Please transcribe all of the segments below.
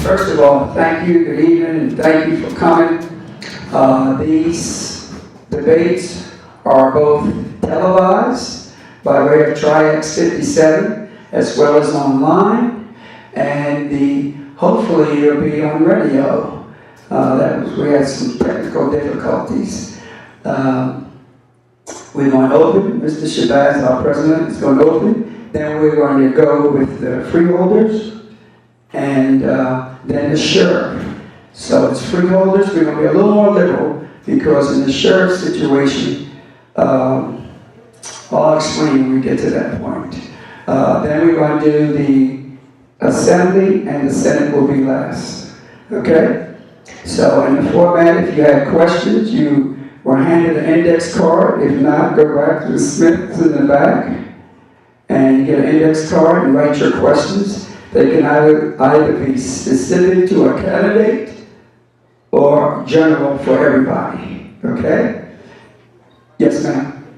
First of all, thank you, good evening, and thank you for coming. These debates are both televised by way of Tri-X 57 as well as online, and hopefully it'll be on radio. We had some technical difficulties. We're going to open. Mr. Shabazz, our president, is going to open. Then we're going to go with the freeholders and then the sheriff. So it's freeholders. We're going to be a little more liberal because in the sheriff situation, I'll explain when we get to that point. Then we're going to do the assembly and the Senate will be last. Okay? So in the format, if you have questions, you were handed an index card. If not, go back to the Smiths in the back and get an index card and write your questions. They can either be specific to a candidate or general for everybody. Okay? Yes, ma'am.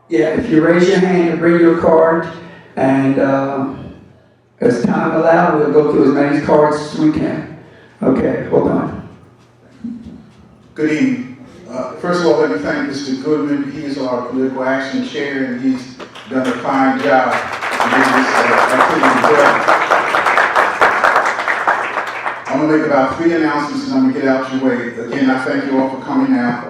Yeah, if you raise your hand and bring your card, and as time allows, we'll go through as many cards as we can. Okay, hold on. Good evening. First of all, let me thank Mr. Goodman. He is our political action chair, and he's done a fine job in this activity well. I'm going to make about 3 announcements, and I'm going to get out your way. Again, I thank you all for coming out.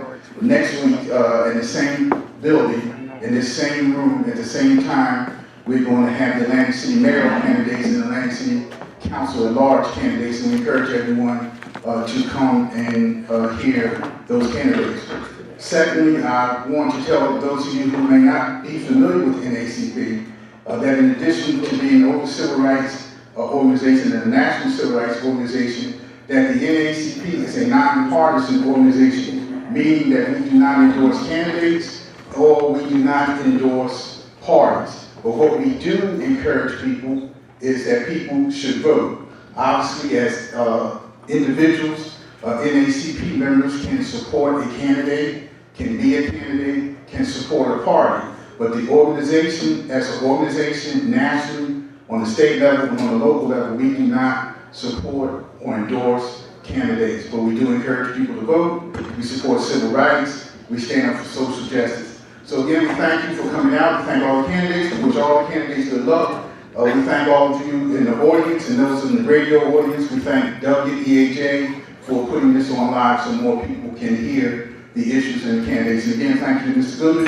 Next week, in the same building, in this same room, at the same time, we're going to have the Atlantic City mayoral candidates and the Atlantic City Council at large candidates, and we encourage everyone to come and hear those candidates. Secondly, I want to tell those of you who may not be familiar with NAACP that in addition to being an civil rights organization and a national civil rights organization, that the NAACP is a nonpartisan organization, meaning that we do not endorse candidates or we do not endorse parties. But what we do encourage people is that people should vote. Obviously, as individuals, NAACP members can support a candidate, can be a candidate, can support a party. But the organization, as an organization, nationally, on the state level and on the local level, we do not support or endorse candidates. But we do encourage people to vote. We support civil rights. We stand up for social justice. So again, we thank you for coming out. We thank all the candidates, which all the candidates good luck. We thank all of you in the audience and those in the radio audience. We thank WEAJ for putting this on live so more people can hear the issues and the candidates. And again, thank you, Mr. Goodman,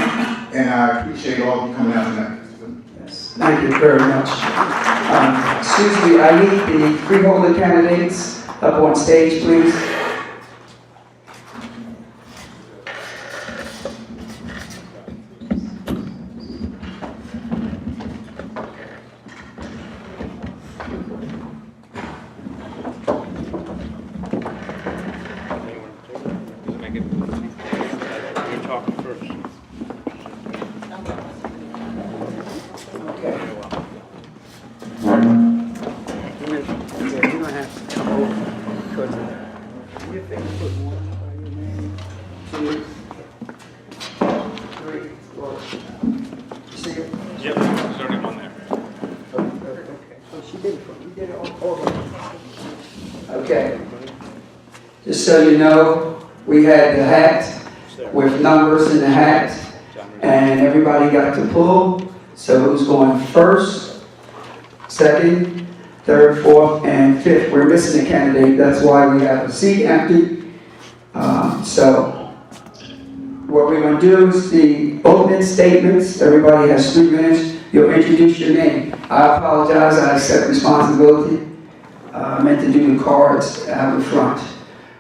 and I appreciate all of you coming out tonight. Yes, thank you very much. Excuse me, I need the freeholder candidates up on stage, please. Okay. Just so you know, we had the hat with numbers in the hat, and everybody got to pull. So who's going first, second, third, fourth, and fifth? We're missing a candidate. That's why we have a seat empty. So what we're going to do is the opening statements. Everybody has 3 minutes. You'll introduce your name. I apologize. I accept responsibility. I meant to do the cards out in front.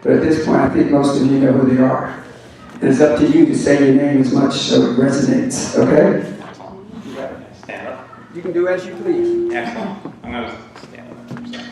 But at this point, I think most of you know who they are. It's up to you to say your name as much so it resonates, okay? Stand up. You can do as you please. Excellent. I'm going to stand up.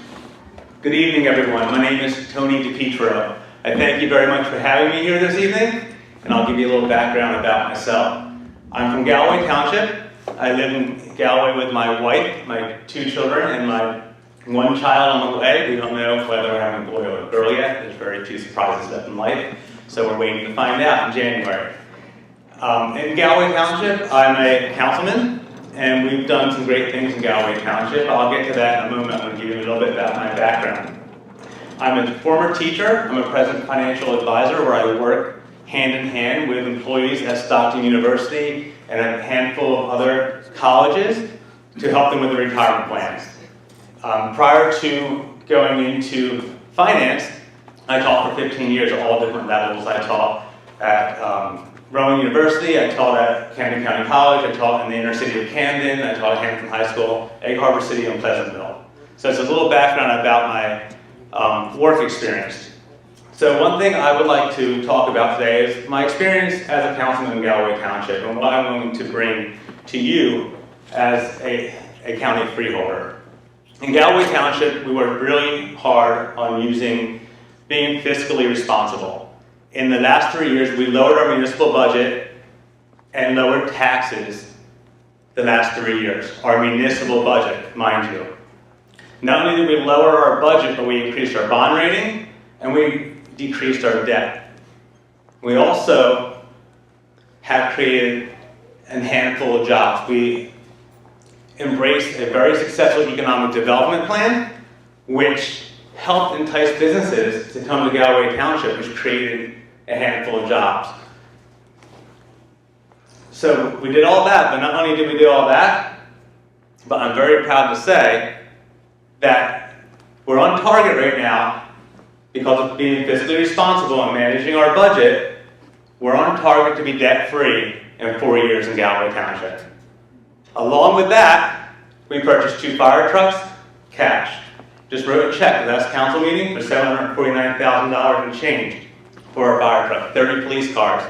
Good evening, everyone. My name is Tony DiPietro. I thank you very much for having me here this evening, and I'll give you a little background about myself. I'm from Galway Township. I live in Galway with my wife, my 2 children, and my 1 child on the way. We don't know whether we're having a boy or a girl yet. There's very few surprises left in life, so we're waiting to find out in January. In Galway Township, I'm a councilman, and we've done some great things in Galloway Township. I'll get to that in a moment. I'm going to give you a little bit about my background. I'm a former teacher. I'm a present financial advisor where I work hand in hand with employees at Stockton University and a handful of other colleges to help them with their retirement plans. Prior to going into finance, I taught for 15 years at all different levels. I taught at Rowan University, I taught at Camden County College, I taught in the inner city of Camden, I taught at Hampton High School, Egg Harbor City, and Pleasantville. So it's a little background about my work experience. So one thing I would like to talk about today is my experience as a councilman in Galloway Township and what I'm going to bring to you as a county freeholder. In Galloway Township, we worked really hard on being fiscally responsible. In the last 3 years, we lowered our municipal budget and lowered taxes the last 3 years. Our municipal budget, mind you. Not only did we lower our budget, but we increased our bond rating and we decreased our debt. We also have created a handful of jobs. We embraced a very successful economic development plan, which helped entice businesses to come to Galloway Township, which created a handful of jobs. So we did all that, but not only did we do all that, but I'm very proud to say that we're on target right now because of being fiscally responsible and managing our budget. We're on target to be debt-free in 4 years in Galloway Township. Along with that, we purchased 2 fire trucks, cash. Just wrote a check at the last council meeting for $749,000 and change for our fire truck. 30 police cars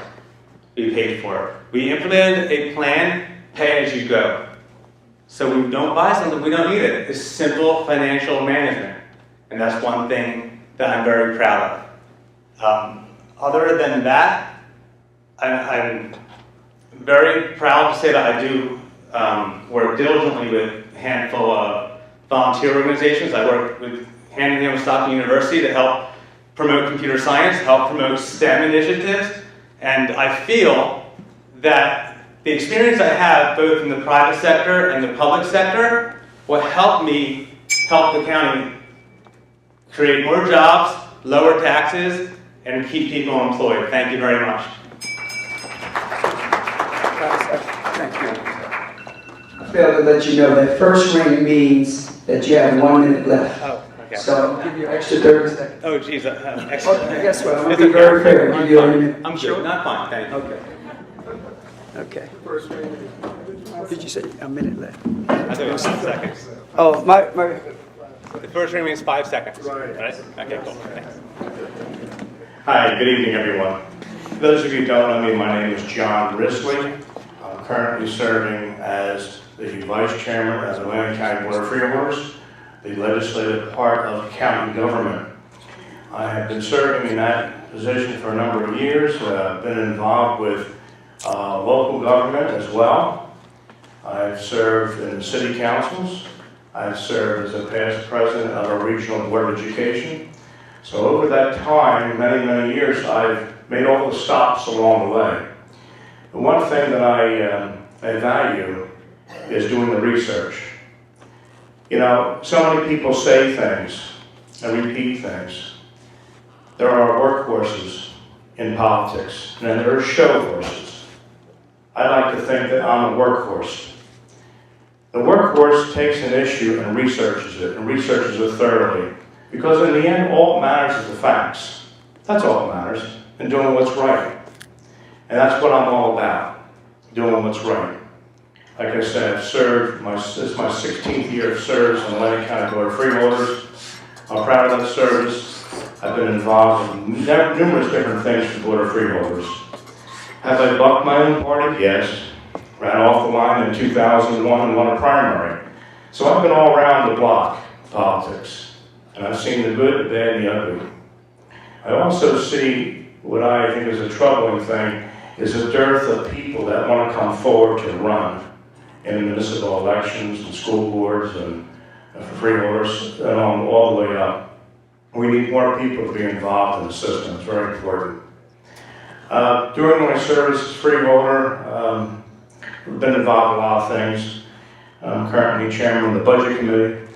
we paid for. We implemented a plan, pay as you go. So we don't buy something we don't need it. It's simple financial management. And that's one thing that I'm very proud of. Other than that, I'm very proud to say that I do work diligently with a handful of volunteer organizations. I work hand in hand with Stockton University to help promote computer science, help promote STEM initiatives, and I feel that the experience I have both in the private sector and the public sector will help me help the county create more jobs, lower taxes, and keep people employed. Thank you very much. Thank you. I failed to let you know that first ring means that you have 1 minute left. Oh, okay. So I'll give you extra 30 seconds. Oh, geez, Oh, excellent. guess what? I'm going to be very fair. I'll give you a minute. I'm sure, not fine, thank you. Okay. Okay. Did you say a minute left? I thought it was 5 seconds. Oh, my. The first ring means 5 seconds. Right? Okay, cool. Thanks. Hi, good evening, everyone. For those of you who don't know me, my name is John Risley. I'm currently serving as the Vice Chairman of the Atlantic County Board of Freeholders, the legislative part of county government. I have been serving in that position for a number of years. I've been involved with local government as well. I've served in the city councils. I've served as a past president of a regional board of education. So over that time, many, many years, I've made all the stops along the way. The one thing that I value is doing the research. You know, so many people say things and repeat things. There are workhorses in politics, and then there are show horses. I like to think that I'm a workhorse. The workhorse takes an issue and researches it thoroughly. Because in the end, all that matters is the facts. That's all that matters, and doing what's right. And that's what I'm all about, doing what's right. Like I said, I've served, this is my 16th year of service on the Atlantic County Board of Freeholders. I'm proud of that service. I've been involved in numerous different things for the Board of Freeholders. Have I bucked my own party? Yes. Ran off the line in 2001 and won a primary. So I've been all around the block, politics. And I've seen the good, the bad, and the ugly. I also see what I think is a troubling thing is a dearth of people that want to come forward to run in municipal elections and school boards and for freeholders and all the way up. We need more people to be involved in the system. It's very important. During my service as freeholder, I've been involved in a lot of things. I'm currently chairman of the budget committee.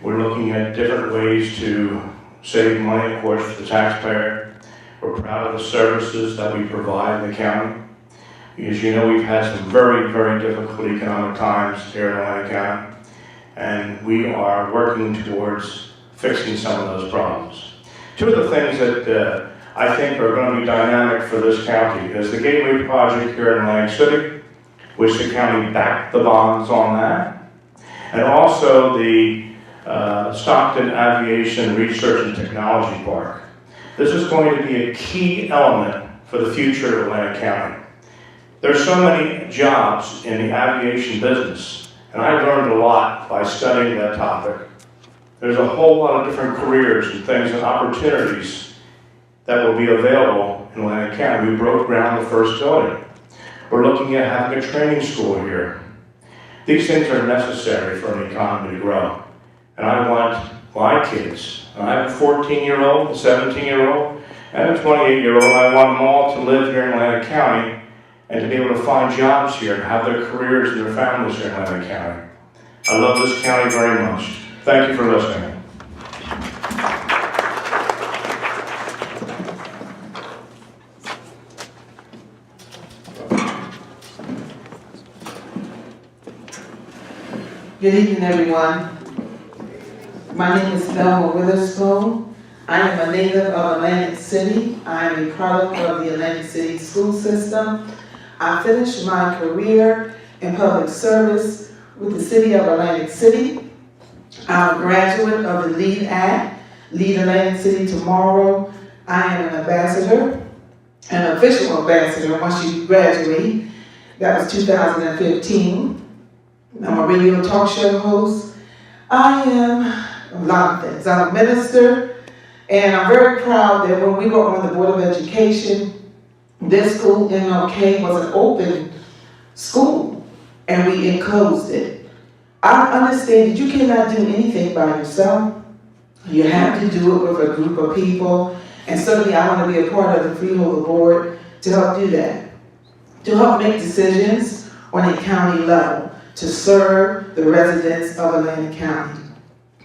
We're looking at different ways to save money, of course, for the taxpayer. We're proud of the services that we provide in the county. As you know, we've had some very, very difficult economic times here in Atlantic County, and we are working towards fixing some of those problems. Two of the things that I think are going to be dynamic for this county is the Gateway Project here in Atlantic City, which the county backed the bonds on that, and also the Stockton Aviation Research and Technology Park. This is going to be a key element for the future of Atlantic County. There's so many jobs in the aviation business, and I learned a lot by studying that topic. There's a whole lot of different careers and things and opportunities that will be available in Atlantic County. We broke ground on the first building. We're looking at having a training school here. These things are necessary for an economy to grow. And I want my kids, I have a 14-year-old, a 17-year-old, and a 28-year-old, I want them all to live here in Atlantic County and to be able to find jobs here and have their careers and their families here in Atlantic County. I love this county very much. Thank you for listening. Good evening, everyone. My name is Thelma Witherspoon. I am a native of Atlantic City. I am a product of the Atlantic City school system. I finished my career in public service with the City of Atlantic City. I'm a graduate of the LEAD Act, Lead Atlantic City Tomorrow. I am an ambassador, an official ambassador once you graduate. That was 2015. I'm a radio talk show host. I am a lot of things. I'm a minister, and I'm very proud that when we were on the Board of Education, this school, MLK, was an open school, and we enclosed it. I understand that you cannot do anything by yourself. You have to do it with a group of people, and certainly I want to be a part of the Freeholder Board to help do that, to help make decisions on a county level, to serve the residents of Atlantic County.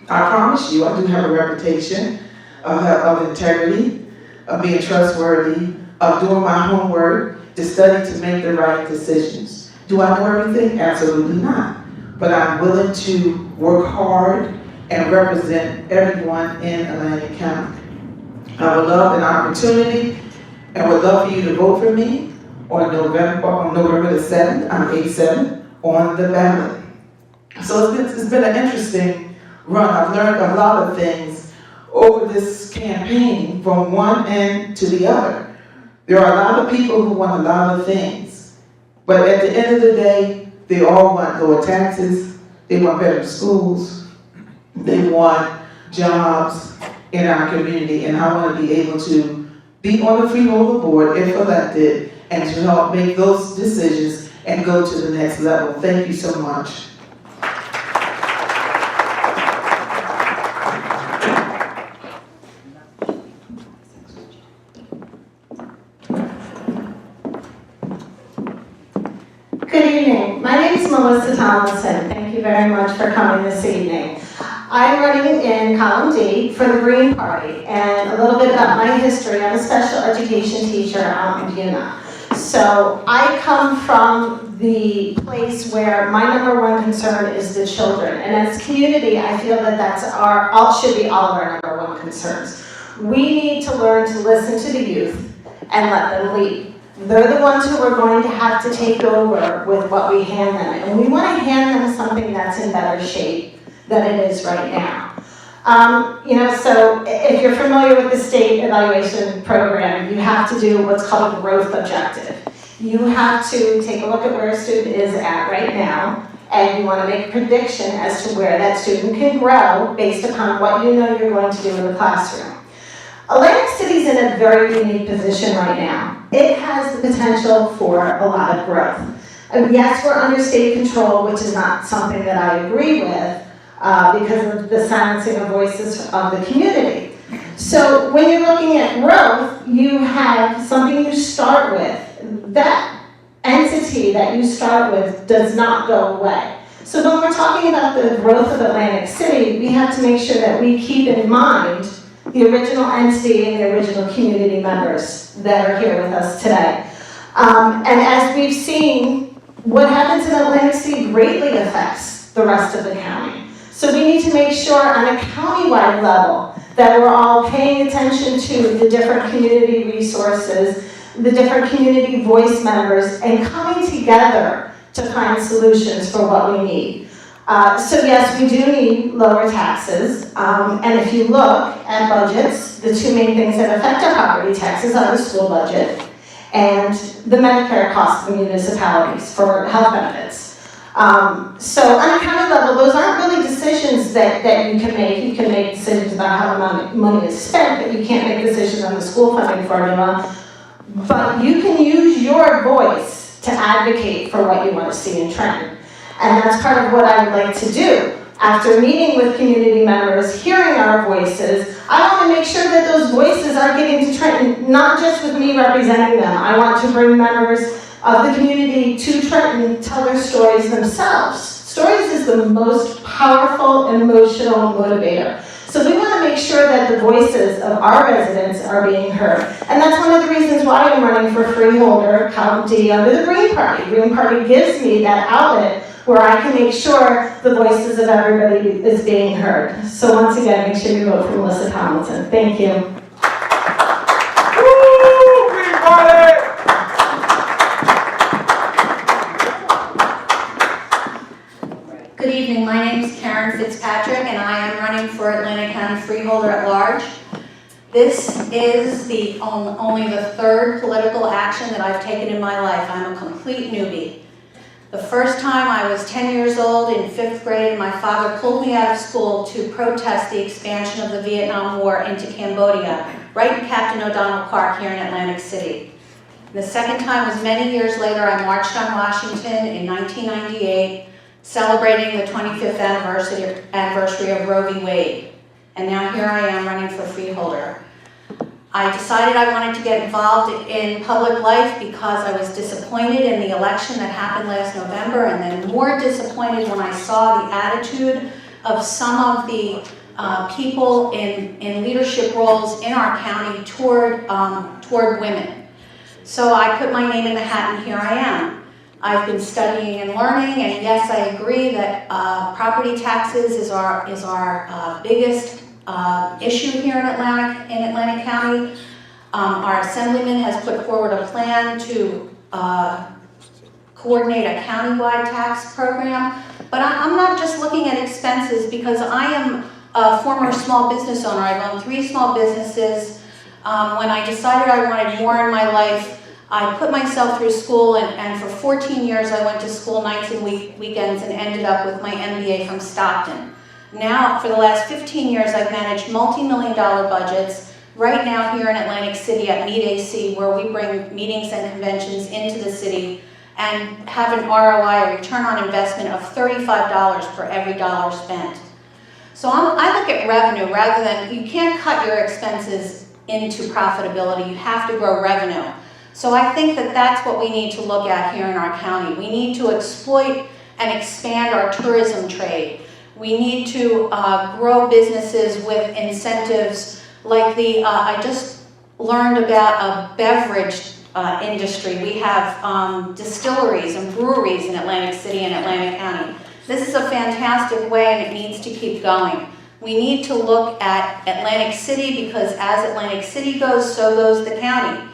I promise you, I do have a reputation of integrity, of being trustworthy, of doing my homework, to study to make the right decisions. Do I know everything? Absolutely not. But I'm willing to work hard and represent everyone in Atlantic County. I would love an opportunity and would love for you to vote for me on November the 7th, I'm 87, on the ballot. So it's been an interesting run. I've learned a lot of things over this campaign from one end to the other. There are a lot of people who want a lot of things, but at the end of the day, they all want lower taxes, they want better schools, they want jobs in our community, and I want to be able to be on the Freeholder Board if elected and to help make those decisions and go to the next level. Thank you so much. Good evening. My name is Melissa Tomlinson. Thank you very much for coming this evening. I'm running in column D for the Green Party, and a little bit about my history. I'm a special education teacher out in Buna. So I come from the place where my number one concern is the children. And as a community, I feel that that's should be all of our number one concerns. We need to learn to listen to the youth and let them lead. They're the ones who are going to have to take over with what we hand them. And we want to hand them something that's in better shape than it is right now. So if you're familiar with the state evaluation program, you have to do what's called a growth objective. You have to take a look at where a student is at right now, and you want to make a prediction as to where that student can grow based upon what you know you're going to do in the classroom. Atlantic City's in a very unique position right now. It has the potential for a lot of growth. And yes, we're under state control, which is not something that I agree with because of the silencing of voices of the community. So when you're looking at growth, you have something you start with. That entity that you start with does not go away. So when we're talking about the growth of Atlantic City, we have to make sure that we keep in mind the original entity and the original community members that are here with us today. And as we've seen, what happens in Atlantic City greatly affects the rest of the county. So we need to make sure on a countywide level that we're all paying attention to the different community resources, the different community voice members, and coming together to find solutions for what we need. So yes, we do need lower taxes, and if you look at budgets, the two main things that affect our property taxes are the school budget and the Medicare costs of municipalities for health benefits. So on a county level, those aren't really decisions that you can make. You can make decisions about how the money is spent, but you can't make decisions on the school funding formula. But you can use your voice to advocate for what you want to see in Trenton. And that's part of what I would like to do. After meeting with community members, hearing our voices, I want to make sure that those voices are getting to Trenton, not just with me representing them. I want to bring members of the community to Trenton, tell their stories themselves. Stories is the most powerful emotional motivator. So we want to make sure that the voices of our residents are being heard. And that's one of the reasons why I'm running for Freeholder County under the Green Party. Green Party gives me that outlet where I can make sure the voices of everybody is being heard. So once again, make sure you vote for Melissa Tomlinson. Thank you. Woo! Green Party! Good evening, my name is Karen Fitzpatrick and I am running for Atlantic County Freeholder at Large. This is only the third political action that I've taken in my life. I'm a complete newbie. The first time I was 10 years old in 5th grade, my father pulled me out of school to protest the expansion of the Vietnam War into Cambodia, right in Captain O'Donnell Park here in Atlantic City. The second time was many years later. I marched on Washington in 1998, celebrating the 25th anniversary of Roe v. Wade. And now here I am running for Freeholder. I decided I wanted to get involved in public life because I was disappointed in the election that happened last November, and then more disappointed when I saw the attitude of some of the people in leadership roles in our county toward women. So I put my name in the hat and here I am. I've been studying and learning, and yes, I agree that property taxes is our biggest issue here in Atlantic County. Our assemblyman has put forward a plan to coordinate a countywide tax program, but I'm not just looking at expenses because I am a former small business owner. I've owned 3 small businesses. When I decided I wanted more in my life, I put myself through school, and for 14 years I went to school nights and weekends and ended up with my MBA from Stockton. Now, for the last 15 years, I've managed multi-million-dollar budgets right now here in Atlantic City at NAACP, where we bring meetings and conventions into the city and have an ROI, a return on investment, of $35 per every dollar spent. So I look at revenue rather than, you can't cut your expenses into profitability, you have to grow revenue. So I think that that's what we need to look at here in our county. We need to exploit and expand our tourism trade. We need to grow businesses with incentives like I just learned about a beverage industry. We have distilleries and breweries in Atlantic City and Atlantic County. This is a fantastic way and it needs to keep going. We need to look at Atlantic City because as Atlantic City goes, so goes the county.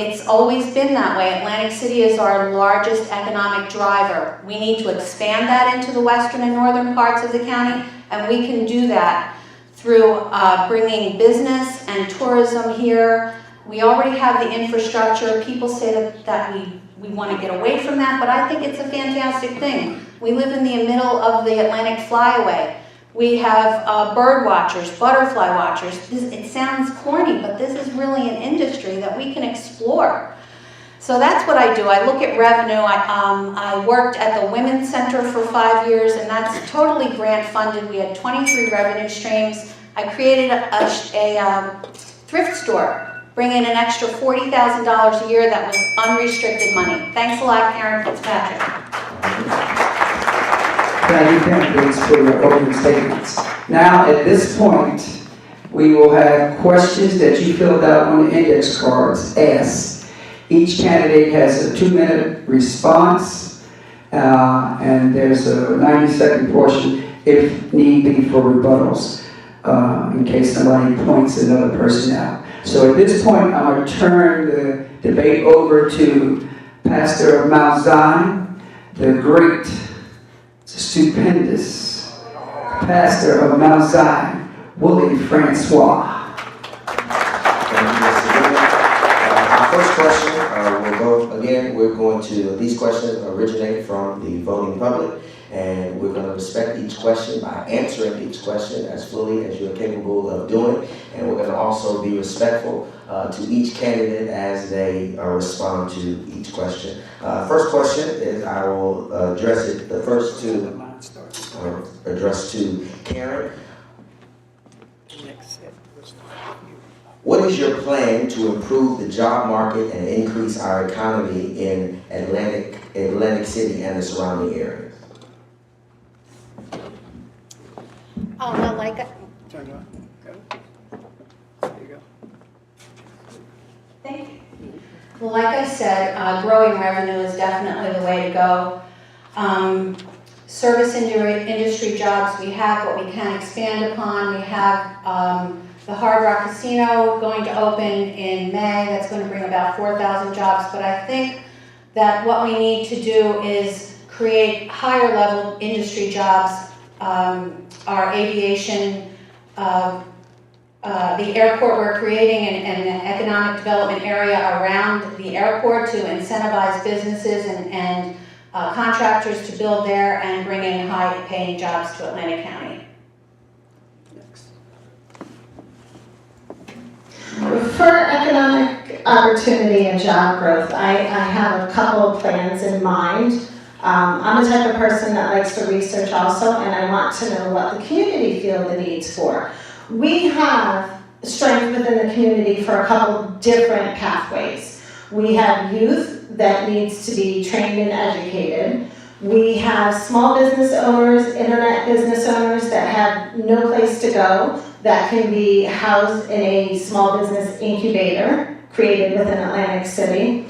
It's always been that way. Atlantic City is our largest economic driver. We need to expand that into the western and northern parts of the county, and we can do that through bringing business and tourism here. We already have the infrastructure. People say that we want to get away from that, but I think it's a fantastic thing. We live in the middle of the Atlantic Flyway. We have bird watchers, butterfly watchers. It sounds corny, but this is really an industry that we can explore. So that's what I do. I look at revenue. I worked at the Women's Center for 5 years, and that's totally grant funded. We had 23 revenue streams. I created a thrift store, bringing in an extra $40,000 a year that was unrestricted money. Thanks a lot, Karen Fitzpatrick. Thank you, candidates, for your opening statements. Now, at this point, we will have questions that you filled out on the index cards asked. Each candidate has a 2-minute response, and there's a 90-second portion if need be for rebuttals, in case somebody points another person out. So at this point, I'm going to turn the debate over to Pastor of Mount Zion, the great, stupendous pastor of Mount Zion, Willie Francois. Our first question, we're going to, these questions originate from the voting public, and we're going to respect each question by answering each question as fully as you're capable of doing, and we're going to also be respectful to each candidate as they respond to each question. First question is, I will address it, the first two, addressed to Karen. What is your plan to improve the job market and increase our economy in Atlantic City and the surrounding areas? Well, like, Turn it on. There you go. thank you. Well, like I said, growing revenue is definitely the way to go. Service industry jobs, we have what we can expand upon. We have the Hard Rock Casino going to open in May. That's going to bring about 4,000 jobs. But I think that what we need to do is create higher level industry jobs. Our aviation, the airport, we're creating an economic development area around the airport to incentivize businesses and contractors to build there and bring in high-paying jobs to Atlantic County. For economic opportunity and job growth, I have a couple of plans in mind. I'm the type of person that likes to research also, and I want to know what the community feel the needs for. We have strength within the community for a couple different pathways. We have youth that needs to be trained and educated. We have small business owners, internet business owners that have no place to go, that can be housed in a small business incubator created within Atlantic City.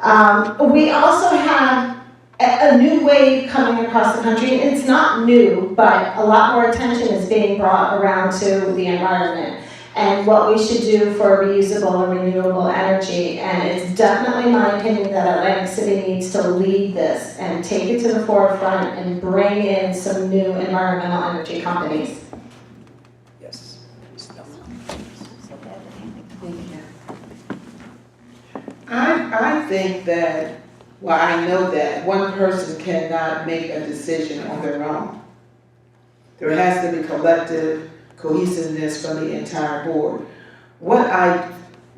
We also have a new wave coming across the country. It's not new, but a lot more attention is being brought around to the environment and what we should do for reusable and renewable energy. And it's definitely my opinion that Atlantic City needs to lead this and take it to the forefront and bring in some new environmental energy companies. Yes. I think that, well, I know that one person cannot make a decision on their own. There has to be collective cohesiveness from the entire board. What I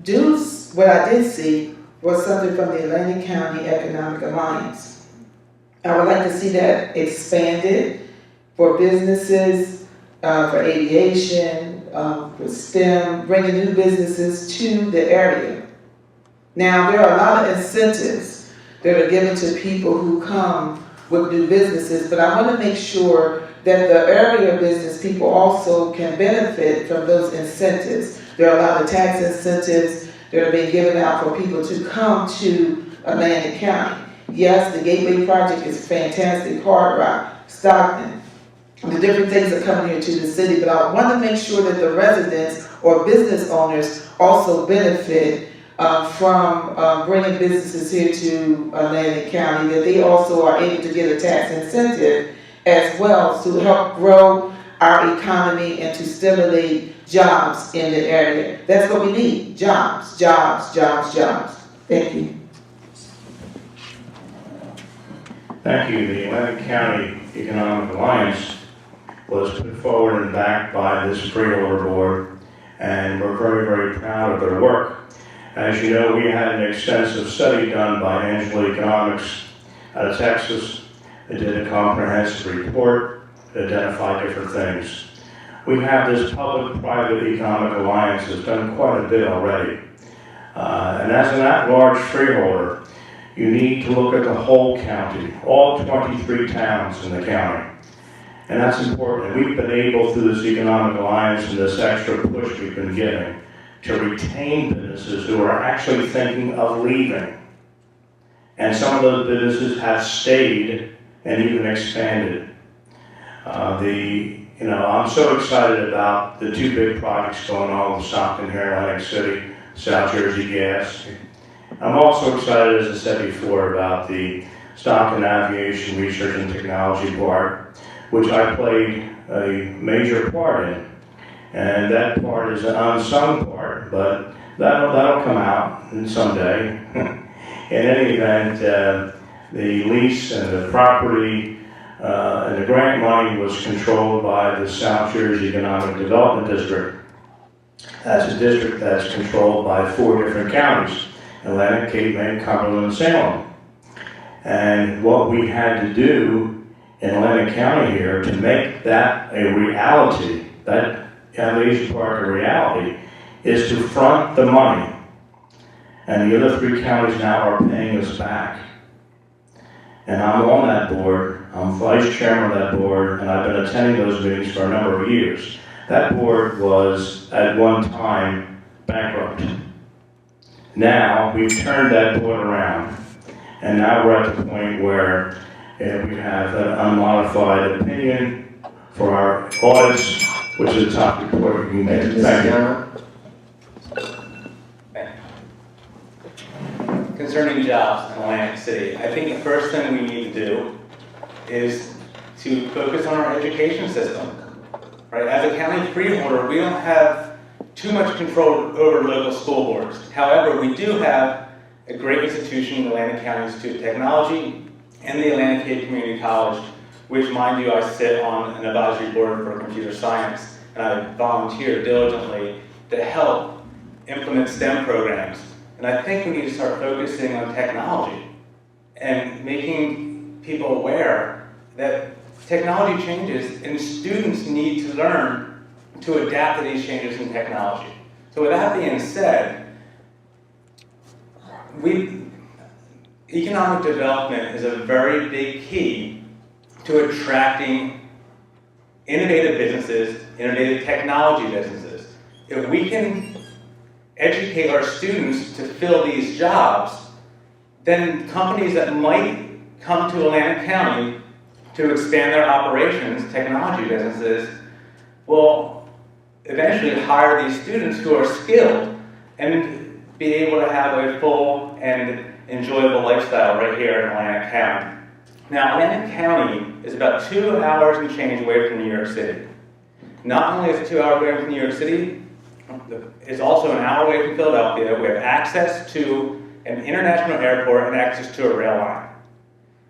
did see was something from the Atlantic County Economic Alliance. I would like to see that expanded for businesses, for aviation, for STEM, bringing new businesses to the area. Now, there are a lot of incentives that are given to people who come with new businesses, but I want to make sure that the area business people also can benefit from those incentives. There are a lot of tax incentives that are being given out for people to come to Atlantic County. Yes, the Gateway Project is fantastic, Hard Rock, Stockton, the different things that come here to the city, but I want to make sure that the residents or business owners also benefit from bringing businesses here to Atlantic County, that they also are able to get a tax incentive as well to help grow our economy and to stimulate jobs in the area. That's what we need, jobs, jobs, jobs, jobs. Thank you. Thank you. The Atlantic County Economic Alliance was put forward and backed by this Freeholder board, and we're very, very proud of their work. As you know, we had an extensive study done by Angela Economics out of Texas. They did a comprehensive report to identify different things. We have this public-private economic alliance that's done quite a bit already. And as an at-large freeholder, you need to look at the whole county, all 23 towns in the county. And that's important. And we've been able, through this economic alliance and this extra push we've been giving, to retain businesses who are actually thinking of leaving. And some of those businesses have stayed and even expanded. I'm so excited about the two big projects going on with Stockton here in Atlantic City, South Jersey Gas. I'm also excited, as I said before, about the Stockton Aviation Research and Technology part, which I played a major part in. And that part is an unsung part, but that'll come out someday. In any event, the lease and the property and the grant money was controlled by the South Jersey Economic Development District. That's a district that's controlled by 4 different counties: Atlantic, Cape May, Cumberland, and Salem. And what we had to do in Atlantic County here to make that a reality, that aviation park a reality, is to front the money. And the other 3 counties now are paying us back. And I'm on that board, I'm vice chairman of that board, and I've been attending those meetings for a number of years. That board was, at one time, bankrupt. Now, we've turned that board around, and now we're at the point where we have an unmodified opinion for our audits, which is the top report we made. Thank you. Concerning jobs in Atlantic City, I think the first thing we need to do is to focus on our education system. Right? As a county freeholder, we don't have too much control over local school boards. However, we do have a great institution, the Atlantic County Institute of Technology, and the Atlantic Cape Community College, which, mind you, I sit on an advisory board for computer science, and I volunteer diligently to help implement STEM programs. And I think we need to start focusing on technology and making people aware that technology changes and students need to learn to adapt to these changes in technology. So with that being said, economic development is a very big key to attracting innovative businesses, innovative technology businesses. If we can educate our students to fill these jobs, then companies that might come to Atlantic County to expand their operations, technology businesses, will eventually hire these students who are skilled and be able to have a full and enjoyable lifestyle right here in Atlantic County. Now, Atlantic County is about 2 hours and change away from New York City. Not only is it 2 hours away from New York City, it's also an hour away from Philadelphia. We have access to an international airport and access to a rail line.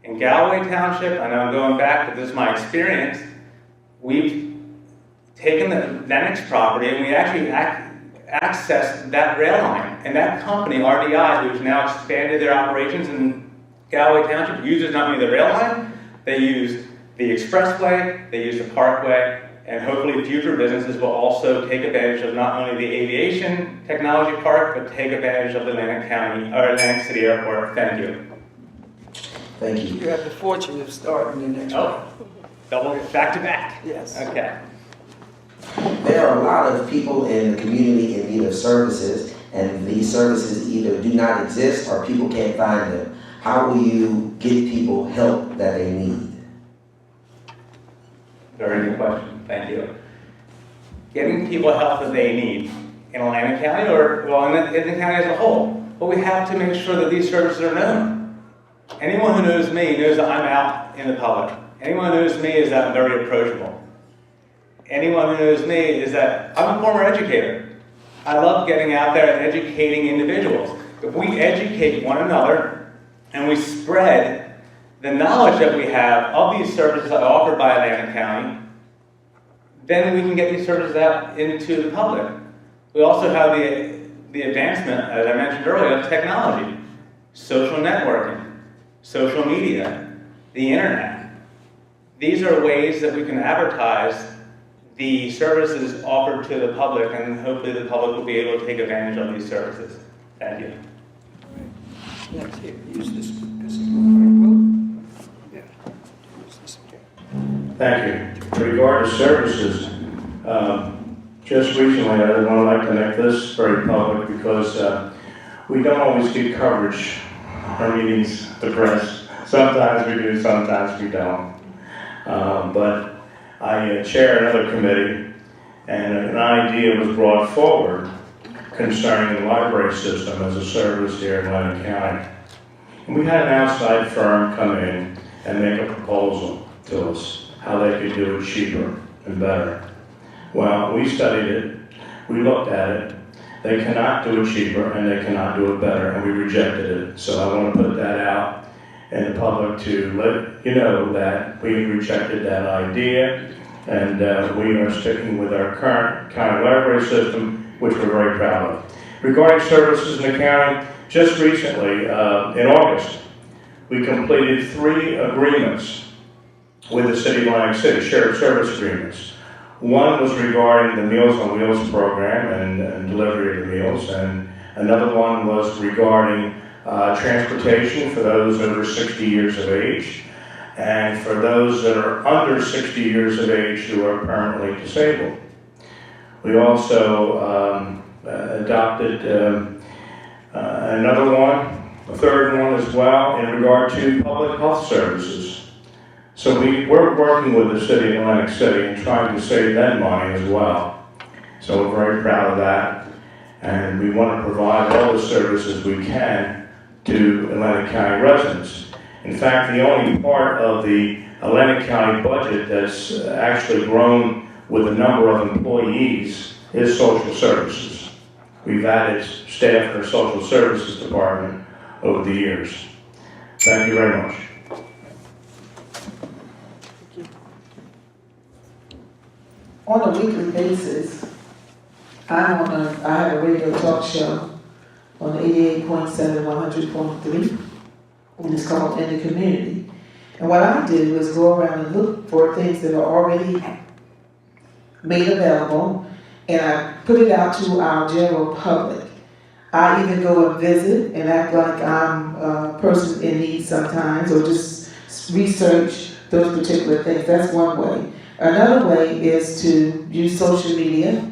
In Galloway Township, I know I'm going back, but this is my experience, we've taken the next property and we actually accessed that rail line. And that company, RDI, who's now expanded their operations in Galloway Township, uses not only the rail line, they use the expressway, they use the parkway, and hopefully future businesses will also take advantage of not only the aviation technology park, but take advantage of the Atlantic County or Atlantic City Airport. Thank you. Thank you. You have the fortune of starting the next one. Oh, double back to back. Yes. Okay. There are a lot of people in the community in need of services, and these services either do not exist or people can't find them. How will you get people help that they need? Very good question. Thank you. Getting people help that they need in Atlantic County or, well, in the county as a whole. But we have to make sure that these services are known. Anyone who knows me knows that I'm out in the public. Anyone who knows me is that I'm very approachable. Anyone who knows me is that I'm a former educator. I love getting out there and educating individuals. If we educate one another and we spread the knowledge that we have of these services that are offered by Atlantic County, then we can get these services out into the public. We also have the advancement, as I mentioned earlier, of technology, social networking, social media, the internet. These are ways that we can advertise the services offered to the public, and hopefully the public will be able to take advantage of these services. Thank you. Next here, use this. Yeah. Use this. Thank you. In regard to services, just recently, I would like to make this very public because we don't always get coverage. Our meetings, the press. Sometimes we do, sometimes we don't. But I chair another committee, and an idea was brought forward concerning the library system as a service here in Lennon County. And we had an outside firm come in and make a proposal to us how they could do it cheaper and better. Well, we studied it, we looked at it. They cannot do it cheaper and they cannot do it better, and we rejected it. So I want to put that out in the public to let you know that we rejected that idea, and we are sticking with our current county library system, which we're very proud of. Regarding services in the county, just recently, in August, we completed 3 agreements with the City of Atlantic City, shared service agreements. One was regarding the Meals on Wheels program and delivery of the meals, and another one was regarding transportation for those over 60 years of age, and for those that are under 60 years of age who are permanently disabled. We also adopted another one, a third one as well, in regard to public health services. So we're working with the City of Atlantic City and trying to save them money as well. So we're very proud of that, and we want to provide all the services we can to Atlantic County residents. In fact, the only part of the Atlantic County budget that's actually grown with the number of employees is social services. We've added staff in our social services department over the years. Thank you very much. On a weekly basis, I have a radio talk show on 88.7, 100.3, and it's called In the Community. And what I do is go around and look for things that are already made available, and I put it out to our general public. I even go and visit and act like I'm a person in need sometimes, or just research those particular things. That's one way. Another way is to use social media.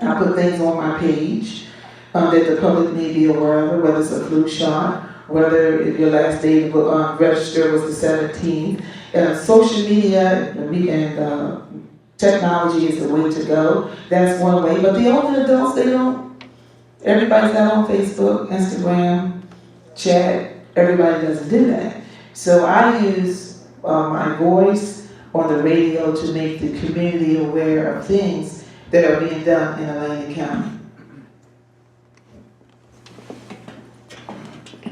I put things on my page that the public may be aware of, whether it's a flu shot, whether your last day to register was the 17th. Social media and technology is the way to go. That's one way. But the older adults, they don't. Everybody's not on Facebook, Instagram, chat. Everybody doesn't do that. So I use my voice on the radio to make the community aware of things that are being done in Atlantic County.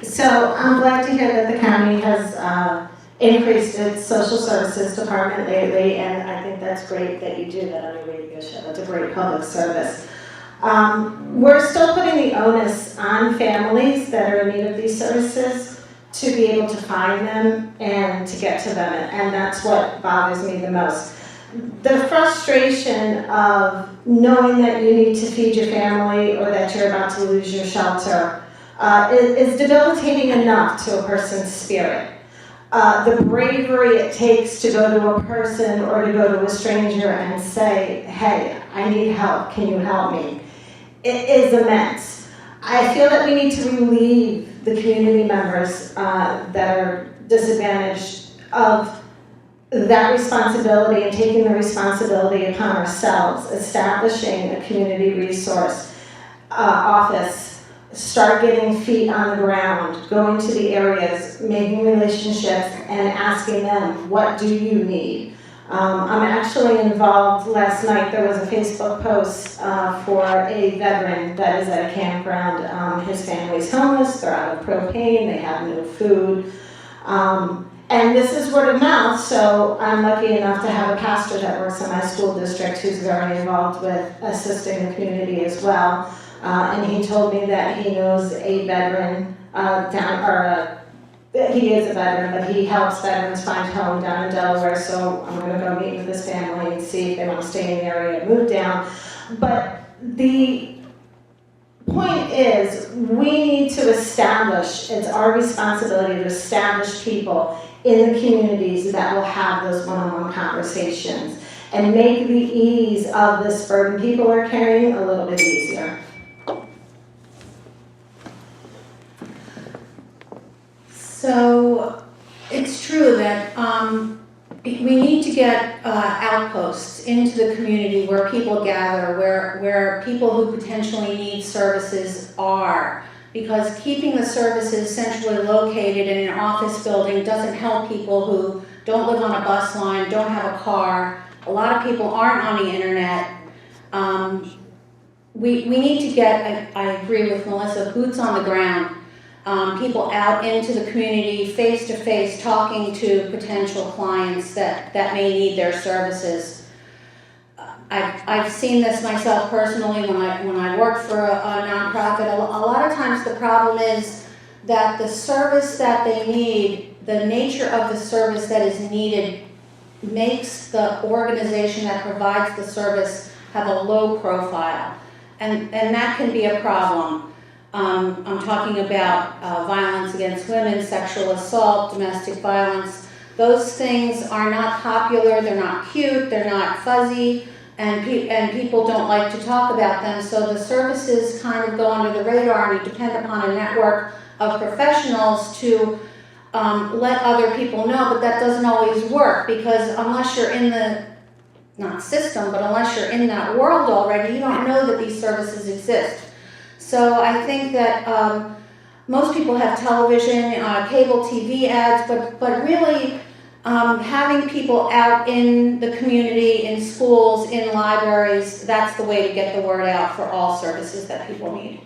So I'm glad to hear that the county has increased its social services department lately, and I think that's great that you do that on your radio show. That's a great public service. We're still putting the onus on families that are in need of these services to be able to find them and to get to them, and that's what bothers me the most. The frustration of knowing that you need to feed your family or that you're about to lose your shelter is debilitating enough to a person's spirit. The bravery it takes to go to a person or to go to a stranger and say, hey, I need help, can you help me? It is immense. I feel that we need to relieve the community members that are disadvantaged of that responsibility and taking the responsibility upon ourselves, establishing a community resource office, start getting feet on the ground, going to the areas, making relationships, and asking them, what do you need? I'm actually involved. Last night there was a Facebook post for a veteran that is at a campground. His family's homeless, they're out of propane, they have no food. And this is word of mouth, so I'm lucky enough to have a pastor that works in my school district who's very involved with assisting the community as well. And he told me that he knows a veteran he is a veteran, but he helps veterans find home down in Delaware, so I'm going to go meet with this family and see if they want to stay in the area and move down. But the point is, we need to establish, it's our responsibility to establish people in the communities that will have those one-on-one conversations and make the ease of this burden people are carrying a little bit easier. So it's true that we need to get outposts into the community where people gather, where people who potentially need services are. Because keeping the services centrally located in an office building doesn't help people who don't live on a bus line, don't have a car. A lot of people aren't on the internet. We need to get, I agree with Melissa, boots on the ground. People out into the community, face to face, talking to potential clients that may need their services. I've seen this myself personally when I work for a nonprofit. A lot of times the problem is that the service that they need, the nature of the service that is needed, makes the organization that provides the service have a low profile, and that can be a problem. I'm talking about violence against women, sexual assault, domestic violence. Those things are not popular, they're not cute, they're not fuzzy, and people don't like to talk about them, so the services kind of go under the radar, and you depend upon a network of professionals to let other people know, but that doesn't always work, because unless you're in the, not system, but unless you're in that world already, you don't know that these services exist. So I think that most people have television, cable TV ads, but really having people out in the community, in schools, in libraries, that's the way to get the word out for all services that people need.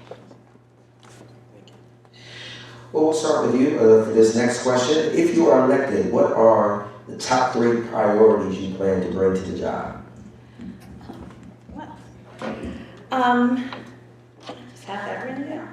Well, we'll start with you for this next question. If you are elected, what are the top 3 priorities you plan to bring to the job? Just have that written down.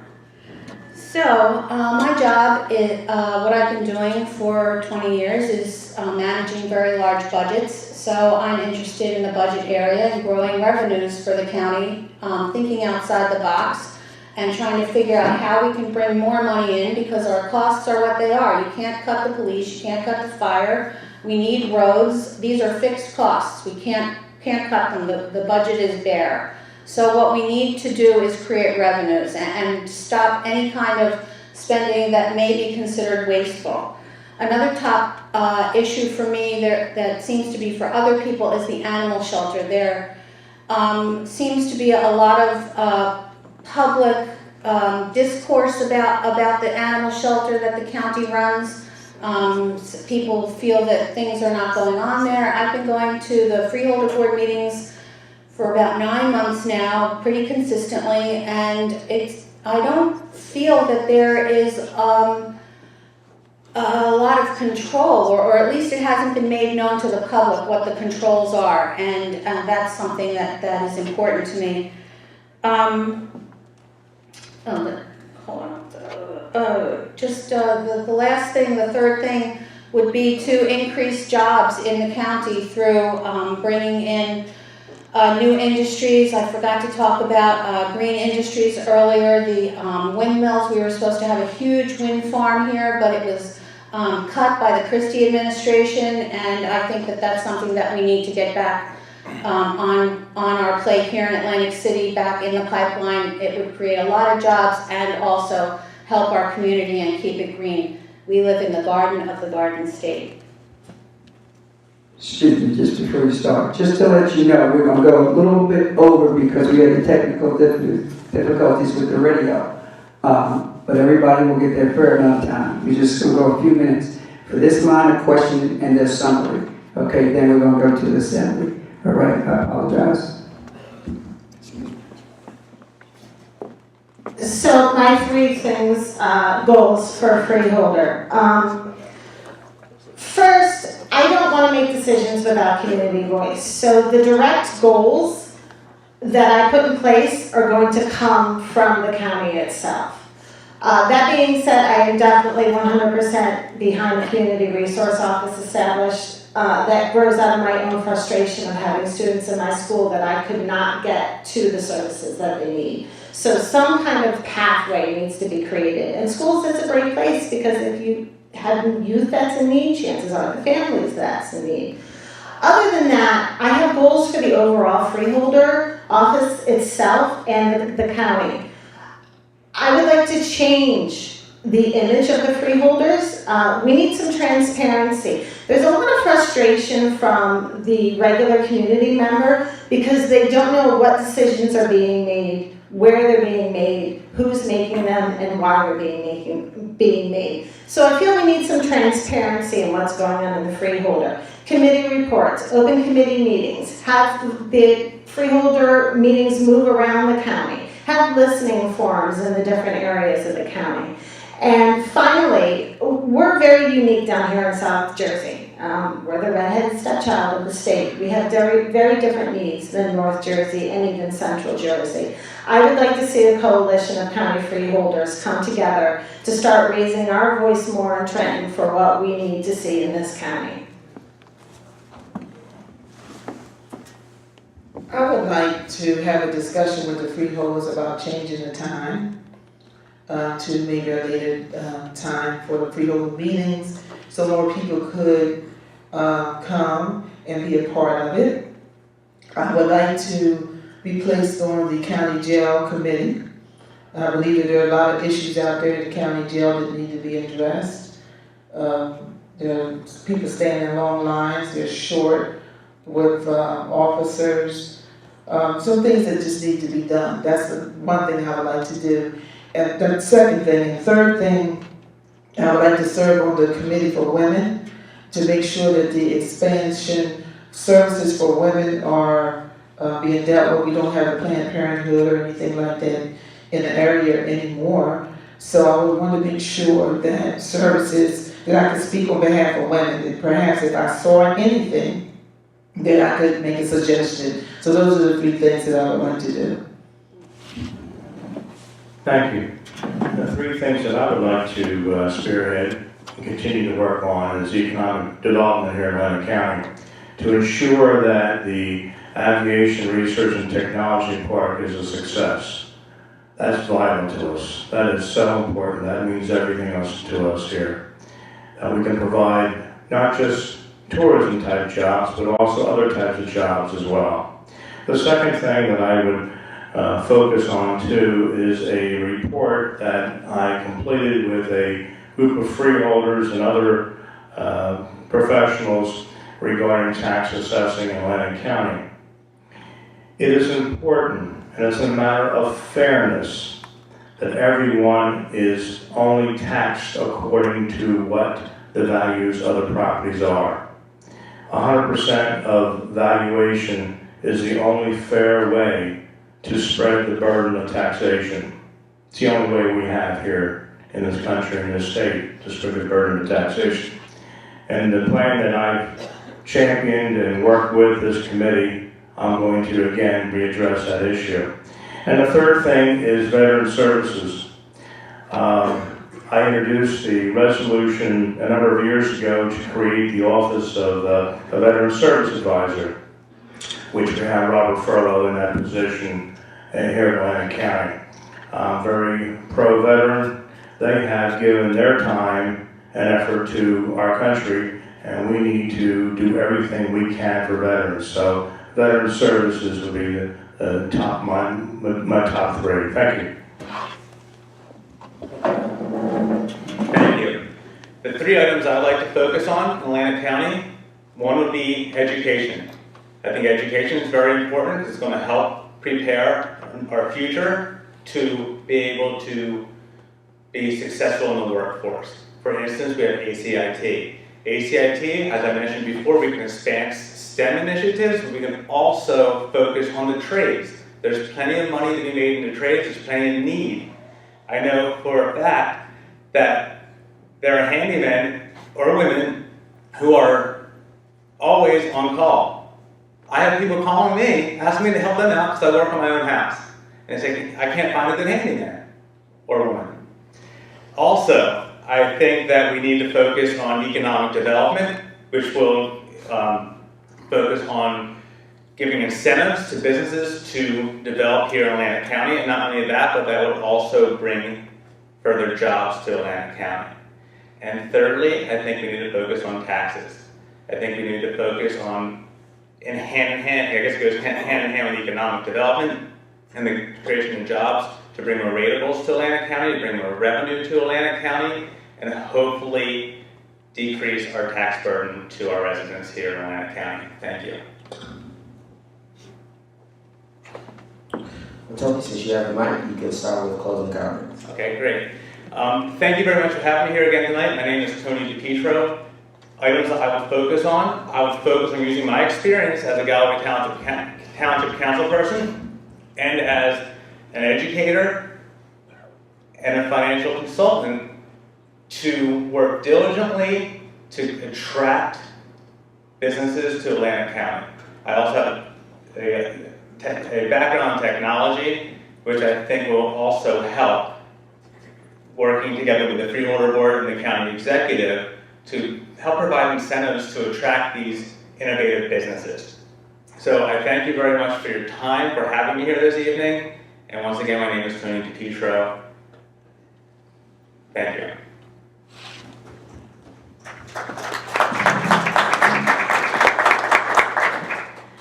So, my job is, what I've been doing for 20 years is managing very large budgets. So I'm interested in the budget area and growing revenues for the county, thinking outside the box and trying to figure out how we can bring more money in, because our costs are what they are. You can't cut the police, you can't cut the fire. We need roads. These are fixed costs. We can't cut them. The budget is bare. So what we need to do is create revenues and stop any kind of spending that may be considered wasteful. Another top issue for me that seems to be for other people is the animal shelter. There seems to be a lot of public discourse about the animal shelter that the county runs. People feel that things are not going on there. I've been going to the Freeholder board meetings for about 9 months now, pretty consistently, and I don't feel that there is a lot of control, or at least it hasn't been made known to the public what the controls are, and that's something that is important to me. The last thing, the third thing, would be to increase jobs in the county through bringing in new industries. I forgot to talk about green industries earlier. The windmills, we were supposed to have a huge wind farm here, but it was cut by the Christie administration, and I think that that's something that we need to get back on our plate here in Atlantic City, back in the pipeline. It would create a lot of jobs and also help our community and keep it green. We live in the garden of the Garden State. Excuse me, just before you start, just to let you know, we're going to go a little bit over because we had the technical difficulties with the radio. But everybody will get their fair amount of time. We're just going to go a few minutes for this line of question and their summary. Okay, then we're going to go to the assembly. All right, I apologize. So my 3 things, goals for a freeholder. First, I don't want to make decisions without community voice. So the direct goals that I put in place are going to come from the county itself. That being said, I am definitely 100% behind the community resource office established. That grows out of my own frustration of having students in my school that I could not get to the services that they need. So some kind of pathway needs to be created. And schools is a great place, because if you have youth that's in need, chances are the families that's in need. Other than that, I have goals for the overall freeholder office itself and the county. I would like to change the image of the freeholders. We need some transparency. There's a lot of frustration from the regular community member because they don't know what decisions are being made, where they're being made, who's making them, and why they're being made. So I feel we need some transparency in what's going on in the freeholder. Committee reports, open committee meetings, have the freeholder meetings move around the county, have listening forums in the different areas of the county. And finally, we're very unique down here in South Jersey. We're the redheaded stepchild of the state. We have very, very different needs than North Jersey and even Central Jersey. I would like to see a coalition of county freeholders come together to start raising our voice more in Trenton for what we need to see in this county. I would like to have a discussion with the freeholders about changing the time to maybe a later time for the freeholder meetings so more people could come and be a part of it. I would like to be placed on the county jail committee. I believe that there are a lot of issues out there at the county jail that need to be addressed. There are people standing in long lines, they're short with officers. Some things that just need to be done. That's the one thing I would like to do. And the second thing, and third thing, I would like to serve on the committee for women to make sure that the expansion services for women are being dealt with. We don't have a Planned Parenthood or anything like that in the area anymore. So I would want to make sure that services, that I could speak on behalf of women, that perhaps if I saw anything, that I could make a suggestion. So those are the three things that I would like to do. Thank you. The three things that I would like to spearhead and continue to work on is economic development here in Atlantic County to ensure that the Aviation Research and Technology Park is a success. That's vital to us. That is so important. That means everything else to us here. We can provide not just tourism type jobs, but also other types of jobs as well. The second thing that I would focus on too is a report that I completed with a group of freeholders and other professionals regarding tax assessing in Atlantic County. It is important, and it's a matter of fairness, that everyone is only taxed according to what the values of the properties are. 100% of valuation is the only fair way to spread the burden of taxation. It's the only way we have here in this country, in this state, to spread the burden of taxation. And the plan that I've championed and worked with this committee, I'm going to again readdress that issue. And the third thing is veteran services. I introduced the resolution a number of years ago to create the Office of a Veteran Service Advisor, which we have Robert Furlow in that position here in Atlantic County. Very pro-veteran. They have given their time and effort to our country, and we need to do everything we can for veterans. So veteran services would be the top, my top three. Thank you. Thank you. The three items I'd like to focus on in Atlantic County, one would be education. I think education is very important because it's going to help prepare our future to be able to be successful in the workforce. For instance, we have ACIT. ACIT, as I mentioned before, we can expand STEM initiatives, but we can also focus on the trades. There's plenty of money to be made in the trades, there's plenty of need. I know for a fact that there are handymen or women who are always on call. I have people calling me, asking me to help them out because I work on my own house. And say, I can't find a good handyman or woman. Also, I think that we need to focus on economic development, which will focus on giving incentives to businesses to develop here in Atlantic County. And not only that, but that would also bring further jobs to Atlantic County. And thirdly, I think we need to focus on taxes. I think we need to focus on, hand in hand, I guess it goes hand in hand with economic development and the creation of jobs, to bring more ratables to Atlantic County, to bring more revenue to Atlantic County, and hopefully decrease our tax burden to our residents here in Atlantic County. Thank you. Well, Tony, since you have the mic, you can start with closing comments. Okay, great. Thank you very much for having me here again tonight. My name is Tony DiPietro. Items that I would focus on using my experience as a Galloway Township council person and as an educator and a financial consultant to work diligently to attract businesses to Atlantic County. I also have a background in technology, which I think will also help working together with the Freeholder Board and the county executive to help provide incentives to attract these innovative businesses. So I thank you very much for your time, for having me here this evening. And once again, my name is Tony DiPietro. Thank you.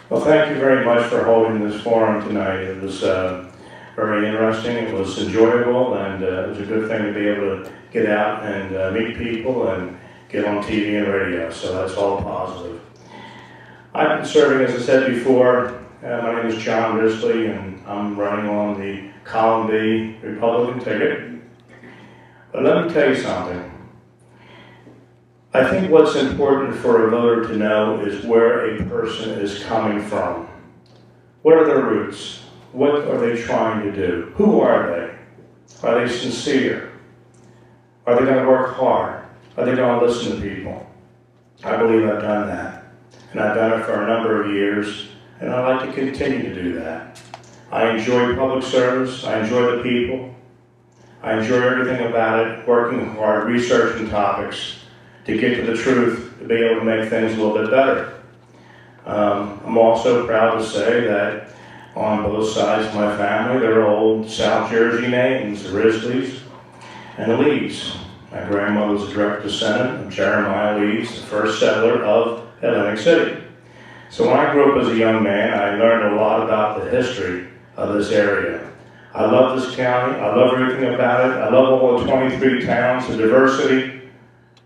Well, thank you very much for holding this forum tonight. It was very interesting, it was enjoyable, and it was a good thing to be able to get out and meet people and get on TV and radio, so that's all positive. I've been serving, as I said before, my name is John Risley, and I'm running on the Column B Republican ticket. But let me tell you something. I think what's important for a voter to know is where a person is coming from. What are their roots? What are they trying to do? Who are they? Are they sincere? Are they going to work hard? Are they going to listen to people? I believe I've done that. And I've done it for a number of years, and I'd like to continue to do that. I enjoy public service. I enjoy the people. I enjoy everything about it, working hard, researching topics to get to the truth, to be able to make things a little bit better. I'm also proud to say that on both sides of my family, they're old South Jersey names, the Risleys and the Lees. My grandmother was a direct descendant of Jeremiah Lees, the first settler of Atlantic City. So when I grew up as a young man, I learned a lot about the history of this area. I love this county. I love everything about it. I love all the 23 towns, the diversity,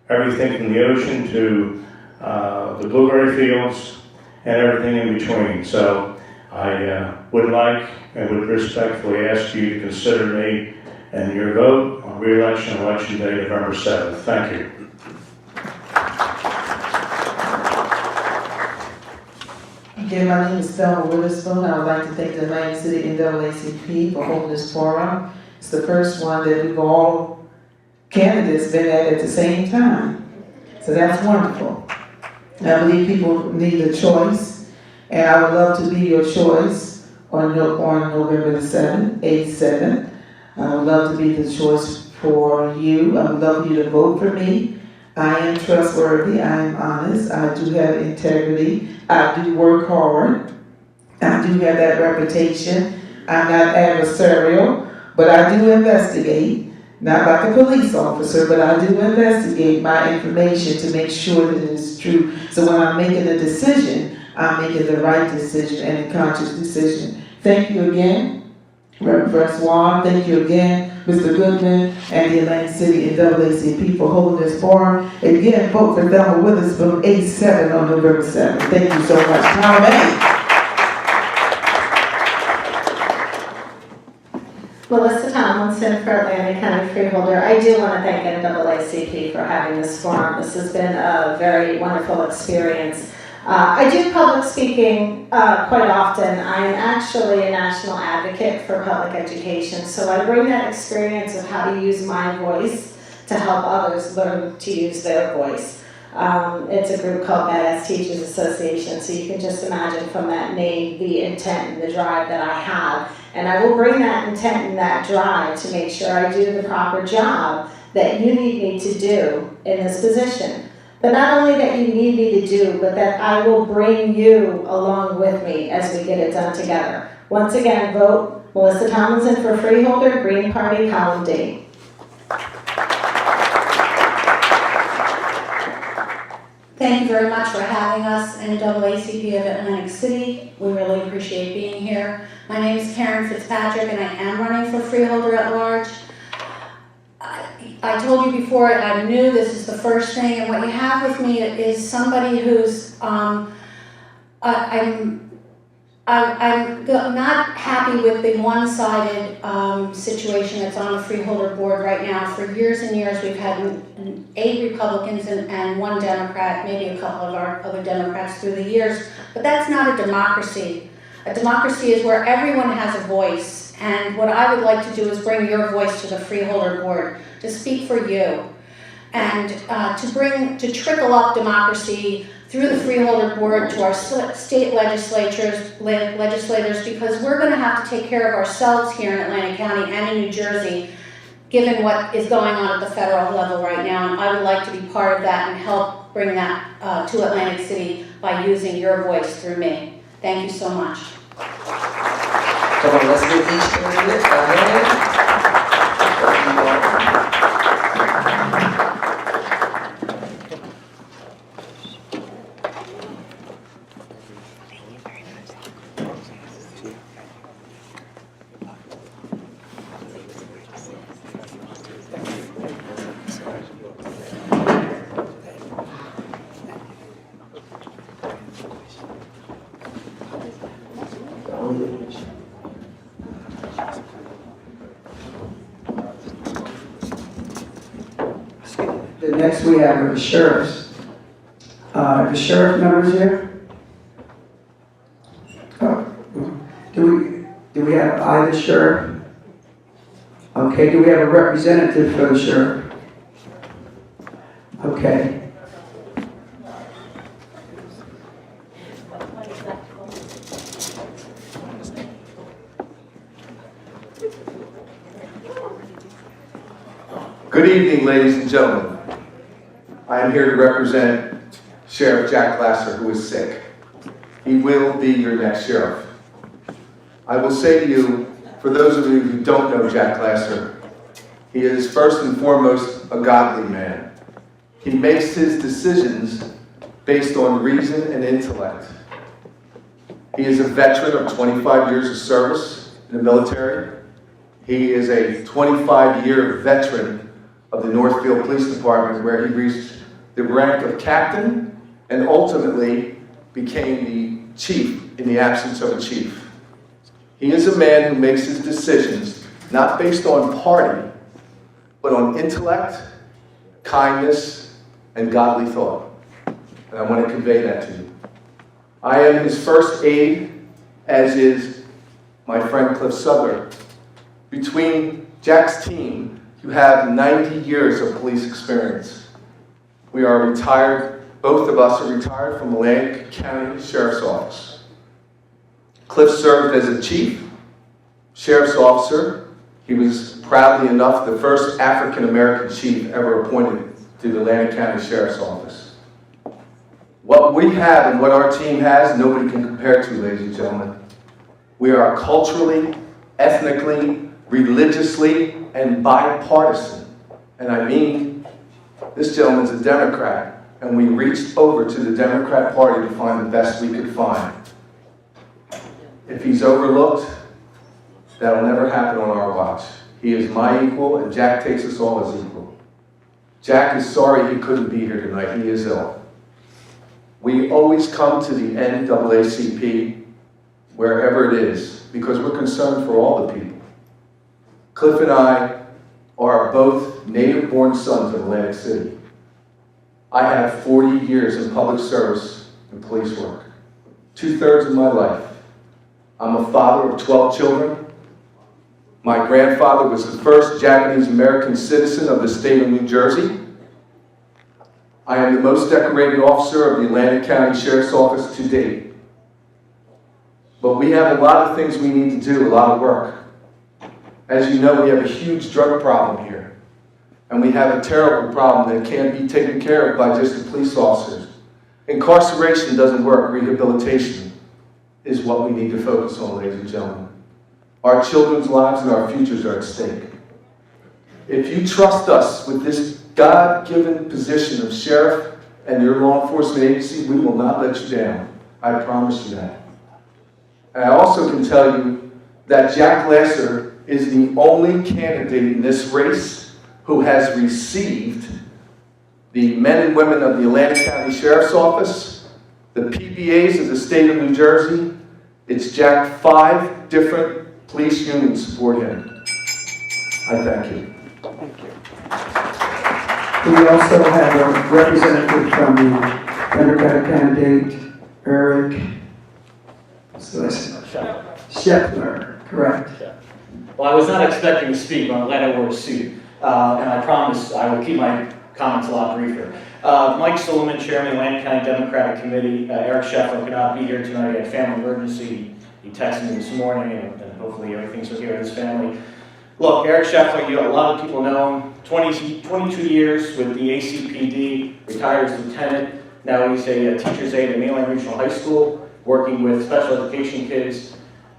everything from the ocean to the blueberry fields and everything in between. So I would like and would respectfully ask you to consider me and your vote on re-election, election day, November 7th. Thank you. Again, my name is Thelma Witherspoon. I would like to thank the Atlantic City NAACP for holding this forum. It's the first one that we've all candidates been at the same time. So that's wonderful. And I believe people need a choice, and I would love to be your choice on November the 7th, 8/7. I would love to be the choice for you. I would love you to vote for me. I am trustworthy. I am honest. I do have integrity. I do work hard. I do have that reputation. I'm not adversarial, but I do investigate. Not like a police officer, but I do investigate my information to make sure that it is true. So when I'm making a decision, I'm making the right decision and a conscious decision. Thank you again, Reverend Francois. Thank you again, Mr. Goodman, and the Atlantic City NAACP for holding this forum. Again, vote for Thelma Witherspoon, 8/7 on November 7th. Thank you so much. Amen. Melissa Tomlinson for Atlantic County Freeholder. I do want to thank NAACP for having this forum. This has been a very wonderful experience. I do public speaking quite often. I am actually a national advocate for public education, so I bring that experience of how to use my voice to help others learn to use their voice. It's a group called Badass Teachers Association, so you can just imagine from that name the intent and the drive that I have. And I will bring that intent and that drive to make sure I do the proper job that you need me to do in this position. But not only that you need me to do, but that I will bring you along with me as we get it done together. Once again, vote Melissa Tomlinson for Freeholder, Green Party, Column D. Thank you very much for having us, NAACP of Atlantic City. We really appreciate being here. My name is Karen Fitzpatrick, and I am running for Freeholder at Large. I told you before, I'm new, this is the first thing, and what you have with me is somebody who's, I'm not happy with the one-sided situation that's on the Freeholder board right now. For years and years, we've had 8 Republicans and 1 Democrat, maybe a couple of our other Democrats through the years, but that's not a democracy. A democracy is where everyone has a voice, and what I would like to do is bring your voice to the Freeholder board, to speak for you, and to trickle up democracy through the Freeholder board to our state legislators, because we're going to have to take care of ourselves here in Atlantic County and in New Jersey, given what is going on at the federal level right now. And I would like to be part of that and help bring that to Atlantic City by using your voice through me. Thank you so much. Come on, let's give each candidate a hand. The next we have are the sheriffs. The sheriff members here? Oh, do we have either sheriff? Okay, do we have a representative for the sheriff? Okay. Good evening, ladies and gentlemen. I am here to represent Sheriff Jack Lasser, who is sick. He will be your next sheriff. I will say to you, for those of you who don't know Jack Lasser, he is first and foremost a godly man. He makes his decisions based on reason and intellect. He is a veteran of 25 years of service in the military. He is a 25-year veteran of the Northfield Police Department, where he reached the rank of captain and ultimately became the chief in the absence of a chief. He is a man who makes his decisions not based on party, but on intellect, kindness, and godly thought. And I want to convey that to you. I am his first aide, as is my friend Cliff Souther. Between Jack's team, you have 90 years of police experience. We are retired, both of us are retired from Atlantic County Sheriff's Office. Cliff served as a chief, sheriff's officer. He was proudly enough the first African-American chief ever appointed to the Atlantic County Sheriff's Office. What we have and what our team has, nobody can compare to, ladies and gentlemen. We are culturally, ethnically, religiously, and bipartisan. And I mean, this gentleman's a Democrat, and we reached over to the Democrat Party to find the best we could find. If he's overlooked, that'll never happen on our watch. He is my equal, and Jack takes us all as equal. Jack is sorry he couldn't be here tonight. He is ill. We always come to the NAACP, wherever it is, because we're concerned for all the people. Cliff and I are both native-born sons of Atlantic City. I have 40 years in public service and police work, 2/3 of my life. I'm a father of 12 children. My grandfather was the first Japanese-American citizen of the state of New Jersey. I am the most decorated officer of the Atlantic County Sheriff's Office to date. But we have a lot of things we need to do, a lot of work. As you know, we have a huge drug problem here. And we have a terrible problem that can't be taken care of by just the police officers. Incarceration doesn't work. Rehabilitation is what we need to focus on, ladies and gentlemen. Our children's lives and our futures are at stake. If you trust us with this God-given position of sheriff and your law enforcement agency, we will not let you down. I promise you that. And I also can tell you that Jack Lasser is the only candidate in this race who has received the men and women of the Atlantic County Sheriff's Office, the PBAs of the state of New Jersey. It's Jack. 5 different police unions support him. I thank you. Thank you. We also have a representative from the Democratic candidate, Eric Scheffler, correct? Well, I was not expecting to speak, but I'm glad I wore a suit. And I promise I will keep my comments a lot briefer. Mike Sullivan, Chairman of the Atlantic County Democratic Committee. Eric Scheffler could not be here tonight. He had a family emergency. He texted me this morning, and hopefully everything's okay with his family. Look, Eric Scheffler, a lot of people know him. 22 years with the ACPD, retired as lieutenant. Now he's a teacher's aide at Mainland Regional High School, working with special education kids.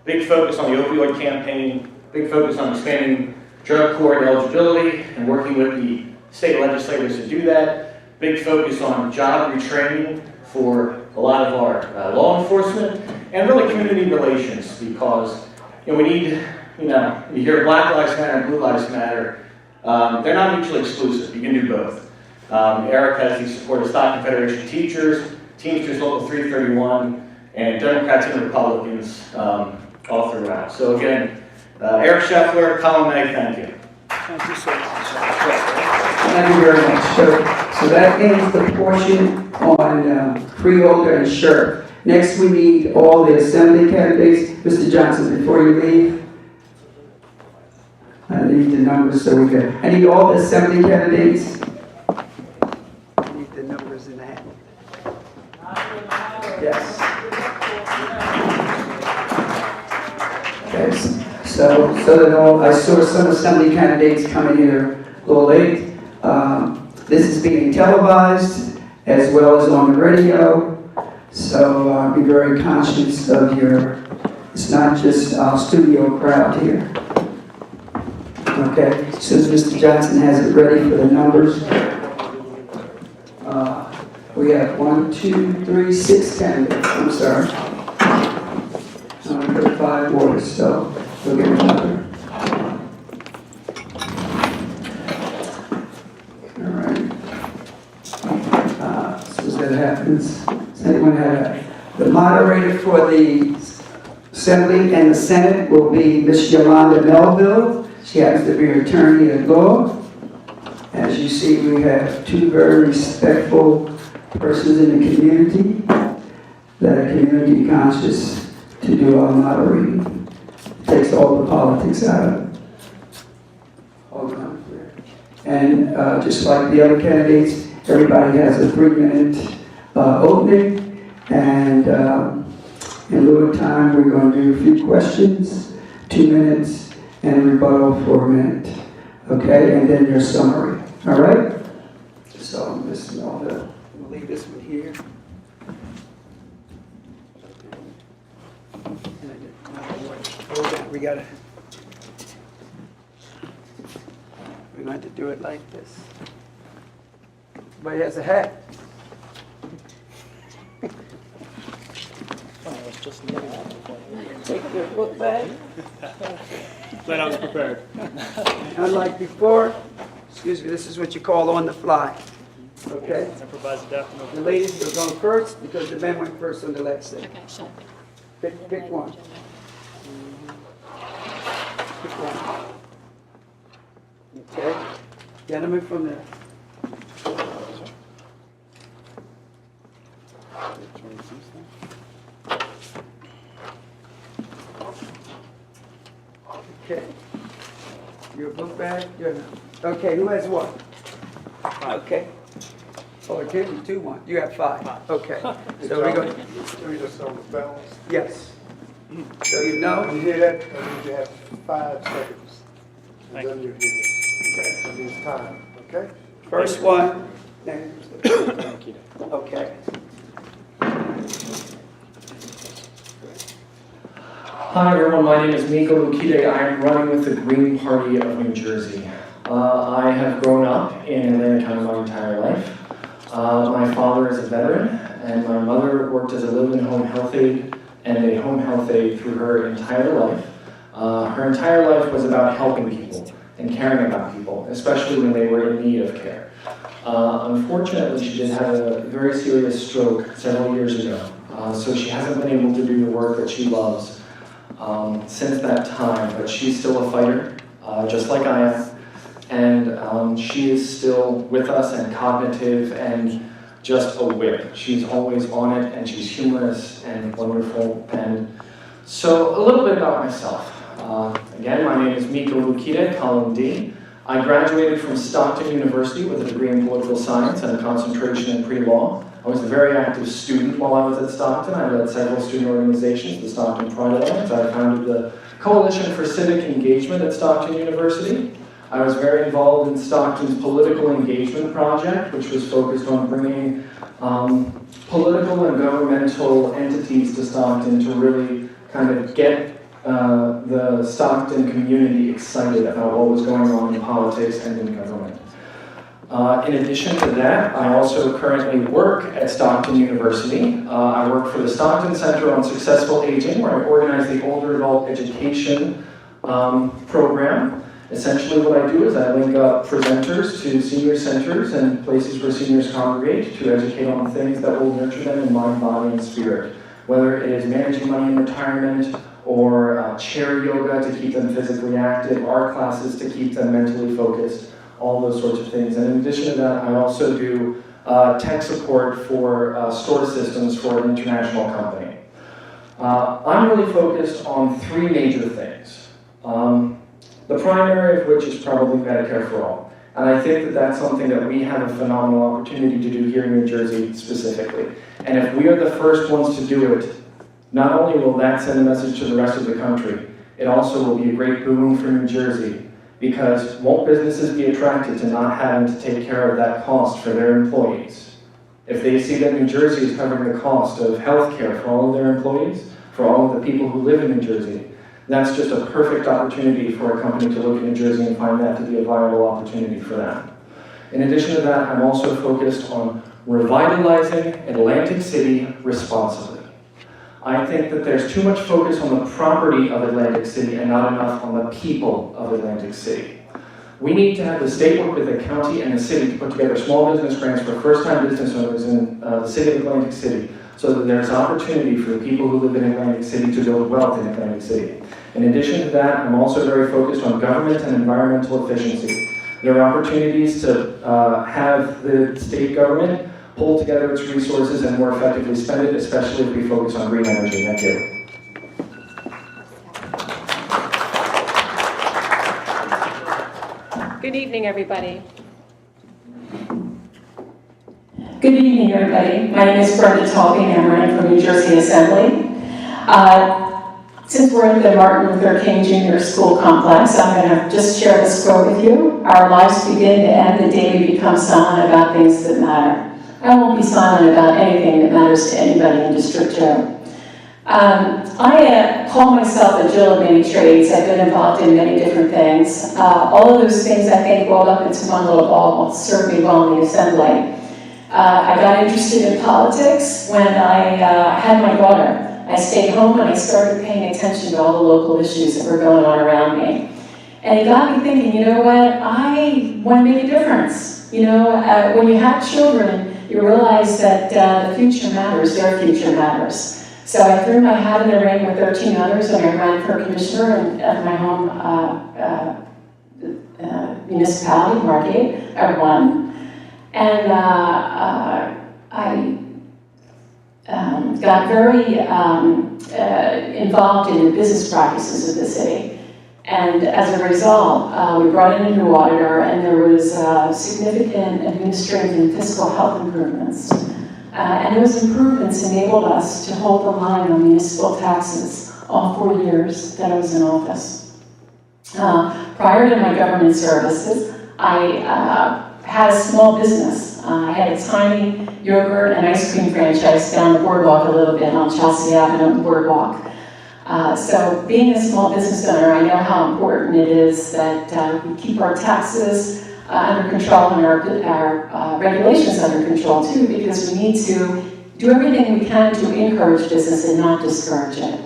Big focus on the opioid campaign, big focus on expanding drug court eligibility and working with the state legislators to do that. Big focus on job retraining for a lot of our law enforcement and really community relations, because we need, you hear Black Lives Matter and Blue Lives Matter, they're not mutually exclusive. You can do both. Eric has the support of Stockton Federation teachers, Teamsters Local 331, and Democrats and Republicans all throughout. So again, Eric Scheffler, Colin May, thank you. Thank you so much. Thank you very much. So that ends the portion on Freeholder and Sheriff. Next, we need all the assembly candidates. Mr. Johnson, before you leave, I need the numbers so we can. I need all the assembly candidates. I need the numbers in that. Yes. Okay. So that all, I saw some assembly candidates coming here a little late. This is being televised as well as on the radio. So be very conscious of it's not just our studio crowd here. Okay, as soon as Mr. Johnson has it ready for the numbers, we have 1, 2, 3, 6 candidates. I'm sorry. 5 wards, so we'll get another. All right. So as that happens, does anyone have the moderator for the Assembly and the Senate will be Ms. Yolanda Melville. She happens to be an attorney at law. As you see, we have 2 very respectful persons in the community that are community conscious to do our moderating. It takes all the politics out of it. Hold on. And just like the other candidates, everybody has a 3-minute opening. And in lieu of time, we're going to do a few questions, 2 minutes, and a rebuttal for a minute. Okay, and then your summary. All right? So, Ms. Melville, we'll leave this one here. Hold on, we're going to have to do it like this. Everybody has a hat. Take your book bag. Glad I was prepared. Unlike before, excuse me, this is what you call on the fly. Okay? Improvise adaptive. The ladies are going first because the men went first on the left side. Okay, sure. Pick one. Pick one. Okay? Gentlemen from there. Okay. Your book bag? Okay, who has one? Okay. Oh, it gave you 2, 1. You have 5. Okay. So we're going to. Yes. So you know? You hear that? I need to have 5 seconds. And then you hear it. Okay. That means time, okay? First one. Okay. Hi everyone, my name is Miko Lukide. I am running with the Green Party of New Jersey. I have grown up in Atlantic County my entire life. My father is a veteran, and my mother worked as a live-in home health aide and a home health aide through her entire life. Her entire life was about helping people and caring about people, especially when they were in need of care. Unfortunately, she did have a very serious stroke several years ago, so she hasn't been able to do the work that she loves since that time, but she's still a fighter, just like I am. And she is still with us and cognitive and just a whip. She's always on it, and she's humorous and wonderful. And so a little bit about myself. Again, my name is Miko Lukita, column D. I graduated from Stockton University with a degree in political science and a concentration in pre-law. I was a very active student while I was at Stockton. I led several student organizations, the Stockton Pride Alliance. I founded the Coalition for Civic Engagement at Stockton University. I was very involved in Stockton's political engagement project, which was focused on bringing political and governmental entities to Stockton to really kind of get the Stockton community excited about what was going on in politics and in government. In addition to that, I also currently work at Stockton University. I work for the Stockton Center on Successful Aging, where I organize the older adult education program. Essentially what I do is I link up presenters to senior centers and places where seniors congregate to educate on things that will nurture them in mind, body, and spirit. Whether it is managing money in retirement, or chair yoga to keep them physically active, art classes to keep them mentally focused, all those sorts of things. And in addition to that, I also do tech support for store systems for an international company. I'm really focused on three major things. The primary of which is probably Medicare for All. And I think that that's something that we have a phenomenal opportunity to do here in New Jersey specifically. And if we are the first ones to do it, not only will that send a message to the rest of the country, it also will be a great boon for New Jersey, because won't businesses be attracted to not having to take care of that cost for their employees? If they see that New Jersey is covering the cost of health care for all of their employees, for all of the people who live in New Jersey, that's just a perfect opportunity for a company to look at New Jersey and find that to be a viable opportunity for them. In addition to that, I'm also focused on revitalizing Atlantic City responsibly. I think that there's too much focus on the property of Atlantic City and not enough on the people of Atlantic City. We need to have the state work with the county and the city to put together small business grants for first-time business owners in the city of Atlantic City, so that there's opportunity for the people who live in Atlantic City to build wealth in Atlantic City. In addition to that, I'm also very focused on government and environmental efficiency. There are opportunities to have the state government pull together its resources and more effectively spend it, especially if we focus on green energy. Thank you. Good evening, everybody. Good evening, everybody. My name is Brenda Talking, and I'm running for New Jersey Assembly. Since we're in the Martin Luther King Jr. School Complex, I'm going to just share this quote with you. Our lives begin to end the day we become silent about things that matter. I won't be silent about anything that matters to anybody in District 2. I call myself a Jill of many trades. I've been involved in many different things. All of those things I think rolled up into one little ball will serve me well in the Assembly. I got interested in politics when I had my daughter. I stayed home and I started paying attention to all the local issues that were going on around me. And it got me thinking, you know what, I want to make a difference. You know, when you have children, you realize that the future matters, their future matters. So I threw my hat in the ring with 13 others and I ran for commissioner of my home municipality, Margate. I won. And I got very involved in the business practices of the city. And as a result, we brought in a new auditor, and there was significant administrative and fiscal health improvements. And those improvements enabled us to hold the line on municipal taxes all 4 years that I was in office. Prior to my government services, I had a small business. I had a tiny yogurt and ice cream franchise down the boardwalk a little bit on Chelsea Avenue and Boardwalk. So being a small business owner, I know how important it is that we keep our taxes under control and our regulations under control too, because we need to do everything we can to encourage business and not discourage it.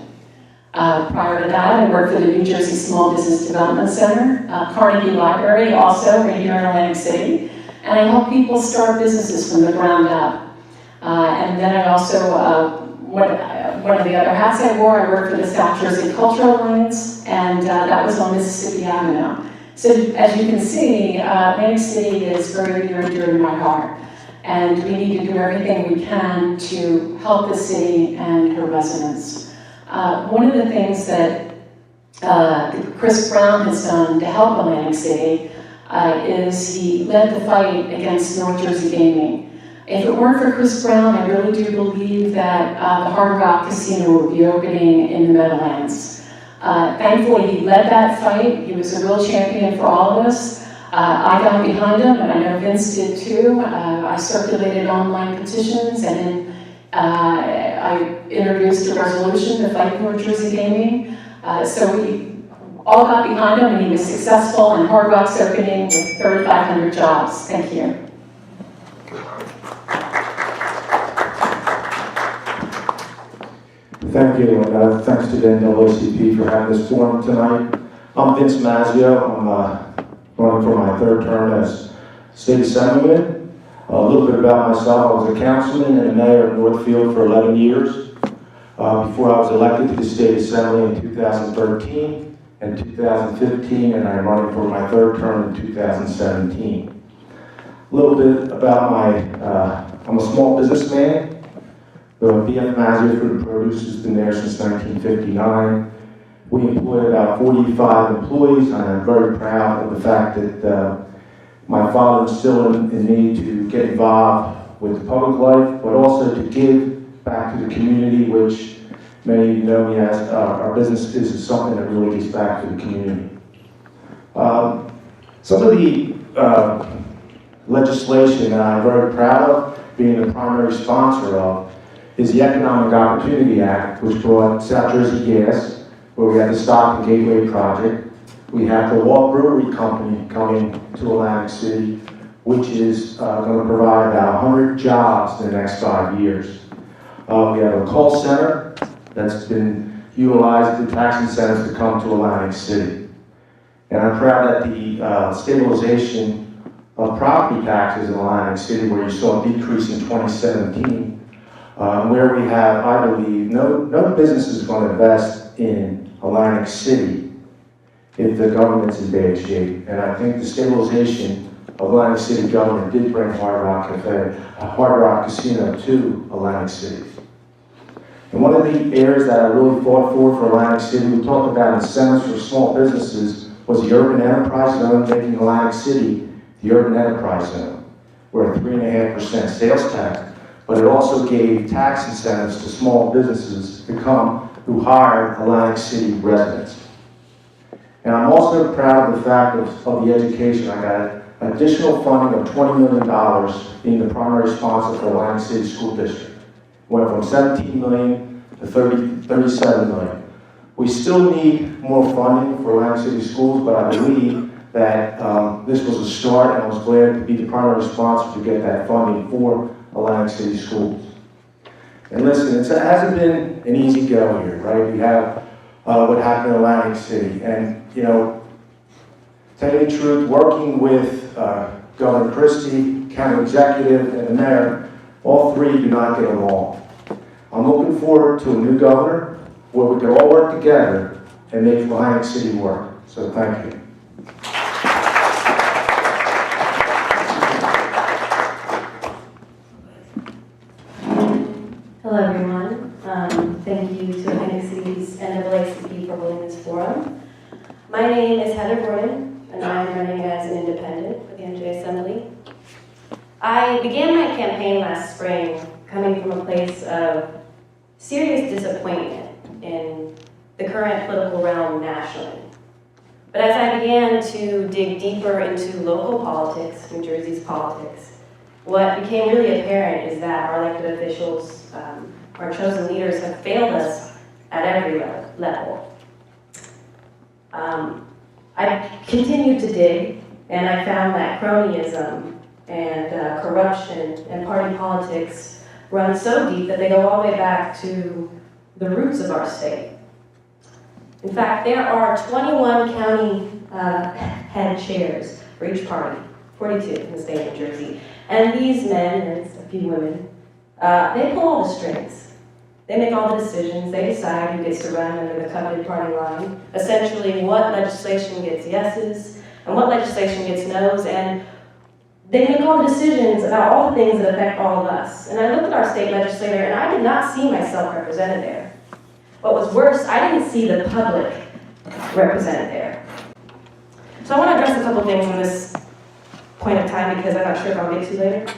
Prior to that, I worked for the New Jersey Small Business Development Center, Carnegie Library, also right here in Atlantic City, and I help people start businesses from the ground up. And then I also, one of the other hats I wore, I worked for the South Jersey Cultural Alliance, and that was on Mississippi Avenue. So as you can see, Atlantic City is very near and dear to my heart, and we need to do everything we can to help the city and her residents. One of the things that Chris Brown has done to help Atlantic City is he led the fight against North Jersey gaming. If it weren't for Chris Brown, I really do believe that the Hard Rock Casino would be opening in the Meadowlands. Thankfully, he led that fight. He was a real champion for all of us. I got behind him, and I know Vince did too. I circulated online petitions, and then I introduced a resolution to fight North Jersey gaming. So we all got behind him, and he was successful, and Hard Rock's opening with 3,500 jobs. Thank you. Thank you, and thanks to the NAACP for having this forum tonight. I'm Vince Mazzio. I'm running for my third term as State Assemblyman. A little bit about myself. I was a councilman and a mayor of Northfield for 11 years. Before I was elected to the State Assembly in 2013 and 2015, and I'm running for my third term in 2017. A little bit about I'm a small businessman. BF Mazzio Fruit and Produce has been there since 1959. We employ about 45 employees, and I'm very proud of the fact that my father instilled in me to get involved with public life, but also to give back to the community, which many of you know me as our business is something that really gives back to the community. Some of the legislation that I'm very proud of, being the primary sponsor of, is the Economic Opportunity Act, which brought South Jersey Gas, where we had the Stockton Gateway project. We have the Walt Brewery Company coming to Atlantic City, which is going to provide about 100 jobs in the next 5 years. We have a call center that's been utilized through tax incentives to come to Atlantic City. And I'm proud that the stabilization of property taxes in Atlantic City, where you saw a decrease in 2017, where we have, I believe, no business is going to invest in Atlantic City if the government's in bad shape. And I think the stabilization of Atlantic City government did bring Hard Rock Casino to Atlantic City. And one of the areas that I really fought for Atlantic City, we talked about incentives for small businesses, was the urban enterprise zone, making Atlantic City the urban enterprise zone. We're at 3.5% sales tax. But it also gave tax incentives to small businesses to come who hired Atlantic City residents. And I'm also proud of the fact of the education. I got additional funding of $20 million being the primary sponsor for Atlantic City School District. Went from $17 million to $37 million. We still need more funding for Atlantic City schools, but I believe that this was a start, and I was glad to be the primary sponsor to get that funding for Atlantic City schools. And listen, it hasn't been an easy go here, right? We have what happened in Atlantic City. And, you know, to tell you the truth, working with Governor Christie, County Executive, and the Mayor, all three do not get along. I'm looking forward to a new governor where we can all work together and make Atlantic City work. So thank you. Hello, everyone. Thank you to Atlantic City's NAACP for holding this forum. My name is Heather Gordon, and I'm running as an independent for the NJ Assembly. I began my campaign last spring coming from a place of serious disappointment in the current political realm nationally. But as I began to dig deeper into local politics, New Jersey's politics, what became really apparent is that our elected officials, our chosen leaders, have failed us at every level. I continued to dig, And I found that cronyism and corruption and party politics run so deep that they go all the way back to the roots of our state. In fact, there are 21 county head chairs for each party, 42 in the state of New Jersey. And these men, and a few women, they pull all the strings. They make all the decisions. They decide who gets to run under the coveted party line. Essentially, what legislation gets yeses and what legislation gets no's. And they make all the decisions about all the things that affect all of us. And I looked at our state legislator, and I did not see myself represented there. What was worse, I didn't see the public represented there. So I want to address a couple things in this point of time because I'm not sure if I'll get to later.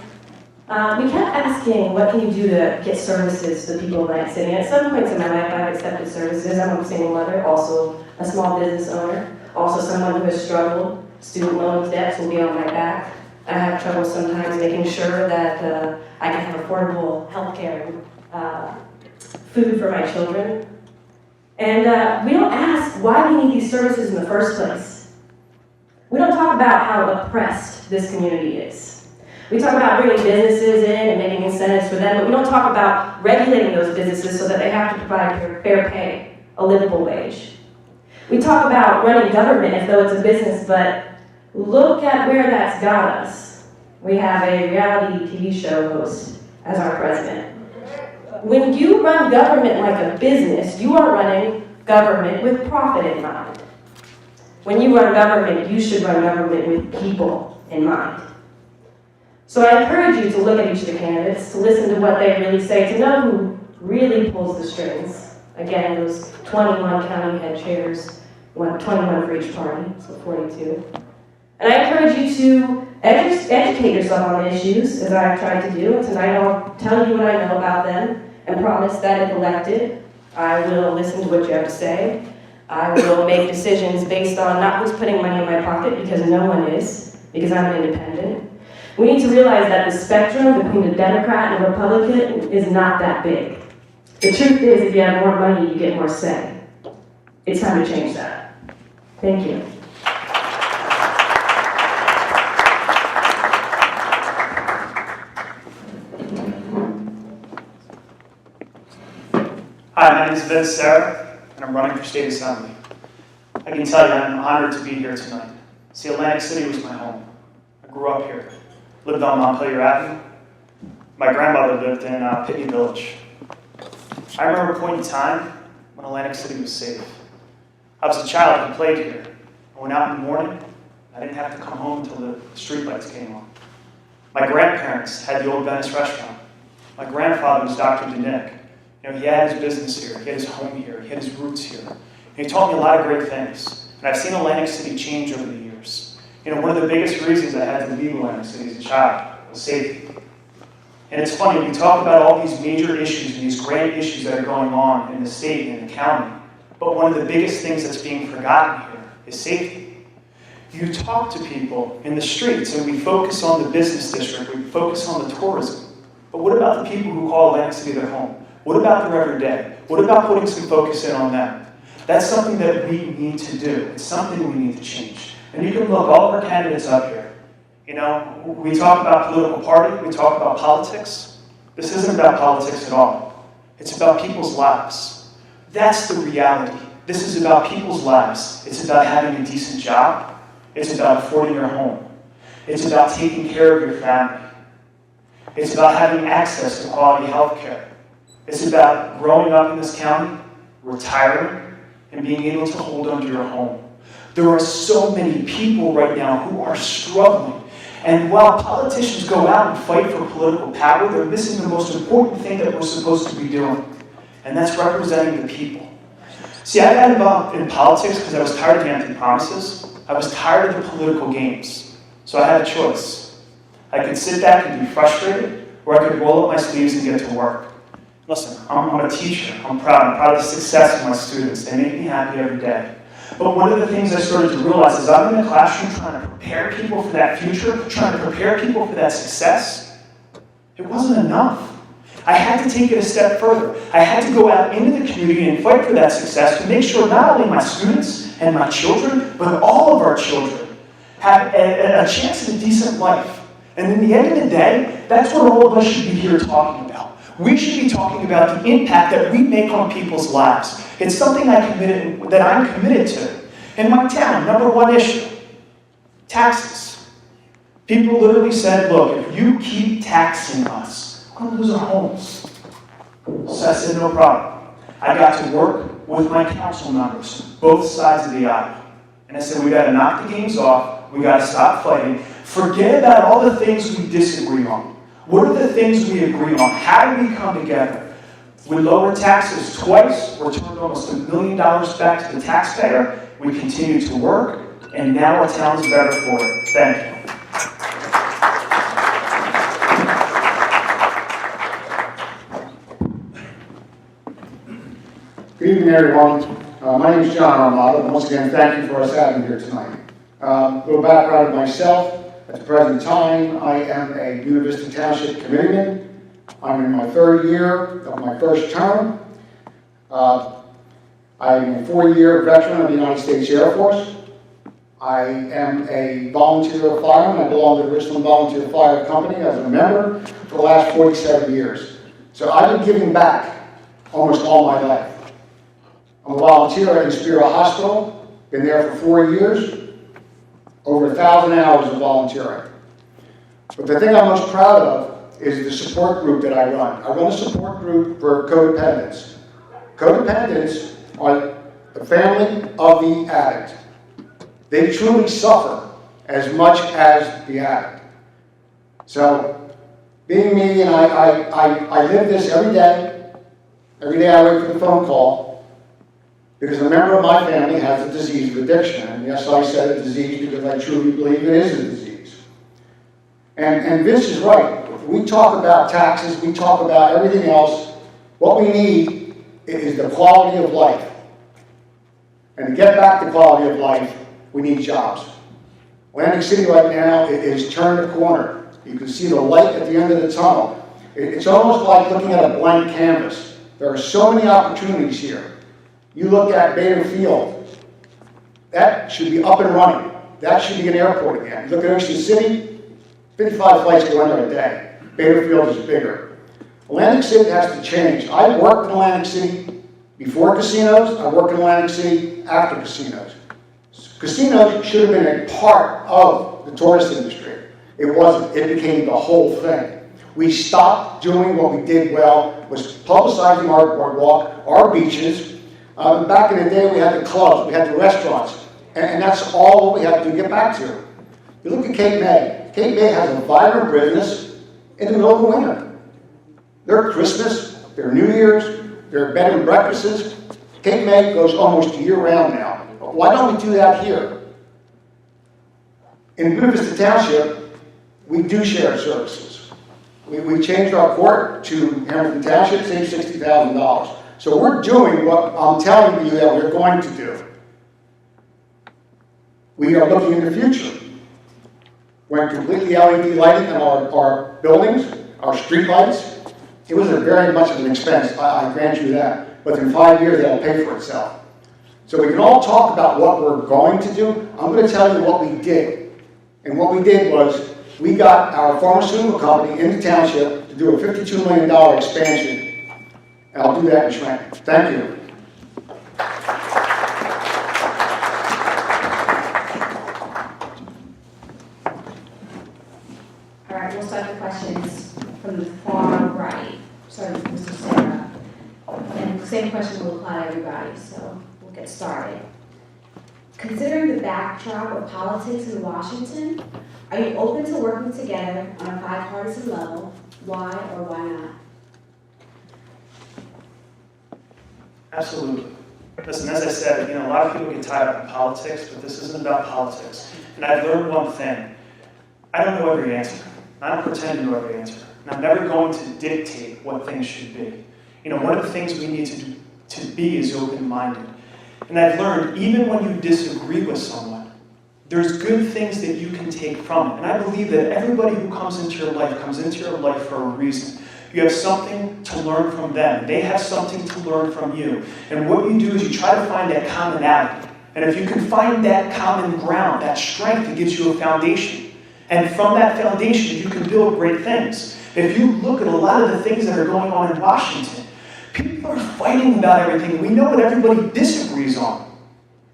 We kept asking, what can you do to get services to the people of Atlantic City? And at some points in my life, I've accepted services. I'm a single mother, also a small business owner, also someone who has struggled. Student loan debts will be on my back. I have trouble sometimes making sure that I can have affordable health care and food for my children. And we don't ask why we need these services in the first place. We don't talk about how oppressed this community is. We talk about bringing businesses in and making incentives for them, but we don't talk about regulating those businesses so that they have to provide fair pay, a livable wage. We talk about running government as though it's a business, but look at where that's got us. We have a reality TV show host as our president. When you run government like a business, you are running government with profit in mind. When you run government, you should run government with people in mind. So I encourage you to look at each of the candidates, to listen to what they really say, to know who really pulls the strings. Again, those 21 county head chairs, 21 for each party, so 42. And I encourage you to educate yourself on issues, as I've tried to do. And tonight I'll tell you what I know about them and promise that if elected, I will listen to what you have to say. I will make decisions based on not who's putting money in my pocket, because no one is, because I'm an independent. We need to realize that the spectrum between the Democrat and the Republican is not that big. The truth is, if you have more money, you get more say. It's time to change that. Thank you. Hi, my name is Vince Sarah, and I'm running for State Assembly. I can tell you I'm honored to be here tonight. See, Atlantic City was my home. I grew up here, lived on Montpelier Avenue. My grandmother lived in Pitney Village. I remember a point in time when Atlantic City was safe. I was a child who played here. I went out in the morning. I didn't have to come home until the streetlights came on. My grandparents had the old Venice restaurant. My grandfather was Dr. DeNick. You know, he had his business here, he had his home here, he had his roots here. And he taught me a lot of great things. And I've seen Atlantic City change over the years. You know, one of the biggest reasons I had to leave Atlantic City as a child was safety. And it's funny, we talk about all these major issues and these grand issues that are going on in the state and in the county, but one of the biggest things that's being forgotten here is safety. You talk to people in the streets, and we focus on the business district, we focus on the tourism. But what about the people who call Atlantic City their home? What about their everyday? What about putting some focus in on them? That's something that we need to do. It's something we need to change. And you can look all of our candidates up here. You know, we talk about political party, we talk about politics. This isn't about politics at all. It's about people's lives. That's the reality. This is about people's lives. It's about having a decent job. It's about affording your home. It's about taking care of your family. It's about having access to quality health care. It's about growing up in this county, retiring, and being able to hold onto your home. There are so many people right now who are struggling. And while politicians go out and fight for political power, they're missing the most important thing that we're supposed to be doing. And that's representing the people. See, I got involved in politics because I was tired of the empty promises. I was tired of the political games. So I had a choice. I could sit back and be frustrated, or I could roll up my sleeves and get to work. Listen, I'm a teacher. I'm proud of the success of my students. They make me happy every day. But one of the things I started to realize is I'm in the classroom trying to prepare people for that future, trying to prepare people for that success. It wasn't enough. I had to take it a step further. I had to go out into the community and fight for that success to make sure not only my students and my children, but all of our children have a chance at a decent life. And in the end of the day, that's what all of us should be here talking about. We should be talking about the impact that we make on people's lives. It's something that I'm committed to. In my town, number one issue, taxes. People literally said, look, if you keep taxing us, we're going to lose our homes. So I said, no problem. I got to work with my council members, both sides of the aisle. And I said, we got to knock the games off. We got to stop fighting. Forget about all the things we disagree on. What are the things we agree on? How do we come together? We lowered taxes twice. We're returned almost $1 million back to the taxpayer. We continue to work, and now our town is better for it. Thank you. Good evening, everyone. My name is John Armato, and once again, thank you for us having here tonight. A little background of myself. At the present time, I am a Buena Vista Township committeeman. I'm in my third year of my first term. I'm a 4-year veteran of the United States Air Force. I am a volunteer fireman. I belong to the Richland Volunteer Fire Company as a member for the last 47 years. So I've been giving back almost all my life. I'm a volunteer at Inspira Hospital, been there for 4 years, over 1,000 hours of volunteering. But the thing I'm most proud of is the support group that I run. I run a support group for codependents. Codependents are the family of the addict. They truly suffer as much as the addict. So, being me, and I live this every day. Every day I wait for the phone call, because a member of my family has a disease of addiction. And yes, I said a disease because I truly believe it is a disease. And Vince is right. We talk about taxes, we talk about everything else. What we need is the quality of life. And to get back to quality of life, we need jobs. Atlantic City right now is turned a corner. You can see the light at the end of the tunnel. It's almost like looking at a blank canvas. There are so many opportunities here. You look at Bader Field, that should be up and running. That should be an airport again. You look at Ocean City, 55 flights go in there a day. Bader Field is bigger. Atlantic City has to change. I worked in Atlantic City before casinos. I worked in Atlantic City after casinos. Casinos should have been a part of the tourist industry. It wasn't. It became the whole thing. We stopped doing what we did well, was publicizing our boardwalk, our beaches. Back in the day, we had the clubs, we had the restaurants, and that's all we have to get back to. You look at Cape May. Cape May has a vibrant business in the middle of the winter. Their Christmas, their New Year's, their bed and breakfasts. Cape May goes almost year-round now. Why don't we do that here? In Buena Vista Township, we do share services. We changed our court to Hamilton Township, saved $60,000. So we're doing what I'm telling you that we're going to do. We are looking in the future. When completely LED lighting in our buildings, our street lights, it was very much of an expense, I grant you that. But in 5 years, that'll pay for itself. So we can all talk about what we're going to do. I'm going to tell you what we did. And what we did was, we got our pharmaceutical company in the township to do a $52 million expansion. And I'll do that in Trenton. Thank you. All right, we'll start the questions from the far right. Starting with Mr. Sarah. And the same question will apply to everybody, so we'll get started. Considering the backdrop of politics in Washington, are you open to working together on a bipartisan level? Why or why not? Absolutely. Listen, as I said, a lot of people get tied up in politics, but this isn't about politics. And I've learned one thing. I don't know every answer. I don't pretend to know every answer. And I'm never going to dictate what things should be. One of the things we need to be is open-minded. And I've learned, even when you disagree with someone, there's good things that you can take from it. And I believe that everybody who comes into your life comes into your life for a reason. You have something to learn from them. They have something to learn from you. And what you do is you try to find that commonality. And if you can find that common ground, that strength, it gives you a foundation. And from that foundation, you can build great things. If you look at a lot of the things that are going on in Washington, people are fighting about everything. We know what everybody disagrees on.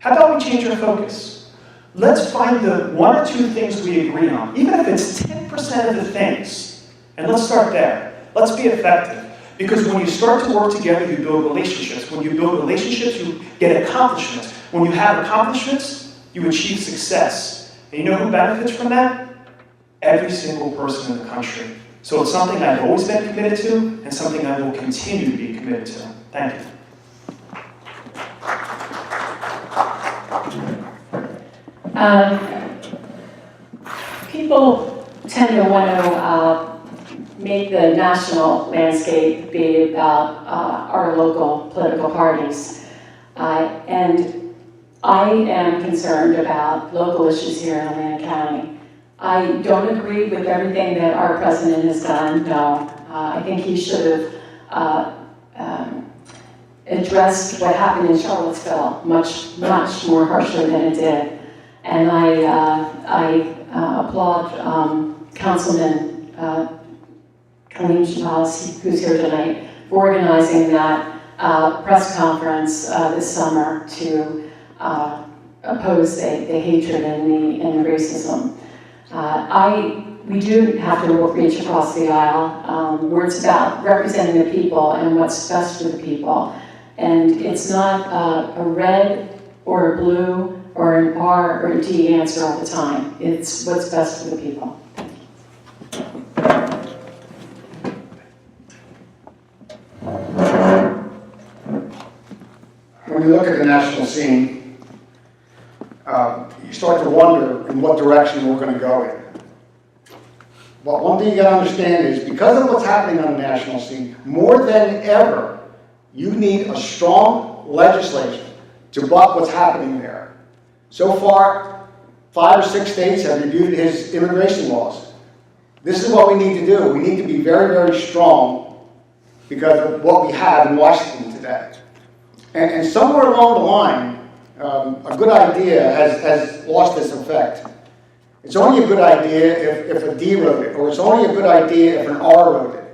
How about we change our focus? Let's find the 1 or 2 things we agree on, even if it's 10% of the things. And let's start there. Let's be effective. Because when you start to work together, you build relationships. When you build relationships, you get accomplishments. When you have accomplishments, you achieve success. And you know who benefits from that? Every single person in the country. So it's something I've always been committed to, and something I will continue to be committed to. Thank you. People tend to want to make the national landscape be about our local political parties. And I am concerned about local issues here in Atlantic County. I don't agree with everything that our president has done, no. I think he should have addressed what happened in Charlottesville much more harshly than it did. And I applaud Councilman Colleen Chavez, who's here tonight, for organizing that press conference this summer to oppose the hatred and the racism. We do have to reach across the aisle, where it's about representing the people and what's best for the people. And it's not a red or a blue or an R or a D answer all the time. It's what's best for the people. When you look at the national scene, you start to wonder in what direction we're going to go in. But one thing you got to understand is because of what's happening on the national scene, more than ever, you need a strong legislation to buck what's happening there. So far, 5 or 6 states have reviewed his immigration laws. This is what we need to do. We need to be very, very strong because of what we have in Washington today. And somewhere along the line, a good idea has lost its effect. It's only a good idea if a D wrote it, or it's only a good idea if an R wrote it.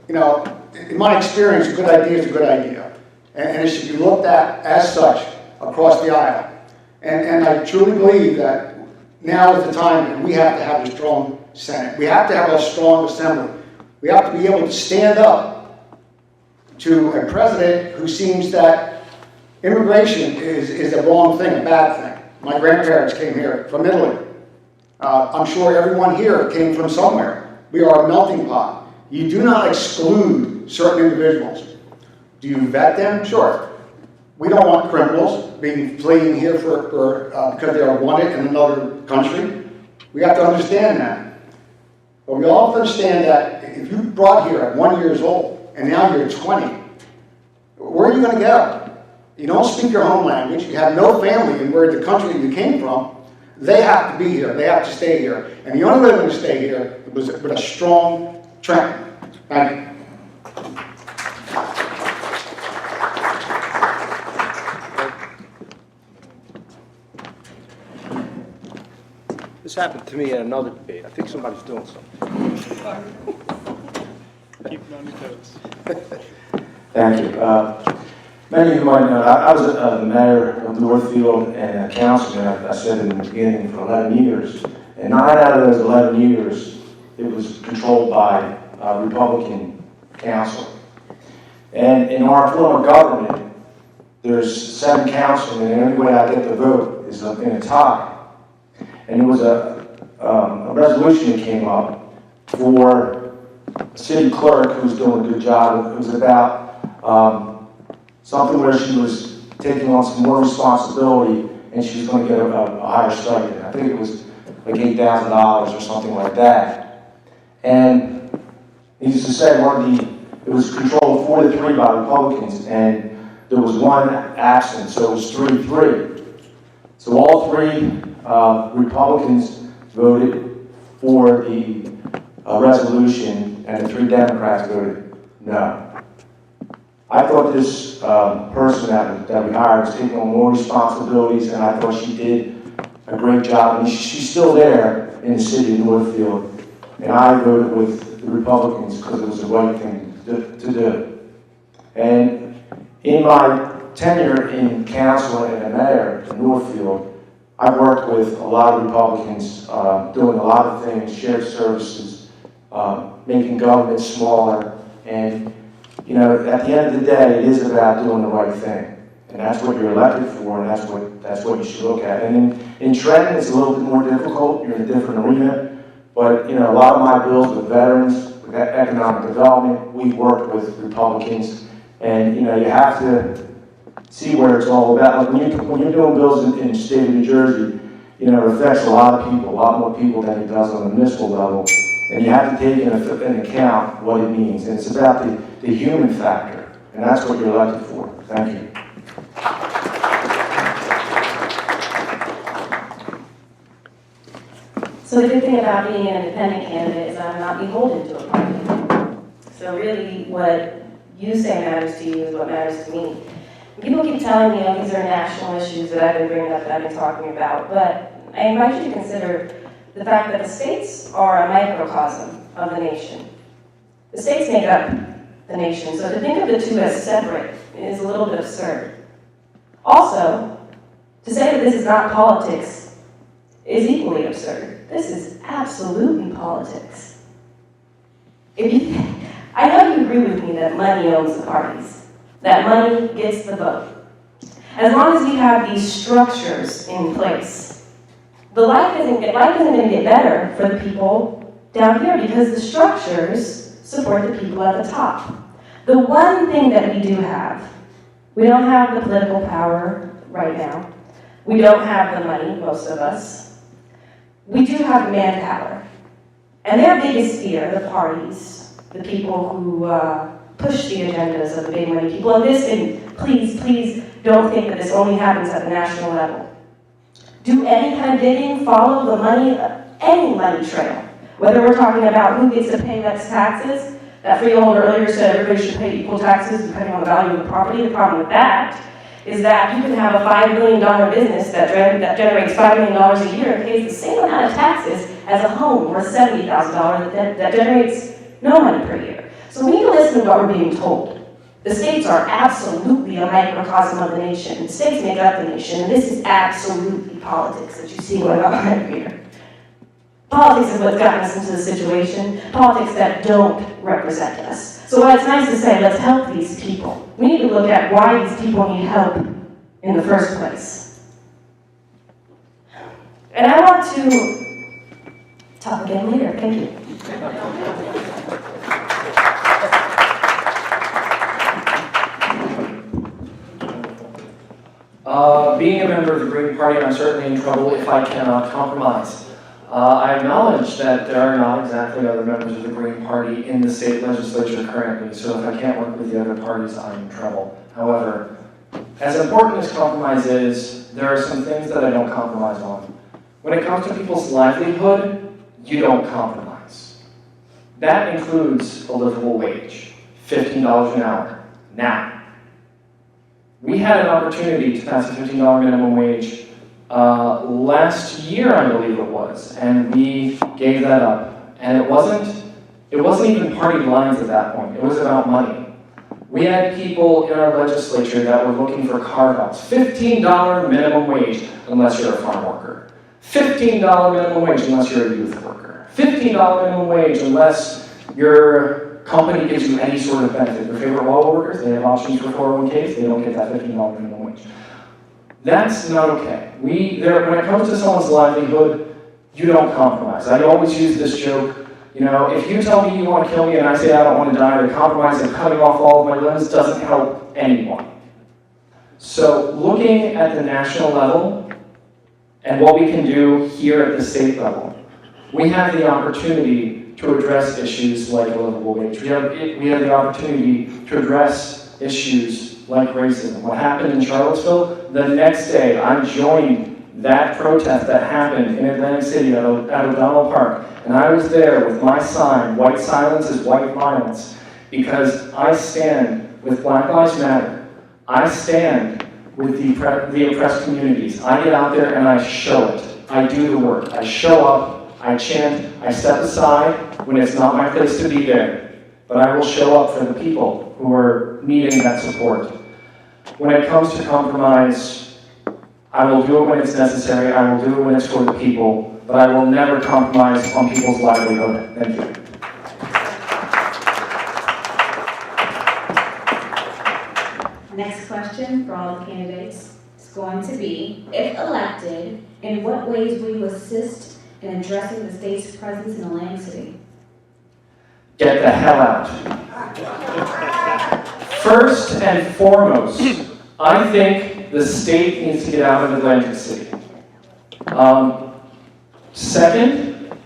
You know, in my experience, a good idea is a good idea. And it should be looked at as such across the aisle. And I truly believe that now is the time that we have to have a strong Senate. We have to have a strong Assembly. We have to be able to stand up to a president who seems that immigration is a wrong thing, a bad thing. My grandparents came here from Italy. I'm sure everyone here came from somewhere. We are a melting pot. You do not exclude certain individuals. Do you vet them? Sure. We don't want criminals fleeing here because they are wanted in another country. We have to understand that. But we all have to understand that if you brought here at 1 year old and now you're 20, where are you going to go? You don't speak your home language. You have no family in where the country you came from. They have to be here. They have to stay here. And the only way they're going to stay here was with a strong trend. Thank you. This happened to me in another debate. I think somebody's doing something. Keeping on your toes. Thank you. Many of you might know, I was the mayor of Northfield and a councilman, I said in the beginning, for 11 years. And 9 out of those 11 years, it was controlled by a Republican council. And in our form of government, there's 7 councilmen, and the only way I get the vote is in a tie. And it was a resolution that came up for a city clerk who was doing a good job. It was about something where she was taking on some more responsibility and she was going to get a higher stipend. I think it was like $8,000 or something like that. And he used to say it was controlled 4-3 by Republicans, and there was 1 absent, so it was 3-3. So all 3 Republicans voted for the resolution, and the 3 Democrats voted no. I thought this person that we hired was taking on more responsibilities, and I thought she did a great job. And she's still there in the city of Northfield, and I voted with the Republicans because it was the right thing to do. And in my tenure in council and the mayor in Northfield, I worked with a lot of Republicans doing a lot of things, shared services, making government smaller, and you know, at the end of the day, it is about doing the right thing. And that's what you're elected for, and that's what you should look at. And in Trenton, it's a little bit more difficult. You're in a different arena. But, you know, a lot of my bills with veterans, with economic development, we've worked with Republicans. And, you know, you have to see where it's all about. Like when you're doing bills in the state of New Jersey, you know, it affects a lot of people, a lot more people than it does on the municipal level. And you have to take into account what it means. And it's about the human factor. And that's what you're elected for. Thank you. So the good thing about being an independent candidate is I'm not beholden to a party. So really what you say matters to you is what matters to me. And people keep telling me, oh, these are national issues that I've been bringing up, that I've been talking about, but I invite you to consider the fact that the states are a microcosm of the nation. The states make up the nation, so to think of the two as separate is a little bit absurd. Also, to say that this is not politics is equally absurd. This is absolutely politics. I know you agree with me that money owns the parties, that money gets the vote. As long as we have these structures in place, life isn't going to get better for the people down here because the structures support the people at the top. The one thing that we do have, we don't have the political power right now. We don't have the money, most of us. We do have manpower. And their biggest fear, the parties, the people who push the agendas of the big money people, and please don't think that this only happens at the national level. Do any kind of digging, follow the money, any money trail. Whether we're talking about who gets to pay less taxes, that freeholder earlier said everybody should pay equal taxes depending on the value of the property. The problem with that is that you can have a $5 million business that generates $5 million a year and pays the same amount of taxes as a home worth $70,000 that generates no money per year. So we need to listen to what we're being told. The states are absolutely a microcosm of the nation. The states make up the nation, and this is absolutely politics that you see going on right here. Politics is what's gotten us into the situation, politics that don't represent us. So while it's nice to say, let's help these people, we need to look at why these people need help in the first place. And I want to talk again later. Thank you. Being a member of the Green Party, I'm certainly in trouble if I cannot compromise. I acknowledge that there are not exactly other members of the Green Party in the state legislature currently, so if I can't work with the other parties, I'm in trouble. However, as important as compromise is, there are some things that I don't compromise on. When it comes to people's livelihood, you don't compromise. That includes a livable wage, $15 an hour. Now, we had an opportunity to pass a $15 minimum wage last year, I believe it was, and we gave that up. And it wasn't even party lines at that point. It was about money. We had people in our legislature that were looking for carve-outs. $15 minimum wage unless you're a farm worker. $15 minimum wage unless you're a youth worker. $15 minimum wage unless your company gives you any sort of benefit. Your favorite oil workers, they have options for 401ks, they don't get that $15 minimum wage. That's not okay. When it comes to someone's livelihood, you don't compromise. I always use this joke, you know, if you tell me you want to kill me and I say I don't want to die, the compromise of cutting off all of my limbs doesn't help anyone. So looking at the national level and what we can do here at the state level, we have the opportunity to address issues like a livable wage. We have the opportunity to address issues like racism. What happened in Charlottesville, the next day I joined that protest that happened in Atlantic City at O'Donnell Park. And I was there with my sign, white silence is white violence, because I stand with Black Lives Matter. I stand with the oppressed communities. I get out there and I show it. I do the work. I show up, I chant, I step aside when it's not my place to be there. But I will show up for the people who are needing that support. When it comes to compromise, I will do it when it's necessary. I will do it when it's for the people. But I will never compromise on people's livelihood. Thank you. Next question for all the candidates is going to be, if elected, in what ways will you assist in addressing the state's presence in Atlantic City? Get the hell out. First and foremost, I think the state needs to get out of Atlantic City. Second,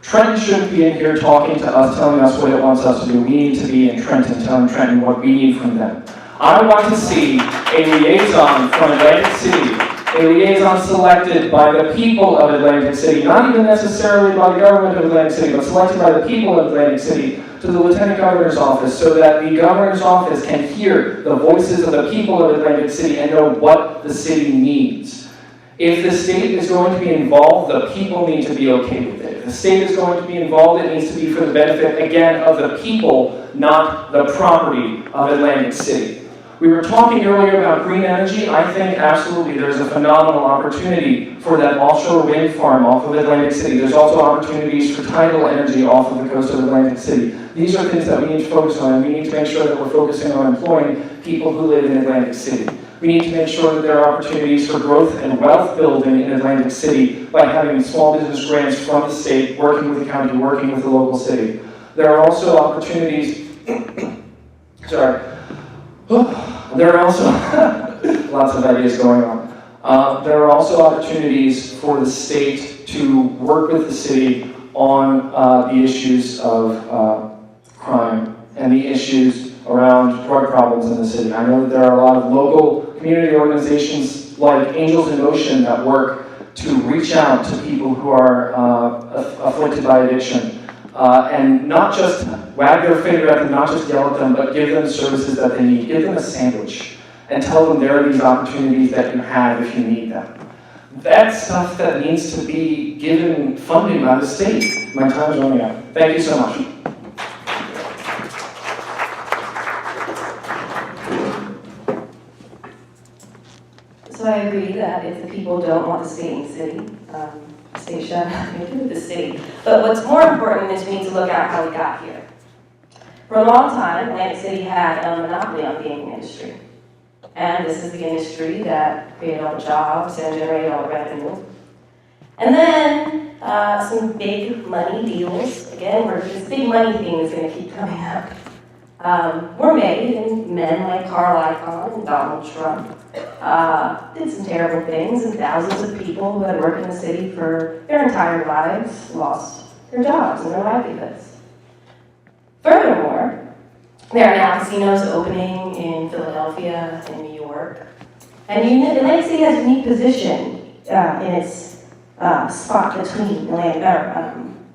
Trenton shouldn't be in here talking to us, telling us what it wants us to do. We need to be in Trenton, telling Trenton what we need from them. I want to see a liaison from Atlantic City, a liaison selected by the people of Atlantic City, not even necessarily by the government of Atlantic City, but selected by the people of Atlantic City to the Lieutenant Governor's office so that the Governor's office can hear the voices of the people of Atlantic City and know what the city needs. If the state is going to be involved, the people need to be okay with it. If the state is going to be involved, it needs to be for the benefit, again, of the people, not the property of Atlantic City. We were talking earlier about green energy. I think absolutely there's a phenomenal opportunity for that offshore wind farm off of Atlantic City. There's also opportunities for tidal energy off of the coast of Atlantic City. These are things that we need to focus on, and we need to make sure that we're focusing on employing people who live in Atlantic City. We need to make sure that there are opportunities for growth and wealth building in Atlantic City by having small business grants from the state, working with the county, working with the local city. There are also opportunities, there are also lots of ideas going on. There are also opportunities for the state to work with the city on the issues of crime and the issues around drug problems in the city. I know that there are a lot of local community organizations like Angels in Motion that work to reach out to people who are afflicted by addiction. And not just wag their finger at them, not just yell at them, but give them the services that they need. Give them a sandwich and tell them there are these opportunities that you have if you need them. That's stuff that needs to be given funding by the state. My time's running out. Thank you so much. So I agree that if the people don't want to stay in the city, state should have nothing to do with the city. But what's more important is we need to look at how we got here. For a long time, Atlantic City had a monopoly on the gaming industry. And this is the industry that created all the jobs and generated all the revenue. And then some big money deals, again, where this big money thing is going to keep coming up, were made, and men like Carl Icahn and Donald Trump did some terrible things, and thousands of people who had worked in the city for their entire lives lost their jobs and their livelihoods. Furthermore, there are now casinos opening in Philadelphia and New York, and Atlantic City has a unique position in its spot between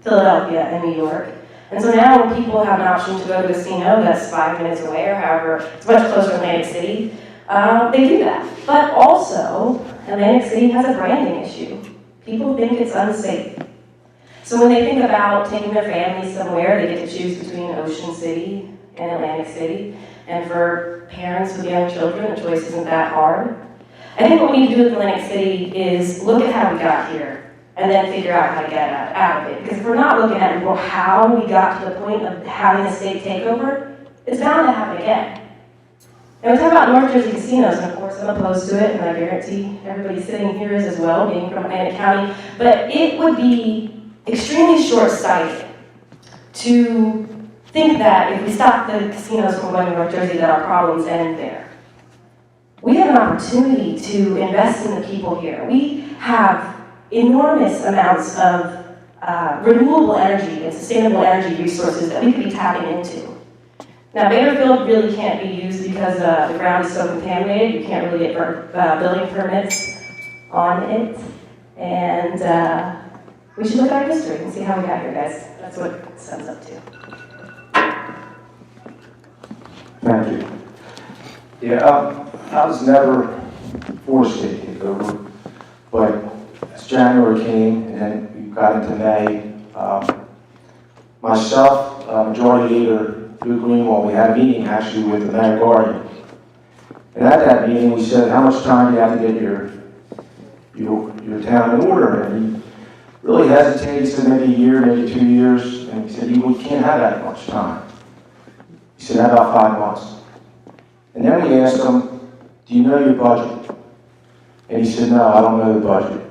Philadelphia and New York. And so now when people have an option to go to a casino that's 5 minutes away, or however, it's much closer to Atlantic City, they do that. But also, Atlantic City has a branding issue. People think it's unsafe. So when they think about taking their families somewhere, they get to choose between Ocean City and Atlantic City. And for parents with young children, the choice isn't that hard. I think what we need to do with Atlantic City is look at how we got here, and then figure out how to get out of it. Because if we're not looking at how we got to the point of having a state takeover, it's bound to happen again. And we talk about North Jersey casinos, and of course I'm opposed to it, and I guarantee everybody sitting here is as well, being from Atlantic County, but it would be extremely short-sighted to think that if we stop the casinos from going to North Jersey, that our problems end there. We have an opportunity to invest in the people here. We have enormous amounts of renewable energy and sustainable energy resources that we could be tapping into. Now, Bakerfield really can't be used because the ground is so contaminated. You can't really get building permits on it. And we should look at our history and see how we got here, guys. That's what it sums up to. Thank you. Yeah, I was never forced to take over, but as January came and then we got into May, myself, Majority Leader Lou Greenwald, we had a meeting actually with the Mayor Guardian. And at that meeting, we said, how much time do you have to get your town in order? And he really hesitated, he said maybe a year, maybe 2 years, and he said, we can't have that much time. He said, how about 5 months? And then we asked him, do you know your budget? And he said, no, I don't know the budget.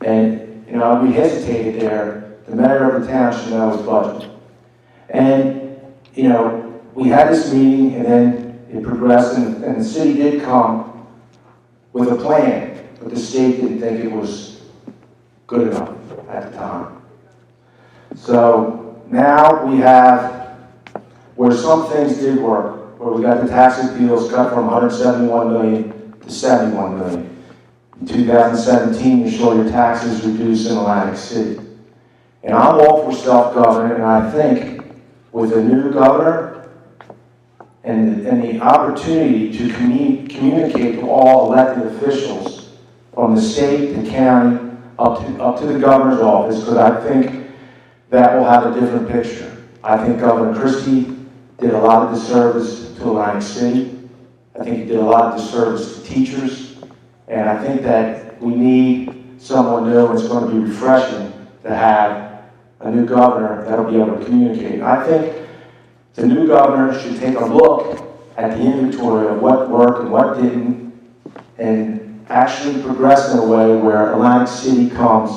And, you know, we hesitated there. The mayor of the town should know his budget. And, you know, we had this meeting, and then it progressed, and the city did come with a plan, but the state didn't think it was good enough at the time. So now we have, where some things did work, where we got the tax appeals cut from 171 million to 71 million. In 2017, you show your taxes reduced in Atlantic City. And I'm all for self-government, and I think with a new governor and the opportunity to communicate to all elected officials from the state to county up to the governor's office, because I think that will have a different picture. I think Governor Christie did a lot of disservice to Atlantic City. I think he did a lot of disservice to teachers. And I think that we need someone new, and it's going to be refreshing to have a new governor that will be able to communicate. I think the new governor should take a look at the inventory of what worked and what didn't, and actually progress in a way where Atlantic City becomes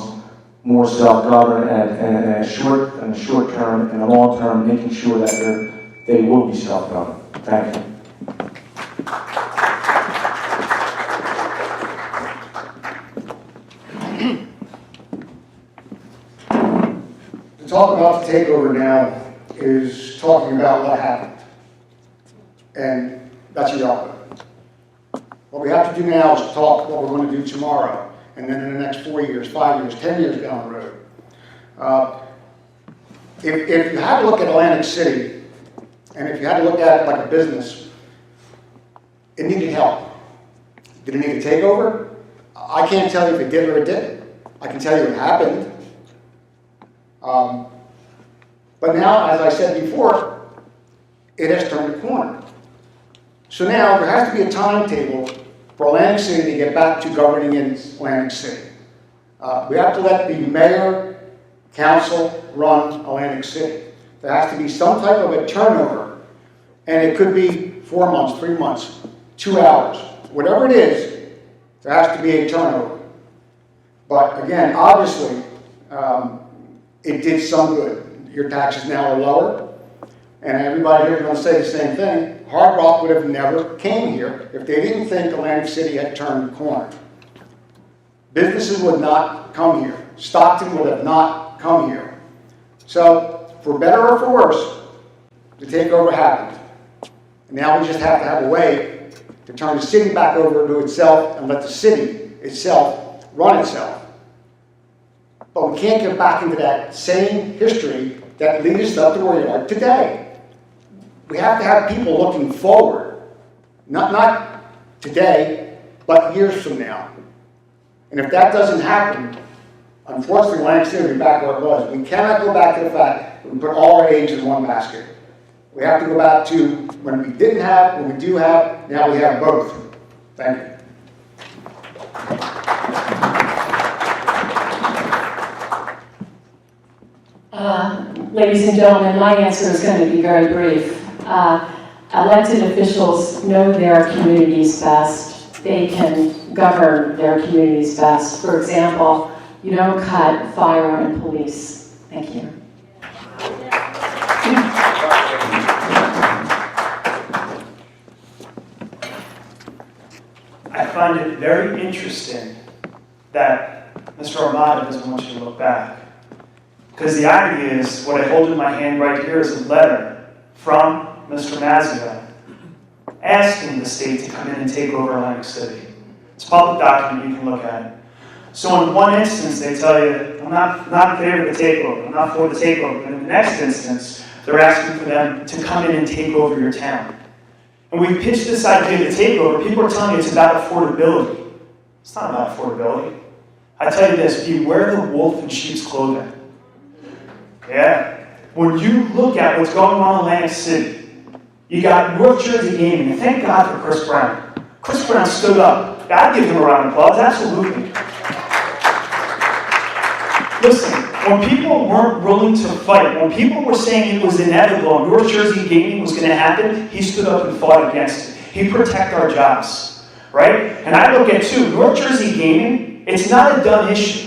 more self-governed and in a short term and a long term, making sure that they will be self-governed. Thank you. To talk about the takeover now is talking about what happened. And that's irrelevant. What we have to do now is talk what we're going to do tomorrow, and then in the next 4 years, 5 years, 10 years down the road. If you had to look at Atlantic City, and if you had to look at it like a business, it needed help. Did it need a takeover? I can't tell you if it did or it didn't. I can tell you it happened. But now, as I said before, it has turned a corner. So now there has to be a timetable for Atlantic City to get back to governing in Atlantic City. We have to let the mayor, council run Atlantic City. There has to be some type of a turnover, and it could be 4 months, 3 months, 2 hours, whatever it is, there has to be a turnover. But again, obviously, it did some good. Your taxes now are lower, and everybody here is going to say the same thing. Hard Rock would have never came here if they didn't think Atlantic City had turned the corner. Businesses would not come here. Stockton would have not come here. So, for better or for worse, the takeover happened. And now we just have to have a way to turn the city back over to itself and let the city itself run itself. But we can't get back into that same history that leads us up to where we are today. We have to have people looking forward, not today, but years from now. And if that doesn't happen, unfortunately, Atlantic City will be back where it was. We cannot go back to the fact that we put all our eggs in one basket. We have to go back to when we didn't have, when we do have, now we have both. Thank you. Ladies and gentlemen, my answer is going to be very brief. Elected officials know their communities best. They can govern their communities best. For example, you don't cut fire and police. Thank you. I find it very interesting that Mr. Armada doesn't want you to look back. Because the irony is, what I hold in my hand right here is a letter from Mr. Mazzio asking the state to come in and take over Atlantic City. It's a public document, you can look at it. So in one instance, they tell you, I'm not in favor of the takeover, I'm not for the takeover. But in the next instance, they're asking for them to come in and take over your town. When we pitched this idea to takeover, people are telling you it's about affordability. It's not about affordability. I tell you this, beware the wolf in sheep's clothing. Yeah. When you look at what's going on in Atlantic City, you got North Jersey Gaming, and thank God for Chris Brown. Chris Brown stood up. I'd give him a round of applause, absolutely. Listen, when people weren't willing to fight, when people were saying it was inevitable and North Jersey Gaming was going to happen, he stood up and fought against it. He protected our jobs, right? And I look at, too, North Jersey Gaming, it's not a done issue.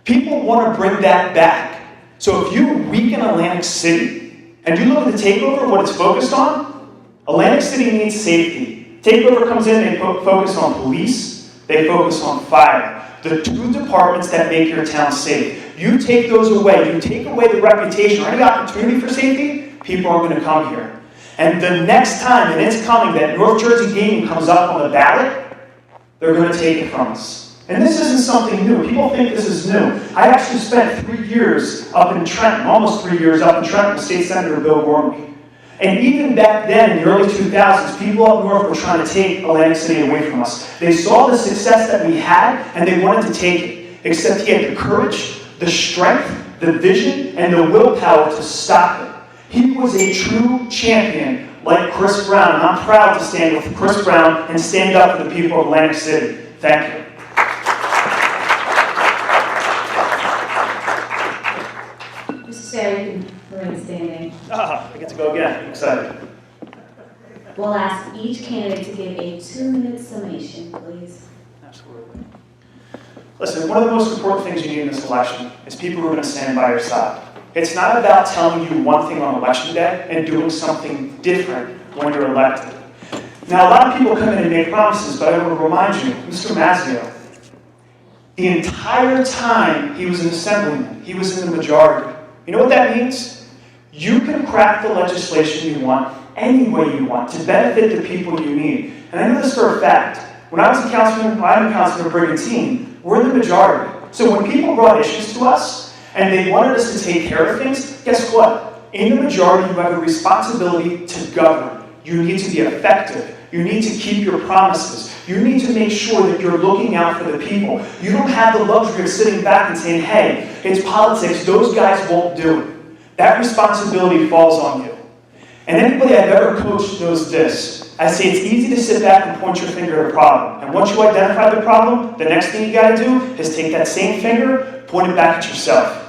People want to bring that back. So if you weaken Atlantic City, and you look at the takeover, what it's focused on, Atlantic City needs safety. Takeover comes in, they focus on police, they focus on fire. The two departments that make your town safe. You take those away, you take away the reputation or any opportunity for safety, people are going to come here. And the next time, and it's coming, that North Jersey Gaming comes up on the ballot, they're going to take it from us. And this isn't something new. People think this is new. I actually spent 3 years up in Trenton, almost 3 years up in Trenton with State Senator Bill Gormley. And even back then, in the early 2000s, people up north were trying to take Atlantic City away from us. They saw the success that we had, and they wanted to take it. Except he had the courage, the strength, the vision, and the willpower to stop it. He was a true champion, like Chris Brown, and I'm proud to stand with Chris Brown and stand up for the people of Atlantic City. Thank you. Sarah, you can remain standing. I get to go again. I'm excited. We'll ask each candidate to give a 2-minute summation, please. Absolutely. Listen, one of the most important things you need in this election is people who are going to stand by your side. It's not about telling you one thing on election day and doing something different when you're elected. Now, a lot of people come in and make promises, but I want to remind you, Mr. Mazzio, the entire time he was an assemblyman, he was in the majority. You know what that means? You can craft the legislation you want, any way you want, to benefit the people you need. And I know this for a fact. When I was a councilman, I'm a councilman of Brigantine, we're in the majority. So when people brought issues to us, and they wanted us to take care of things, guess what? In the majority, you have a responsibility to govern. You need to be effective. You need to keep your promises. You need to make sure that you're looking out for the people. You don't have the luxury of sitting back and saying, hey, it's politics, those guys won't do it. That responsibility falls on you. And anybody I've ever coached knows this. I say it's easy to sit back and point your finger at a problem. And once you identify the problem, the next thing you gotta do is take that same finger, point it back at yourself.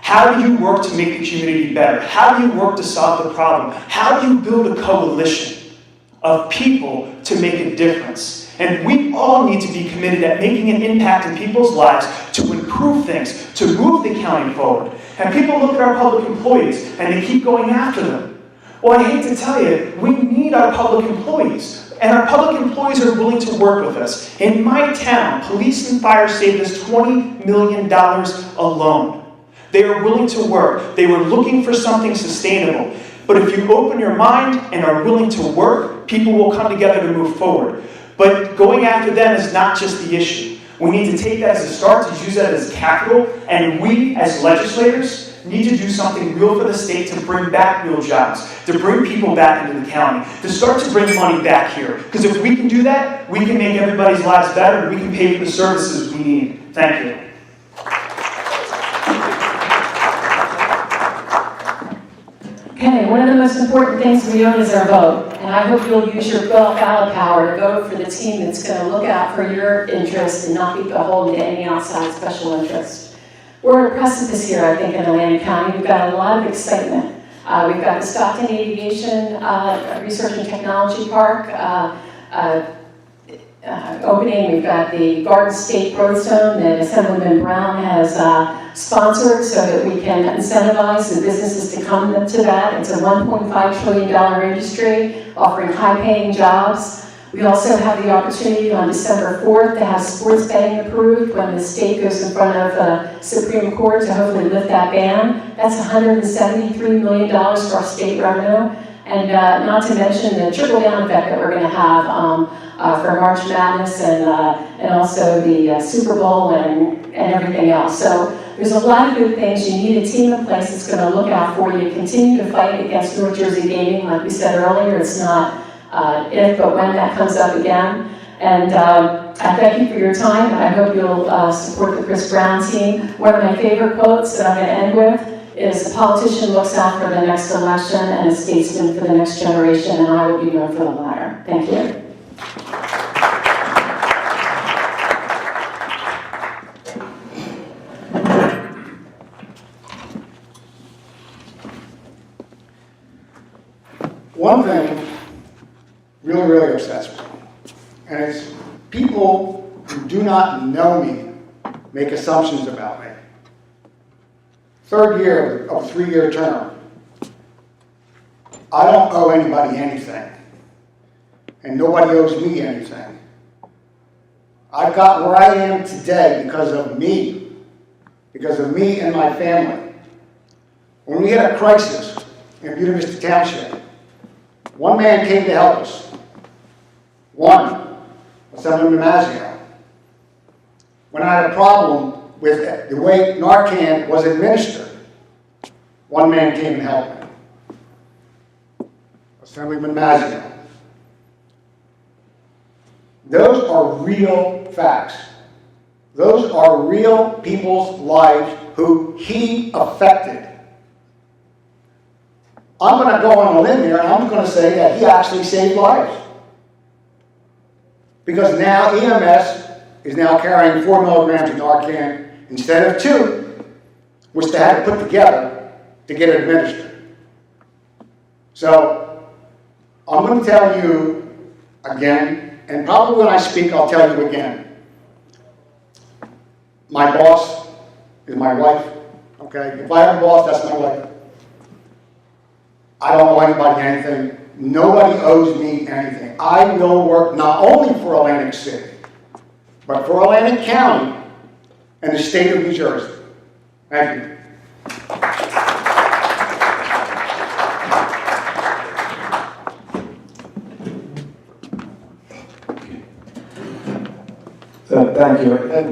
How do you work to make the community better? How do you work to solve the problem? How do you build a coalition of people to make a difference? And we all need to be committed at making an impact in people's lives to improve things, to move the county forward. And people look at our public employees and they keep going after them. Well, I hate to tell you, we need our public employees. And our public employees are willing to work with us. In my town, police and fire saved us $20 million alone. They are willing to work. They were looking for something sustainable. But if you open your mind and are willing to work, people will come together to move forward. But going after them is not just the issue. We need to take that as a start, to use that as capital, and we, as legislators, need to do something real for the state to bring back real jobs, to bring people back into the county, to start to bring money back here. Because if we can do that, we can make everybody's lives better, and we can pay for the services we need. Thank you. Okay, one of the most important things we own is our vote. And I hope you'll use your ballot power to vote for the team that's going to look out for your interests and not be beholden to any outside special interest. We're at a precipice here, I think, in Atlantic County. We've got a lot of excitement. We've got the Stockton Aviation Research and Technology Park opening. We've got the Garden State Roadstone that Assemblyman Brown has sponsored so that we can incentivize the businesses to come to that. It's a $1.5 trillion industry offering high-paying jobs. We also have the opportunity on December 4th to have sports betting approved when the state goes in front of the Supreme Court to hopefully lift that ban. That's $173 million for our state revenue. And not to mention the trickle-down effect that we're going to have for March Madness and also the Super Bowl and everything else. So there's a lot of good things. You need a team in place that's going to look out for you. Continue to fight against North Jersey gaming. Like we said earlier, it's not if but when that comes up again. And I thank you for your time, and I hope you'll support the Chris Brown team. One of my favorite quotes that I'm going to end with is, "A politician looks out for the next election and a statesman for the next generation, and I will be known for the latter." Thank you. One thing really upsets me, and it's people who do not know me make assumptions about me. Third year of a 3-year term. I don't owe anybody anything, and nobody owes me anything. I've got where I am today because of me and my family. When we had a crisis in Buena Vista Township, one man came to help us. One, Assemblyman Mazzio. When I had a problem with the way Narcan was administered, one man came and helped me. Assemblyman Mazzio. Those are real facts. Those are real people's lives who he affected. I'm going to go on a limb here and I'm going to say that he actually saved lives. Because now EMS is now carrying 4 milligrams of Narcan instead of 2, which they had to put together to get it administered. So, I'm going to tell you again, and probably when I speak I'll tell you again. My boss is my wife, okay? If I have a boss, that's my wife. I don't owe anybody anything. Nobody owes me anything. I will work not only for Atlantic City, but for Atlantic County and the state of New Jersey. Thank you. So, thank you. And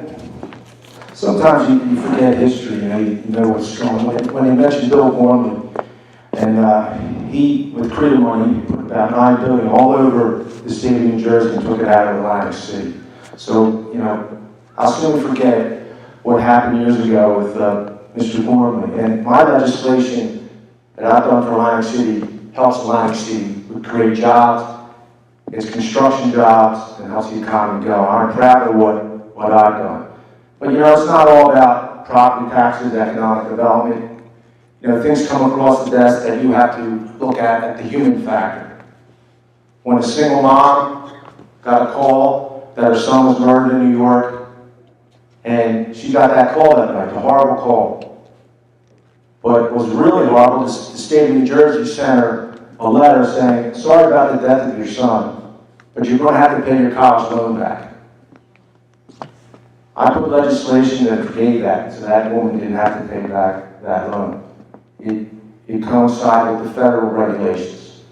sometimes you forget history, you know what's strong. When you mentioned Bill Gormley, and he, with CREA money, put about $9 billion all over the state of New Jersey and took it out of Atlantic City. So, I'll soon forget what happened years ago with Mr. Gormley. And my legislation that I've done for Atlantic City helps Atlantic City with create jobs, it's construction jobs, and helps the economy go. I'm proud of what I've done. But it's not all about property taxes, economic development. Things come across the desk that you have to look at the human factor. When a single mom got a call that her son was murdered in New York, and she got that call that night, a horrible call. But what was really horrible, the state of New Jersey sent her a letter saying, "Sorry about the death of your son, but you're going to have to pay your college loan back." I put legislation that forgave that, so that woman didn't have to pay back that loan. It coincided with the federal regulations.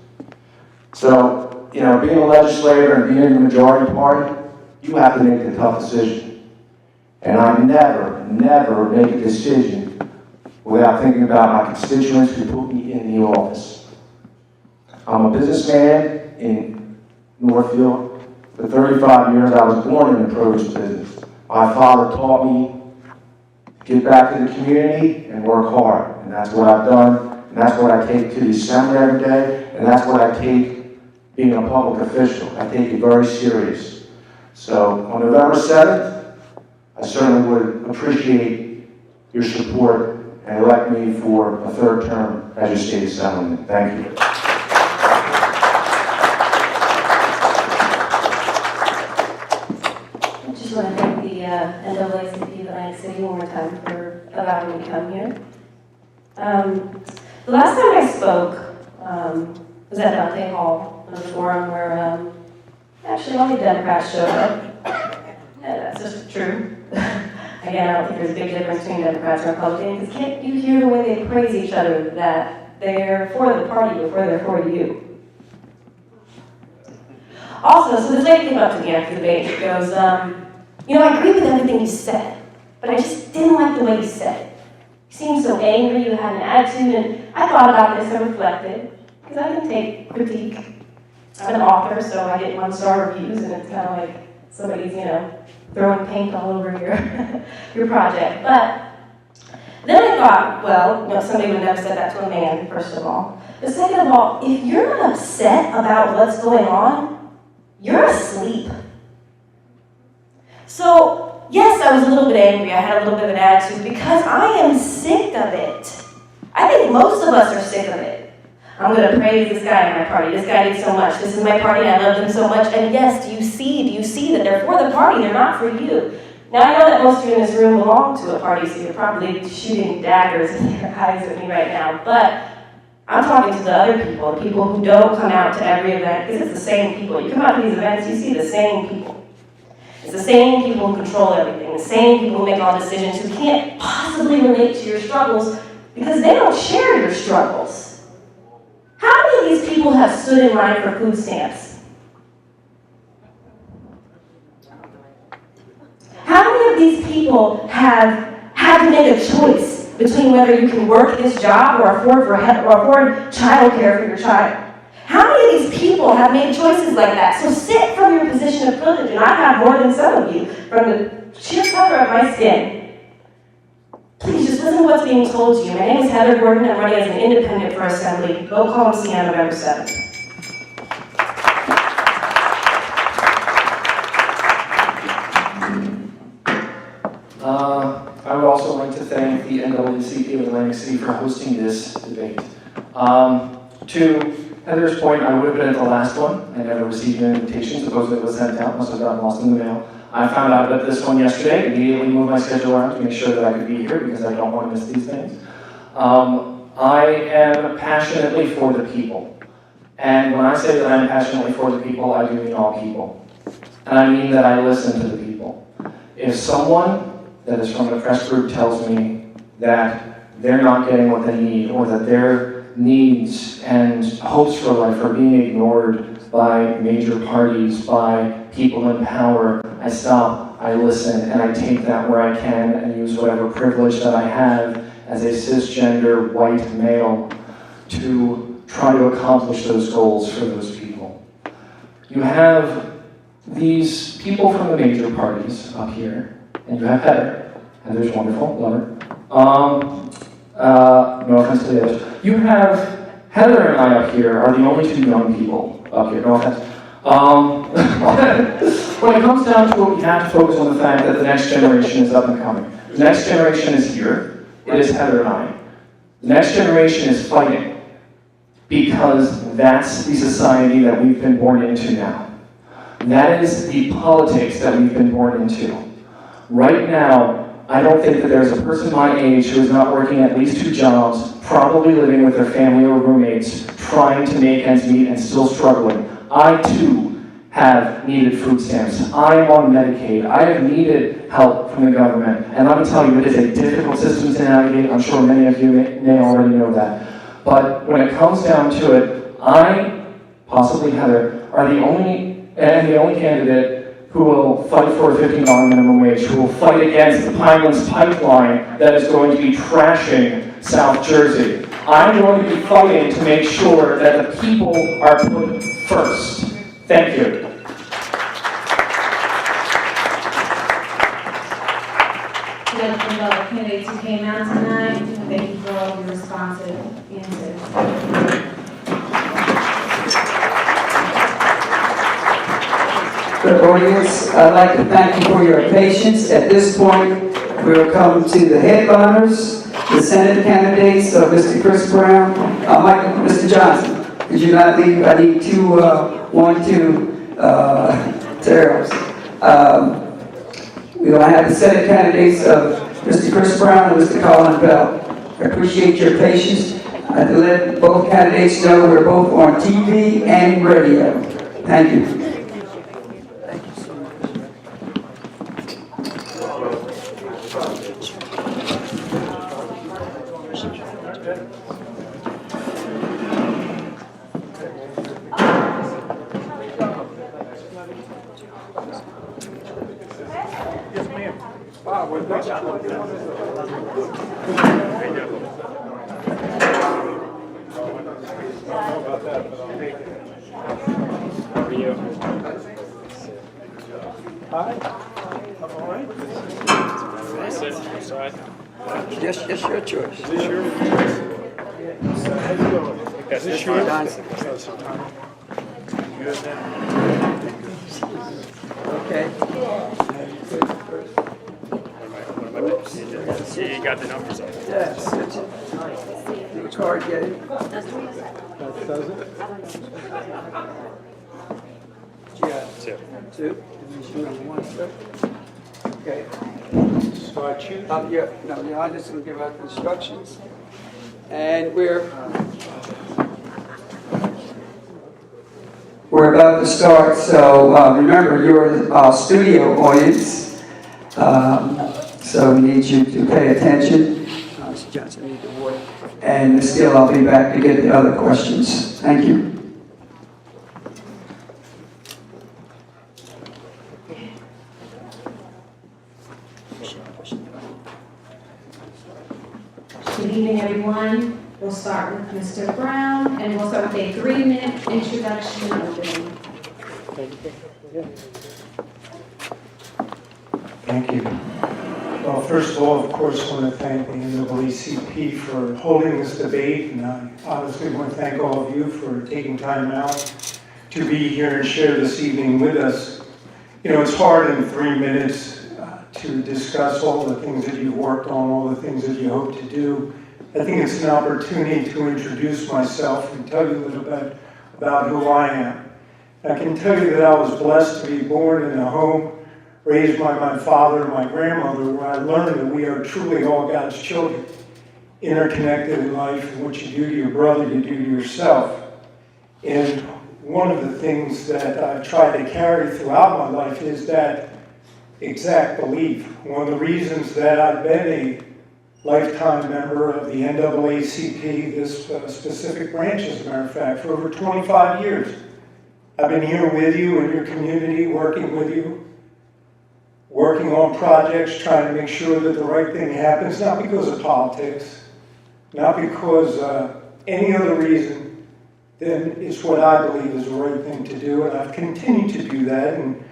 So, being a legislator and being in the majority party, you have to make the tough decision. And I never make a decision without thinking about my constituents who put me in the office. I'm a businessman in Northfield. For 35 years, I was born in the produce business. My father taught me to give back to the community and work hard. And that's what I've done. And that's what I take to the assembly every day. And that's what I take being a public official. I take it very serious. So on November 7th, I certainly would appreciate your support and elect me for a 3rd term as your state assemblyman. Thank you. I just want to thank the NAACP of Atlantic City one more time for allowing me to come here. The last time I spoke was at Dante Hall, on a forum where actually only Democrats showed up. Yeah, that's just true. Again, I don't think there's a big difference between Democrats and Republicans, because can't you hear the way they praise each other, that they're for the party before they're for you? Also, so this lady came up to me after the debate and goes, I agree with everything you said, but I just didn't like the way you said it. You seemed so angry, you had an attitude, and I thought about this and reflected, because I can take critique. I'm an author, so I get 1-star reviews, and it's kind of like somebody's, throwing paint all over your, your project. But then I thought, well, somebody would never said that to a man, first of all. But second of all, if you're not upset about what's going on, you're asleep. So, yes, I was a little bit angry. I had a little bit of an attitude because I am sick of it. I think most of us are sick of it. I'm going to praise this guy at my party. This guy did so much. This is my party. I love them so much. And yes, do you see that they're for the party? They're not for you. Now, I know that most of you in this room belong to a party, so you're probably shooting daggers in your eyes at me right now. But I'm talking to the other people, the people who don't come out to every event, because it's the same people. You come out to these events, you see the same people. It's the same people who control everything, the same people who make all decisions, who can't possibly relate to your struggles because they don't share your struggles. How many of these people have stood in line for food stamps? How many of these people have had to make a choice between whether you can work this job or afford childcare for your child? How many of these people have made choices like that? So sit from your position of privilege, and I have more than some of you, from the sheer color of my skin. Please just listen to what's being told to you. My name is Heather Gordon. I'm running as an independent for Assembly. Go call and see on November 7th. I would also like to thank the NAACP of Atlantic City for hosting this debate. To Heather's point, I would have been at the last one. I never received an invitation. Supposedly it was sent out, must have gotten lost in the mail. I found out about this one yesterday, immediately moved my schedule around to make sure that I could be here because I don't want to miss these things. I am passionately for the people. And when I say that I'm passionately for the people, I do mean all people. And I mean that I listen to the people. If someone that is from an oppressed group tells me that they're not getting what they need, or that their needs and hopes for life are being ignored by major parties, by people in power, I stop, I listen, and I take that where I can and use whatever privilege that I have as a cisgender white male to try to accomplish those goals for those people. You have these people from the major parties up here, and you have Heather. Heather's wonderful, love her. No offense to the others. You have Heather and I up here are the only two young people up here, no offense. When it comes down to it, we have to focus on the fact that the next generation is up and coming. The next generation is here. It is Heather and I. The next generation is fighting because that's the society that we've been born into now. That is the politics that we've been born into. Right now, I don't think that there's a person my age who is not working at least 2 jobs, probably living with their family or roommates, trying to make ends meet and still struggling. I too have needed food stamps. I am on Medicaid. I have needed help from the government. And let me tell you, it is a difficult system to navigate. I'm sure many of you may already know that. But when it comes down to it, I, possibly Heather, are the only candidate who will fight for a $15 minimum wage, who will fight against the Pinelands pipeline that is going to be trashing South Jersey. I'm going to be fighting to make sure that the people are put first. Thank you. We'd like to thank all the candidates who came out tonight. Thank you for all of your responsive answers. Good audience, I'd like to thank you for your patience. At this point, we'll come to the headliners, the Senate candidates, Mr. Chris Brown, Mr. Johnson. Could you not leave? I need two Terrells. We'll have the Senate candidates of Mr. Chris Brown and Mr. Colin Bell. I appreciate your patience. I have to let both candidates know we're both on TV and radio. Thank you. Hi. I'm all right. Yes, it's your choice. Is this yours? How's it going? Is this yours? Okay. See, you got the numbers up. Yes. The card, get it? That does it? Yeah. Two. Two. One, sir. Okay. Start you. Yeah, no, you're just going to give out the instructions. And we're about to start, so remember, you're a studio audience, so we need you to pay attention. Mr. Johnson, need the board. And still, I'll be back to get the other questions. Thank you. Good evening, everyone. We'll start with Mr. Brown, and we'll start with a 3-minute introduction and opening. Thank you. Well, first of all, of course, I want to thank the NAACP for holding this debate, and I obviously want to thank all of you for taking time out to be here and share this evening with us. You know, it's hard in 3 minutes to discuss all the things that you've worked on, all the things that you hope to do. I think it's an opportunity to introduce myself and tell you a little bit about who I am. I can tell you that I was blessed to be born in a home raised by my father and my grandmother, where I learned that we are truly all God's children, interconnected in life, and what you do to your brother, you do to yourself. And one of the things that I've tried to carry throughout my life is that exact belief. One of the reasons that I've been a lifetime member of the NAACP, this specific branch, as a matter of fact, for over 25 years. I've been here with you in your community, working with you, working on projects, trying to make sure that the right thing happens, not because of politics, not because any other reason, then it's what I believe is the right thing to do, and I've continued to do that. And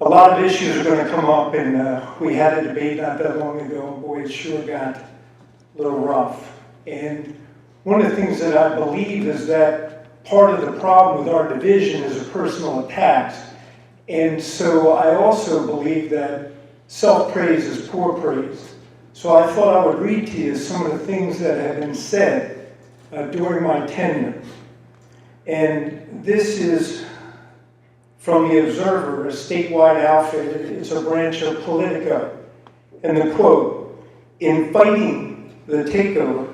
a lot of issues are going to come up, and we had a debate not that long ago, and boy, it sure got a little rough. And one of the things that I believe is that part of the problem with our division is a personal attacks. And so I also believe that self-praise is poor praise. So I thought I would read to you some of the things that have been said during my tenure. And this is from the Observer, a statewide outfit. It's a branch of Politico. And the quote, "In fighting the takeover,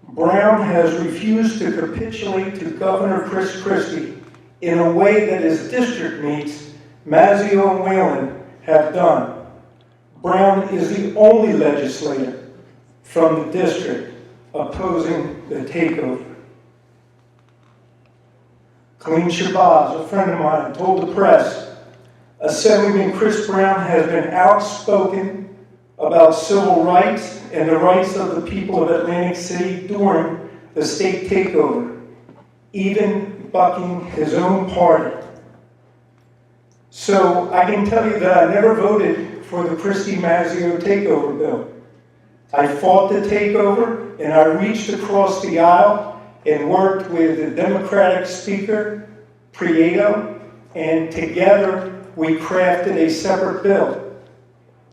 Brown has refused to capitulate to Governor Chris Christie in a way that his district mates, Mazzeo and Whalen, have done. Brown is the only legislator from the district opposing the takeover." Colleen Shabazz, a friend of mine, told the press, "Assemblyman Chris Brown has been outspoken about civil rights and the rights of the people of Atlantic City during the state takeover, even bucking his own party." So I can tell you that I never voted for the Christie-Mazzeo takeover bill. I fought the takeover, and I reached across the aisle and worked with the Democratic Speaker, Prieto, and together we crafted a separate bill.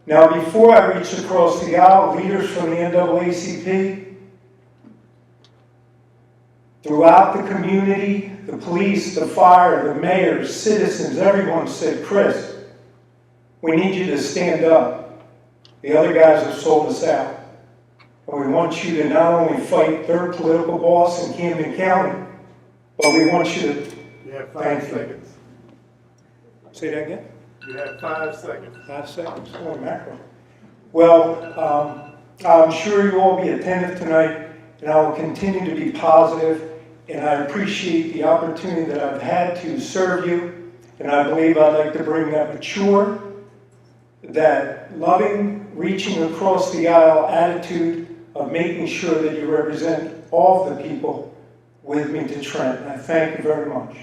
Now, before I reached across the aisle, leaders from the NAACP, throughout the community, the police, the fire, the mayors, citizens, everyone said, "Chris, we need you to stand up. The other guys have sold us out. And we want you to not only fight their political boss in Camden County, but we want you to..." You have 5 seconds. Say that again? You have 5 seconds. 5 seconds, holy mackerel. Well, I'm sure you all be attentive tonight, and I will continue to be positive, and I appreciate the opportunity that I've had to serve you, and I believe I'd like to bring that mature, that loving, reaching across the aisle attitude of making sure that you represent all of the people with me to Trent. And I thank you very much.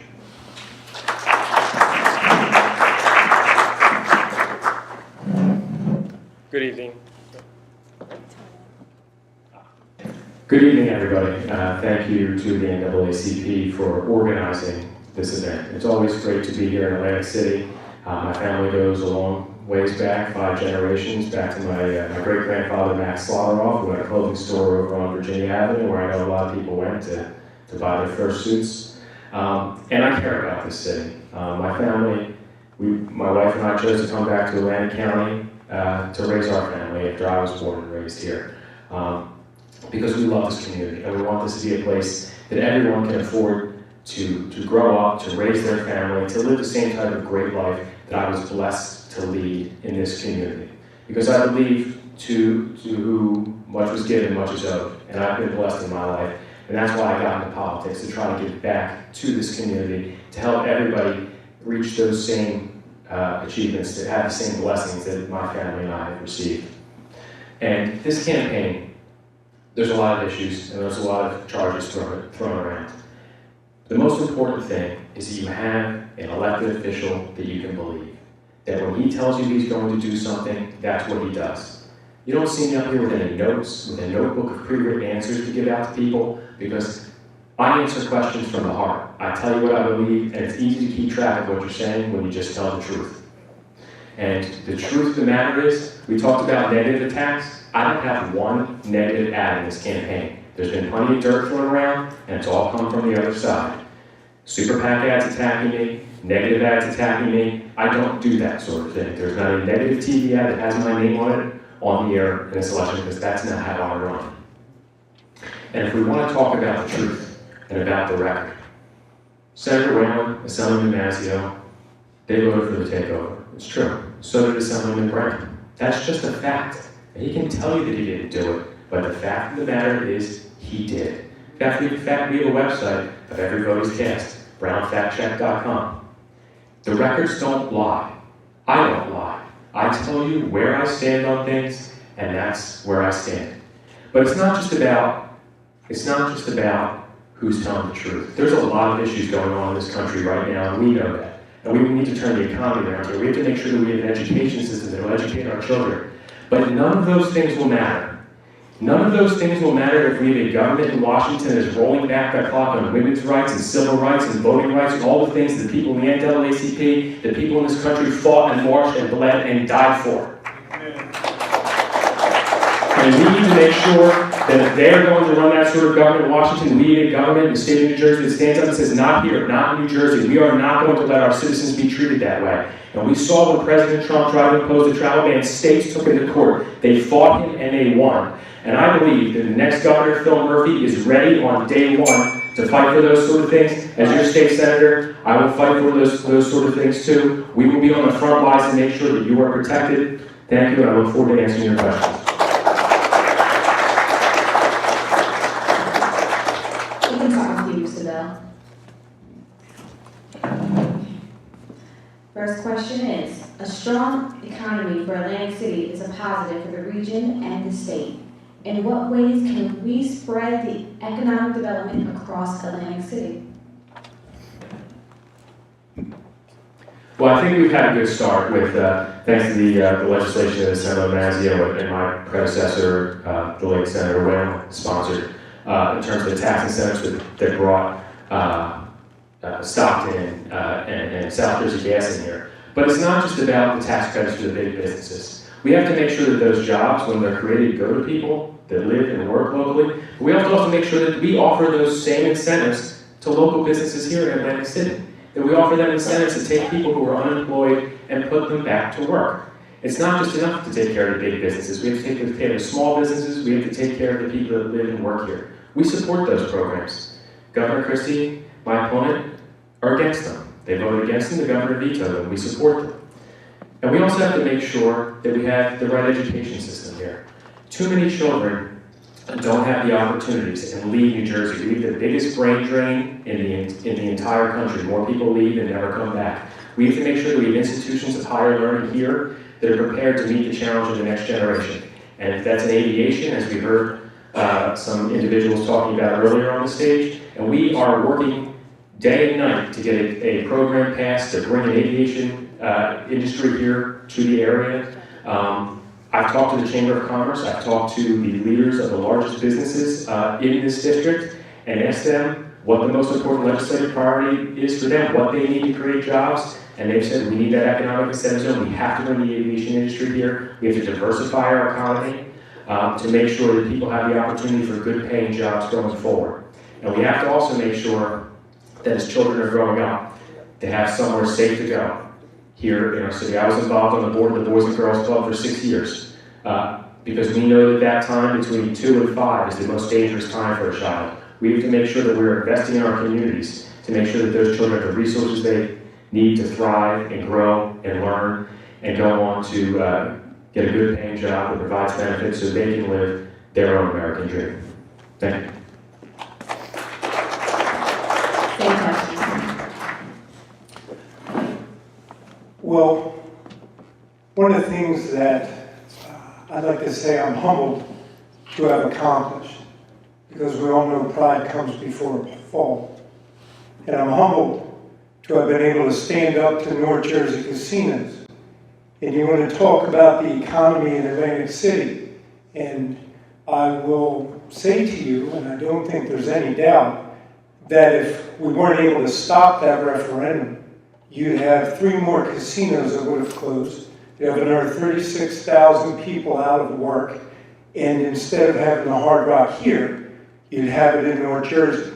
Good evening. Good evening, everybody. Thank you to the NAACP for organizing this event. It's always great to be here in Atlantic City. My family goes a long ways back, 5 generations, back to my great-grandfather, Max Slateroff, who had a clothing store over on Virginia Avenue, where I know a lot of people went to buy their first suits. And I care about this city. My family, my wife and I chose to come back to Atlantic County to raise our family after I was born and raised here. Because we love this community, and we want this to be a place that everyone can afford to grow up, to raise their family, to live the same type of great life that I was blessed to lead in this community. Because I believe to who much was given, much is owed, and I've been blessed in my life, and that's why I got into politics, to try to give back to this community, to help everybody reach those same achievements, to have the same blessings that my family and I have received. And this campaign, there's a lot of issues and there's a lot of charges thrown around. The most important thing is that you have an elected official that you can believe. That when he tells you he's going to do something, that's what he does. You don't see me up here with any notes, with a notebook of pre-written answers to give out to people, because I answer questions from the heart. I tell you what I believe, and it's easy to keep track of what you're saying when you just tell the truth. And the truth of the matter is, we talked about negative attacks. I don't have one negative ad in this campaign. There's been plenty of dirt thrown around, and it's all come from the other side. Super PAC ads attacking me, negative ads attacking me. I don't do that sort of thing. There's not a negative TV ad that has my name on it on the air in this election, because that's not how I run. And if we want to talk about the truth and about the record, Senator Whalen, Assemblyman Mazzeo, they voted for the takeover. It's true. So did Assemblyman Brown. That's just a fact. And he can tell you that he didn't do it, but the fact of the matter is, he did. In fact, we have a website of every vote is cast, brownfactcheck.com. The records don't lie. I don't lie. I tell you where I stand on things, and that's where I stand. But it's not just about who's telling the truth. There's a lot of issues going on in this country right now, and we know that. And we need to turn the economy around here. We have to make sure that we have an education system that will educate our children. But none of those things will matter. None of those things will matter if we have a government in Washington that is rolling back that clock on women's rights and civil rights and voting rights and all the things that people in the NAACP, that people in this country fought and marched and bled and died for. And we need to make sure that if they're going to run that sort of government in Washington, we need a government in the state of New Jersey that stands up and says, not here, not in New Jersey. We are not going to let our citizens be treated that way. And we saw when President Trump tried to impose a travel ban, states took him to court. They fought him and they won. And I believe that the next governor, Phil Murphy, is ready on day one to fight for those sort of things. As your state senator, I will fight for those sort of things too. We will be on the front lines to make sure that you are protected. Thank you, and I look forward to answering your questions. We can talk with you, Mr. Bell. First question is, a strong economy for Atlantic City is a positive for the region and the state. In what ways can we spread the economic development across Atlantic City? Well, I think we've had a good start with, thanks to the legislation that Senator Mazzeo and my predecessor, the late Senator Whalen, sponsored, in terms of the tax incentives that brought Stockton and South Jersey gas in here. But it's not just about the tax credits for the big businesses. We have to make sure that those jobs, when they're created, go to people that live and work locally. But we have to also make sure that we offer those same incentives to local businesses here in Atlantic City. That we offer them incentives to take people who are unemployed and put them back to work. It's not just enough to take care of the big businesses. We have to take care of the small businesses. We have to take care of the people that live and work here. We support those programs. Governor Christie, my opponent, are against them. They voted against them, the governor vetoed them. We support them. And we also have to make sure that we have the right education system here. Too many children don't have the opportunities and leave New Jersey. We have the biggest brain drain in the entire country. More people leave and never come back. We have to make sure that we have institutions of higher learning here that are prepared to meet the challenge of the next generation. And if that's in aviation, as we heard some individuals talking about earlier on the stage, and we are working day and night to get a program passed to bring an aviation industry here to the area. I've talked to the Chamber of Commerce, I've talked to the leaders of the largest businesses in this district and asked them what the most important legislative priority is for them, what they need to create jobs, and they've said we need that economic incentive zone, we have to bring the aviation industry here, we have to diversify our economy to make sure that people have the opportunity for good paying jobs going forward. And we have to also make sure that as children are growing up, they have somewhere safe to go here in our city. I was involved on the board of the Boys and Girls Club for 6 years because we know that that time between 2 and 5 is the most dangerous time for a child. We have to make sure that we're investing in our communities to make sure that those children have the resources they need to thrive and grow and learn and go on to get a good paying job that provides benefits so they can live their own American dream. Thank you. Well, one of the things that I'd like to say I'm humbled to have accomplished, because we all know pride comes before a fall. And I'm humbled to have been able to stand up to North Jersey casinos. And you want to talk about the economy in Atlantic City. And I will say to you, and I don't think there's any doubt, that if we weren't able to stop that referendum, you'd have 3 more casinos that would have closed. You'd have another 36,000 people out of work. And instead of having the Hard Rock here, you'd have it in North Jersey.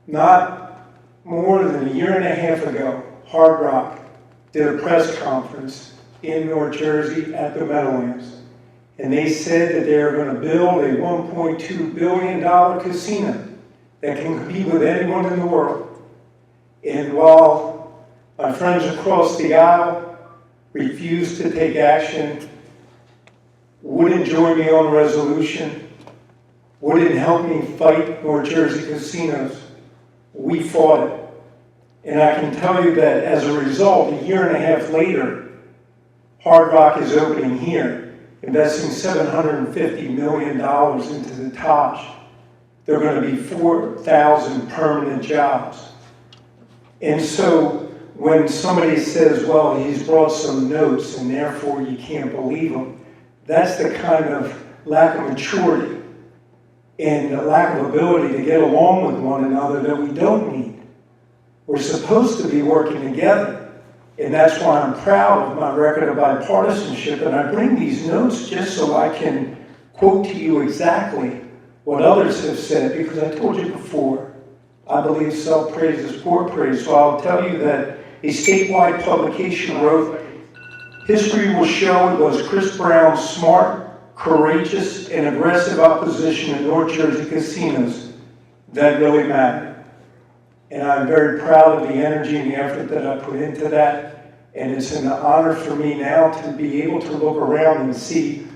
Not more than a year and a half ago, Hard Rock did a press conference in North Jersey at the Meadowlands. And they said that they're going to build a $1.2 billion casino that can compete with anyone in the world. And while my friends across the aisle refused to take action, wouldn't join me on a resolution, wouldn't help me fight North Jersey casinos, we fought it. And I can tell you that as a result, a year and a half later, Hard Rock is opening here, investing $750 million into the Taj. There are going to be 4,000 permanent jobs. And so when somebody says, well, he's brought some notes and therefore you can't believe him, that's the kind of lack of maturity and the lack of ability to get along with one another that we don't need. We're supposed to be working together. And that's why I'm proud of my record of bipartisanship. And I bring these notes just so I can quote to you exactly what others have said, because I told you before, I believe self-praise is poor praise. So I'll tell you that a statewide publication wrote, history will show it was Chris Brown's smart, courageous, and aggressive opposition in North Jersey casinos that really mattered. And I'm very proud of the energy and the effort that I put into that. And it's an honor for me now to be able to look around and see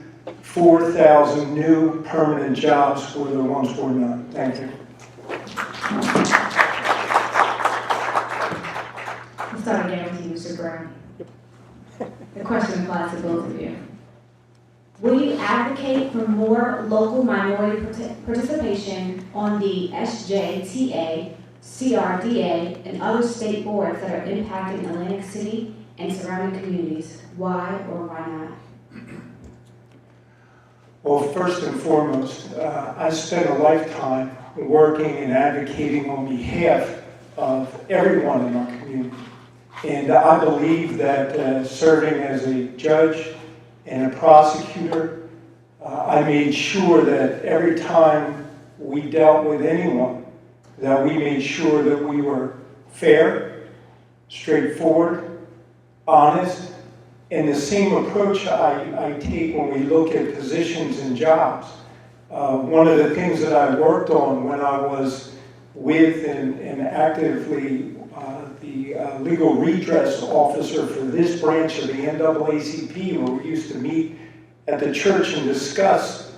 4,000 new permanent jobs where there once were none. Thank you. I'll start again with you, Mr. Brown. The question applies to both of you. Will you advocate for more local minority participation on the SJTA, CRDA, and other state boards that are impacting Atlantic City and surrounding communities? Why or why not? Well, first and foremost, I spent a lifetime working and advocating on behalf of everyone in our community. And I believe that serving as a judge and a prosecutor, I made sure that every time we dealt with anyone, that we made sure that we were fair, straightforward, honest, and the same approach I take when we look at positions and jobs. One of the things that I worked on when I was with and actively the legal redress officer for this branch of the NAACP, where we used to meet at the church and discuss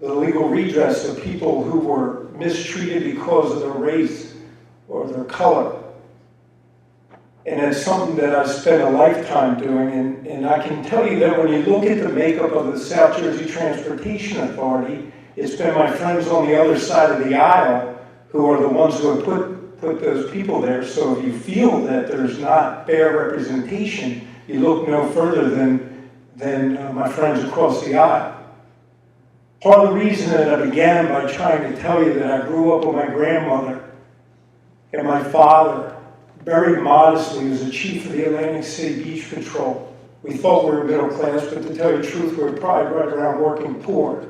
the legal redress of people who were mistreated because of their race or their color. And it's something that I spent a lifetime doing, and I can tell you that when you look at the makeup of the South Jersey Transportation Authority, it's been my friends on the other side of the aisle who are the ones who have put those people there. So if you feel that there's not fair representation, you look no further than than my friends across the aisle. Part of the reason that I began by trying to tell you that I grew up with my grandmother and my father, very modestly, was the chief of the Atlantic City Beach Patrol. We thought we were middle class, but to tell you the truth, we were probably right around working poor.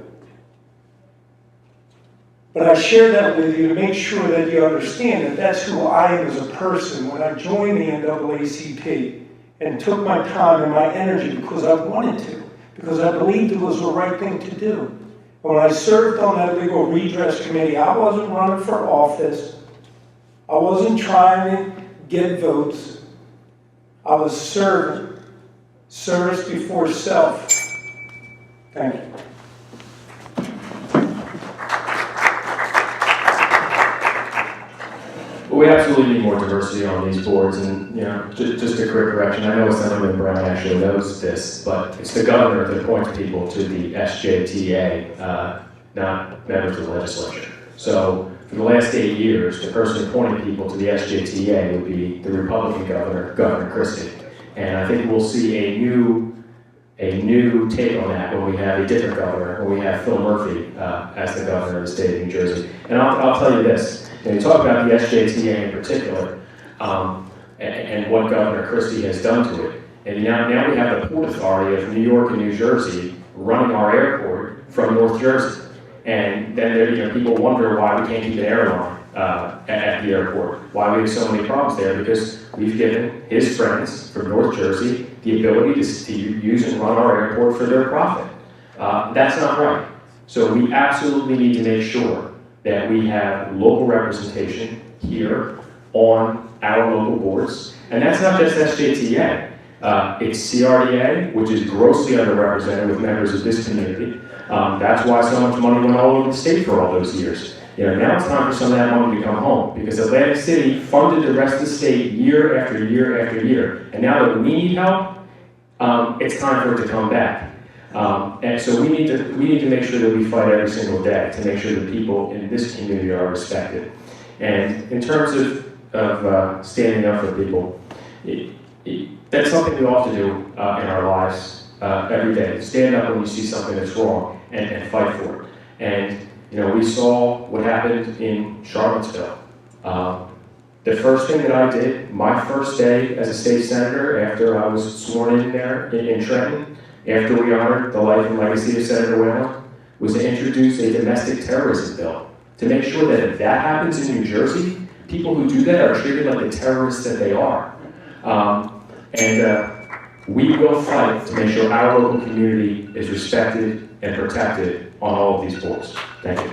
But I share that with you to make sure that you understand that that's who I am as a person when I joined the NAACP and took my time and my energy because I wanted to, because I believed it was the right thing to do. When I served on that legal redress committee, I wasn't running for office. I wasn't trying to get votes. I was serving. Service before self. Thank you. Well, we absolutely need more diversity on these boards, and just a quick correction. I know Assemblyman Brown actually knows this, but it's the governor that appoints people to the SJTA, not members of the legislature. So for the last 8 years, the person appointing people to the SJTA would be the Republican governor, Governor Christie. And I think we'll see a new take on that when we have a different governor, when we have Phil Murphy as the governor of the state of New Jersey. And I'll tell you this, you talk about the SJTA in particular, and what Governor Christie has done to it. And now we have the Port Authority of New York and New Jersey running our airport from North Jersey. And then people wonder why we can't keep an airline at the airport, why we have so many problems there, because we've given his friends from North Jersey the ability to use and run our airport for their profit. That's not right. So we absolutely need to make sure that we have local representation here on our local boards. And that's not just SJTA. It's CRDA, which is grossly underrepresented with members of this community. That's why so much money went all over the state for all those years. Now it's time for some of that money to come home, because Atlantic City funded the rest of the state year after year after year. And now that we need help, it's time for it to come back. And so we need to make sure that we fight every single day to make sure that people in this community are respected. And in terms of standing up for people, that's something we all have to do in our lives every day. Stand up when you see something that's wrong and fight for it. And we saw what happened in Charlottesville. The first thing that I did, my first day as a state senator after I was sworn in there in Trenton, after we honored the life and legacy of Senator Whalen, was to introduce a domestic terrorism bill to make sure that if that happens in New Jersey, people who do that are treated like the terrorists that they are. We will fight to make sure our local community is respected and protected on all of these boards. Thank you.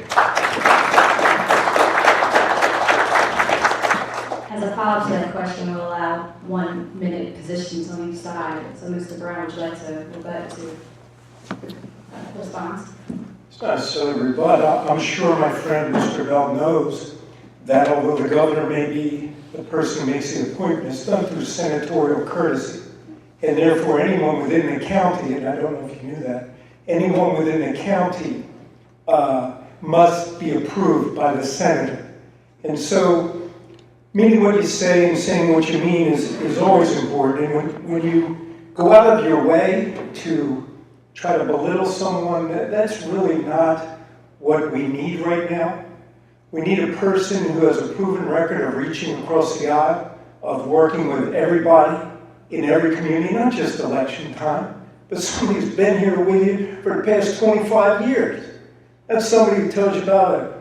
As a follow-up to that question, we'll allow 1 minute positions on each side. So Mr. Brown, would you like to rebut to response? It's not necessarily rebut. I'm sure my friend Mr. Bell knows that although the governor may be the person who makes the appointment, it's done through senatorial courtesy. And therefore, anyone within the county, and I don't know if you knew that, anyone within the county must be approved by the senator. And so, meaning what you say and saying what you mean is always important. And when you go out of your way to try to belittle someone, that's really not what we need right now. We need a person who has a proven record of reaching across the aisle, of working with everybody in every community, not just election time, but somebody who's been here with you for the past 25 years. That's somebody who tells you about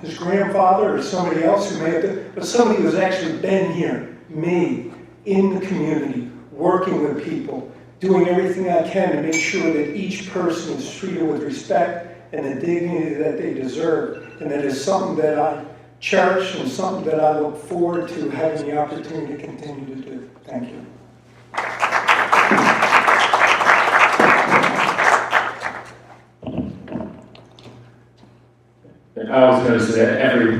his grandfather or somebody else who may have been, but somebody who's actually been here, me, in the community, working with people, doing everything I can to make sure that each person is treated with respect and the dignity that they deserve. And that is something that I cherish and something that I look forward to having the opportunity to continue to do. Thank you. I was going to say that every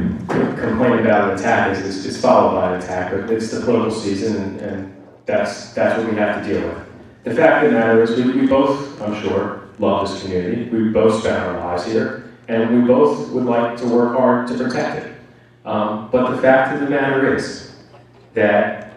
complaint about an attack is followed by an attack, but it's the political season, and that's what we have to deal with. The fact of the matter is, we both, I'm sure, love this community. We both spend our lives here, and we both would like to work hard to protect it. But the fact of the matter is that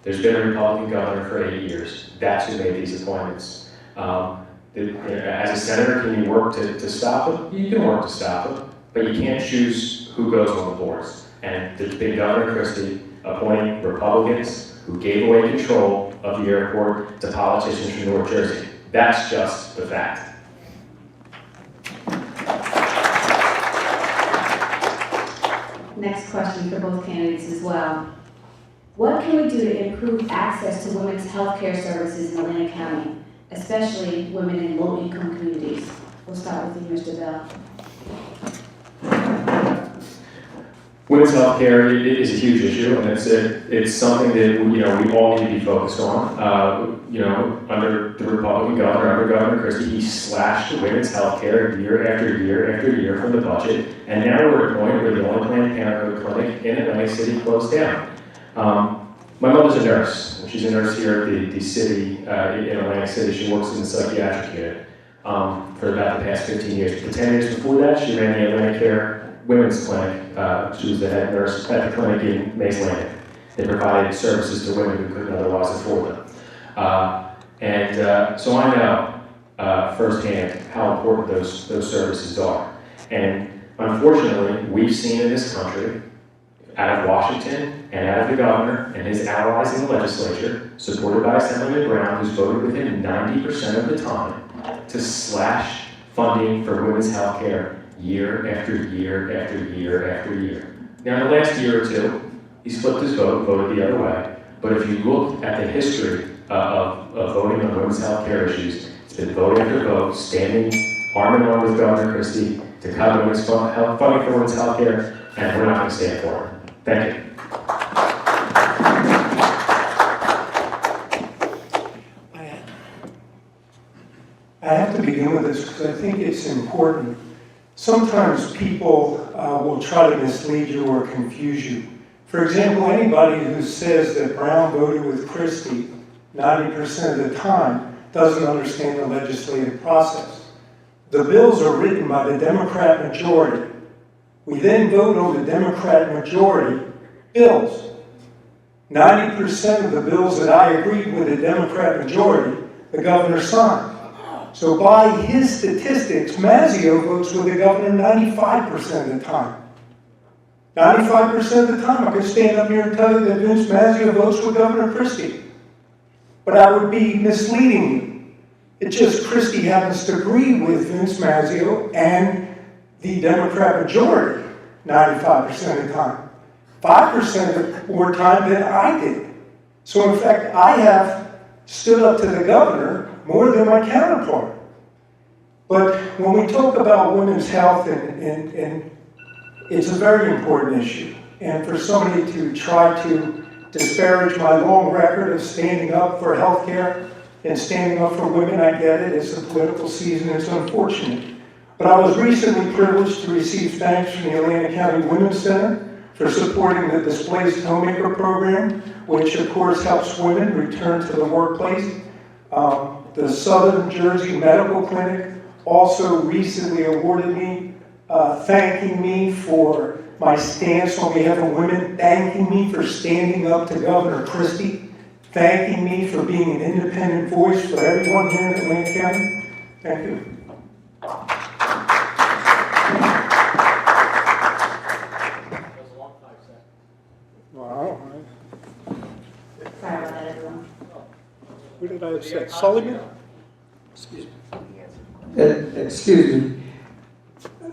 there's been a Republican governor for 8 years. That's who made these appointments. As a senator, can you work to stop it? You can work to stop it, but you can't choose who goes on the boards. And there's been Governor Christie appointing Republicans who gave away control of the airport to politicians from North Jersey. That's just the fact. Next question for both candidates as well. What can we do to improve access to women's health care services in Atlantic County, especially women in low-income communities? We'll start with you, Mr. Bell. Women's health care is a huge issue, and it's something that we all need to be focused on. Under the Republican governor, under Governor Christie, he slashed women's health care year after year after year from the budget, and now we're at a point where the only Planned Parenthood clinic in Atlantic City closed down. My mother's a nurse. She's a nurse here at the city in Atlantic City. She works in the psychiatric unit for about the past 15 years. For 10 years before that, she ran the Atlantic Care Women's Clinic. She was the head nurse at the clinic in Mays Landing. They provided services to women who couldn't otherwise afford them. So I know firsthand how important those services are. And unfortunately, we've seen in this country, out of Washington and out of the governor and his allies in the legislature, supported by Assemblyman Brown, who's voted with him 90% of the time, to slash funding for women's health care year after year after year after year. Now, in the last year or two, he's flipped his vote, voted the other way. But if you look at the history of voting on women's health care issues, it's been vote after vote, standing arm in arm with Governor Christie to cut women's funding for women's health care, and we're not going to stand for it. Thank you. I have to begin with this because I think it's important. Sometimes people will try to mislead you or confuse you. For example, anybody who says that Brown voted with Christie 90% of the time doesn't understand the legislative process. The bills are written by the Democrat majority. We then vote on the Democrat majority bills. 90% of the bills that I agreed with the Democrat majority, the governor signed. So by his statistics, Mazzeo votes with the governor 95% of the time. 95% of the time, I could stand up here and tell you that Vince Mazzeo votes with Governor Christie. But I would be misleading you. It's just Christie happens to agree with Vince Mazzeo and the Democrat majority 95% of the time. 5% more time than I did. So in fact, I have stood up to the governor more than my counterpart. But when we talk about women's health, and it's a very important issue, and for somebody to try to disparage my long record of standing up for health care and standing up for women, I get it, it's the political season, it's unfortunate. But I was recently privileged to receive thanks from the Atlantic County Women's Center for supporting the Displaced Homemaker Program, which of course helps women return to the workplace. The Southern Jersey Medical Clinic also recently awarded me, thanking me for my stance on behalf of women, thanking me for standing up to Governor Christie, thanking me for being an independent voice for everyone here in Atlantic County. Thank you. Wow. Sorry about that, everyone. Who did I say? Sullivan? Excuse me. Excuse me.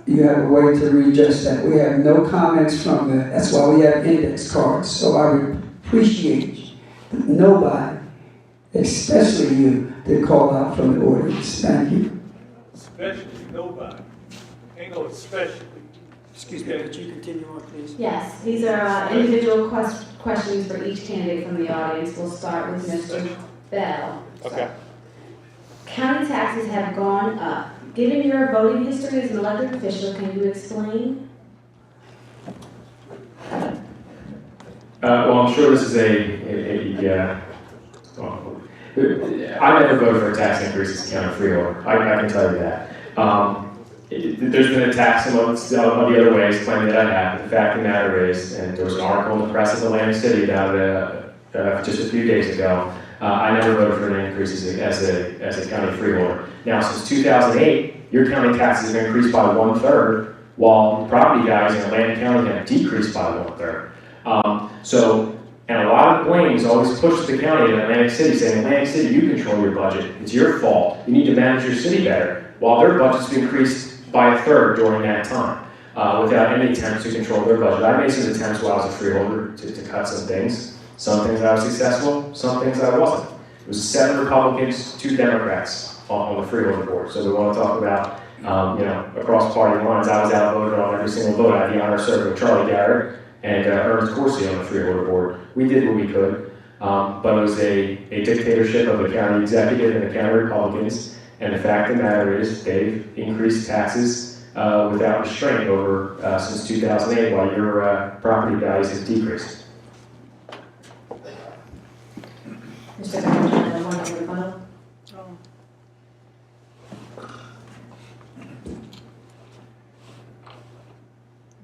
You have a way to read just that. We have no comments from that. That's why we have index cards. So I would appreciate nobody, especially you, that call out from the audience. Thank you. Especially nobody. Ain't no especially. Excuse me, could you continue on, please? Yes, these are individual questions for each candidate from the audience. We'll start with Mr. Bell. Okay. County taxes have gone up. Given your voting history as an elected official, can you explain? Well, I'm sure this is I never voted for a tax increase as a county freeholder. I can tell you that. There's been attacks amongst the other ways claiming that I have. The fact of the matter is, and there was an article in the press of Atlantic City about just a few days ago I never voted for an increase as a county freeholder. Now, since 2008, your county taxes have increased by 1/3, while property values in Atlantic County have decreased by 1/3. And a lot of the blame is always pushed to the county in Atlantic City, saying, Atlantic City, you control your budget. It's your fault. You need to manage your city better. While their budget's been increased by 1/3 during that time, without any attempts to control their budget. I made some attempts while I was a freeholder to cut some things. Some things I was successful, some things I wasn't. It was 7 Republicans, 2 Democrats on the freeholder board. So we want to talk about, across party lines. I was outvoted on every single vote. I had the honor of serving with Charlie Garrett and Ernest Corsi on the freeholder board. We did what we could, but it was a dictatorship of the county executive and the county Republicans. And the fact of the matter is, they've increased taxes without restraint over since 2008, while your property values have decreased. Mr. Brown, one over the phone.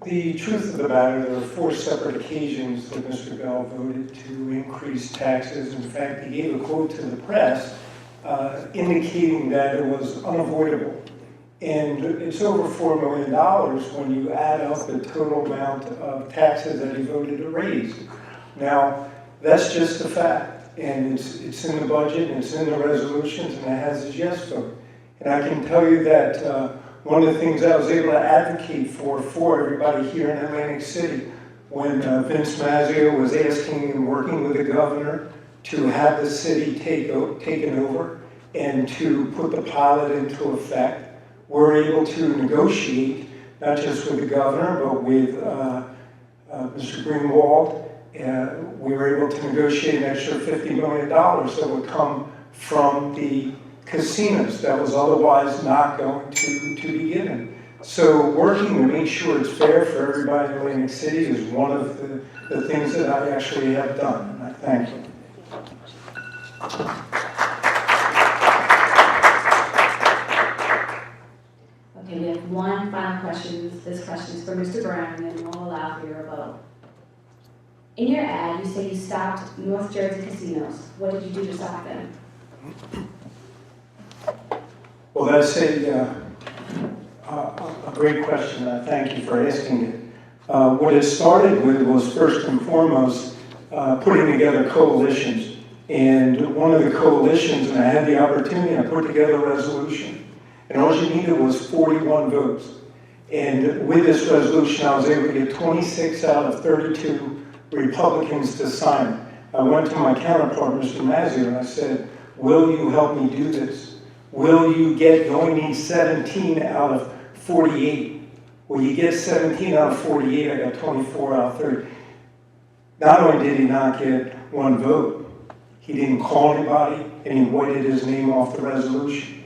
The truth of the matter, there were 4 separate occasions that Mr. Bell voted to increase taxes. In fact, he gave a quote to the press indicating that it was unavoidable. And it's over $4 million when you add up the total amount of taxes that he voted to raise. Now, that's just a fact, and it's in the budget, and it's in the resolutions, and it has his yes vote. And I can tell you that one of the things I was able to advocate for everybody here in Atlantic City, when Vince Mazzeo was asking and working with the governor to have the city taken over and to put the pilot into effect, we're able to negotiate, not just with the governor, but with Mr. Greenwald. We were able to negotiate an extra $50 million that would come from the casinos that was otherwise not going to be given. So working to make sure it's fair for everybody in Atlantic City is one of the things that I actually have done, and I thank you. Okay, we have one final question. This question is for Mr. Brown, and then we'll allow for your vote. In your ad, you say you stopped North Jersey casinos. What did you do to stop them? Well, that's a great question. Thank you for asking it. What it started with was, first and foremost, putting together coalitions. And one of the coalitions, and I had the opportunity, I put together a resolution. And all you needed was 41 votes. And with this resolution, I was able to get 26 out of 32 Republicans to sign it. I went to my counterpart, Mr. Mazzeo, and I said, will you help me do this? Will you only need 17 out of 48. Will you get 17 out of 48? I got 24 out of 30. Not only did he not get one vote, he didn't call anybody, and he whited his name off the resolution.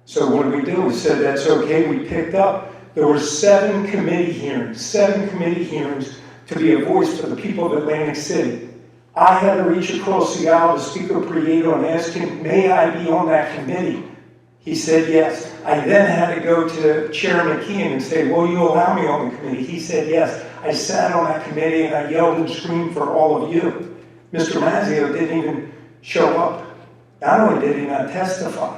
So what did we do? We said, that's okay. We picked up. There were 7 committee hearings to be a voice for the people of Atlantic City. I had to reach across the aisle to Speaker Prieto and ask him, may I be on that committee? He said yes. I then had to go to Chair McKeon and say, will you allow me on the committee? He said yes. I sat on that committee and I yelled and screamed for all of you. Mr. Mazzeo didn't even show up. Not only did he not testify,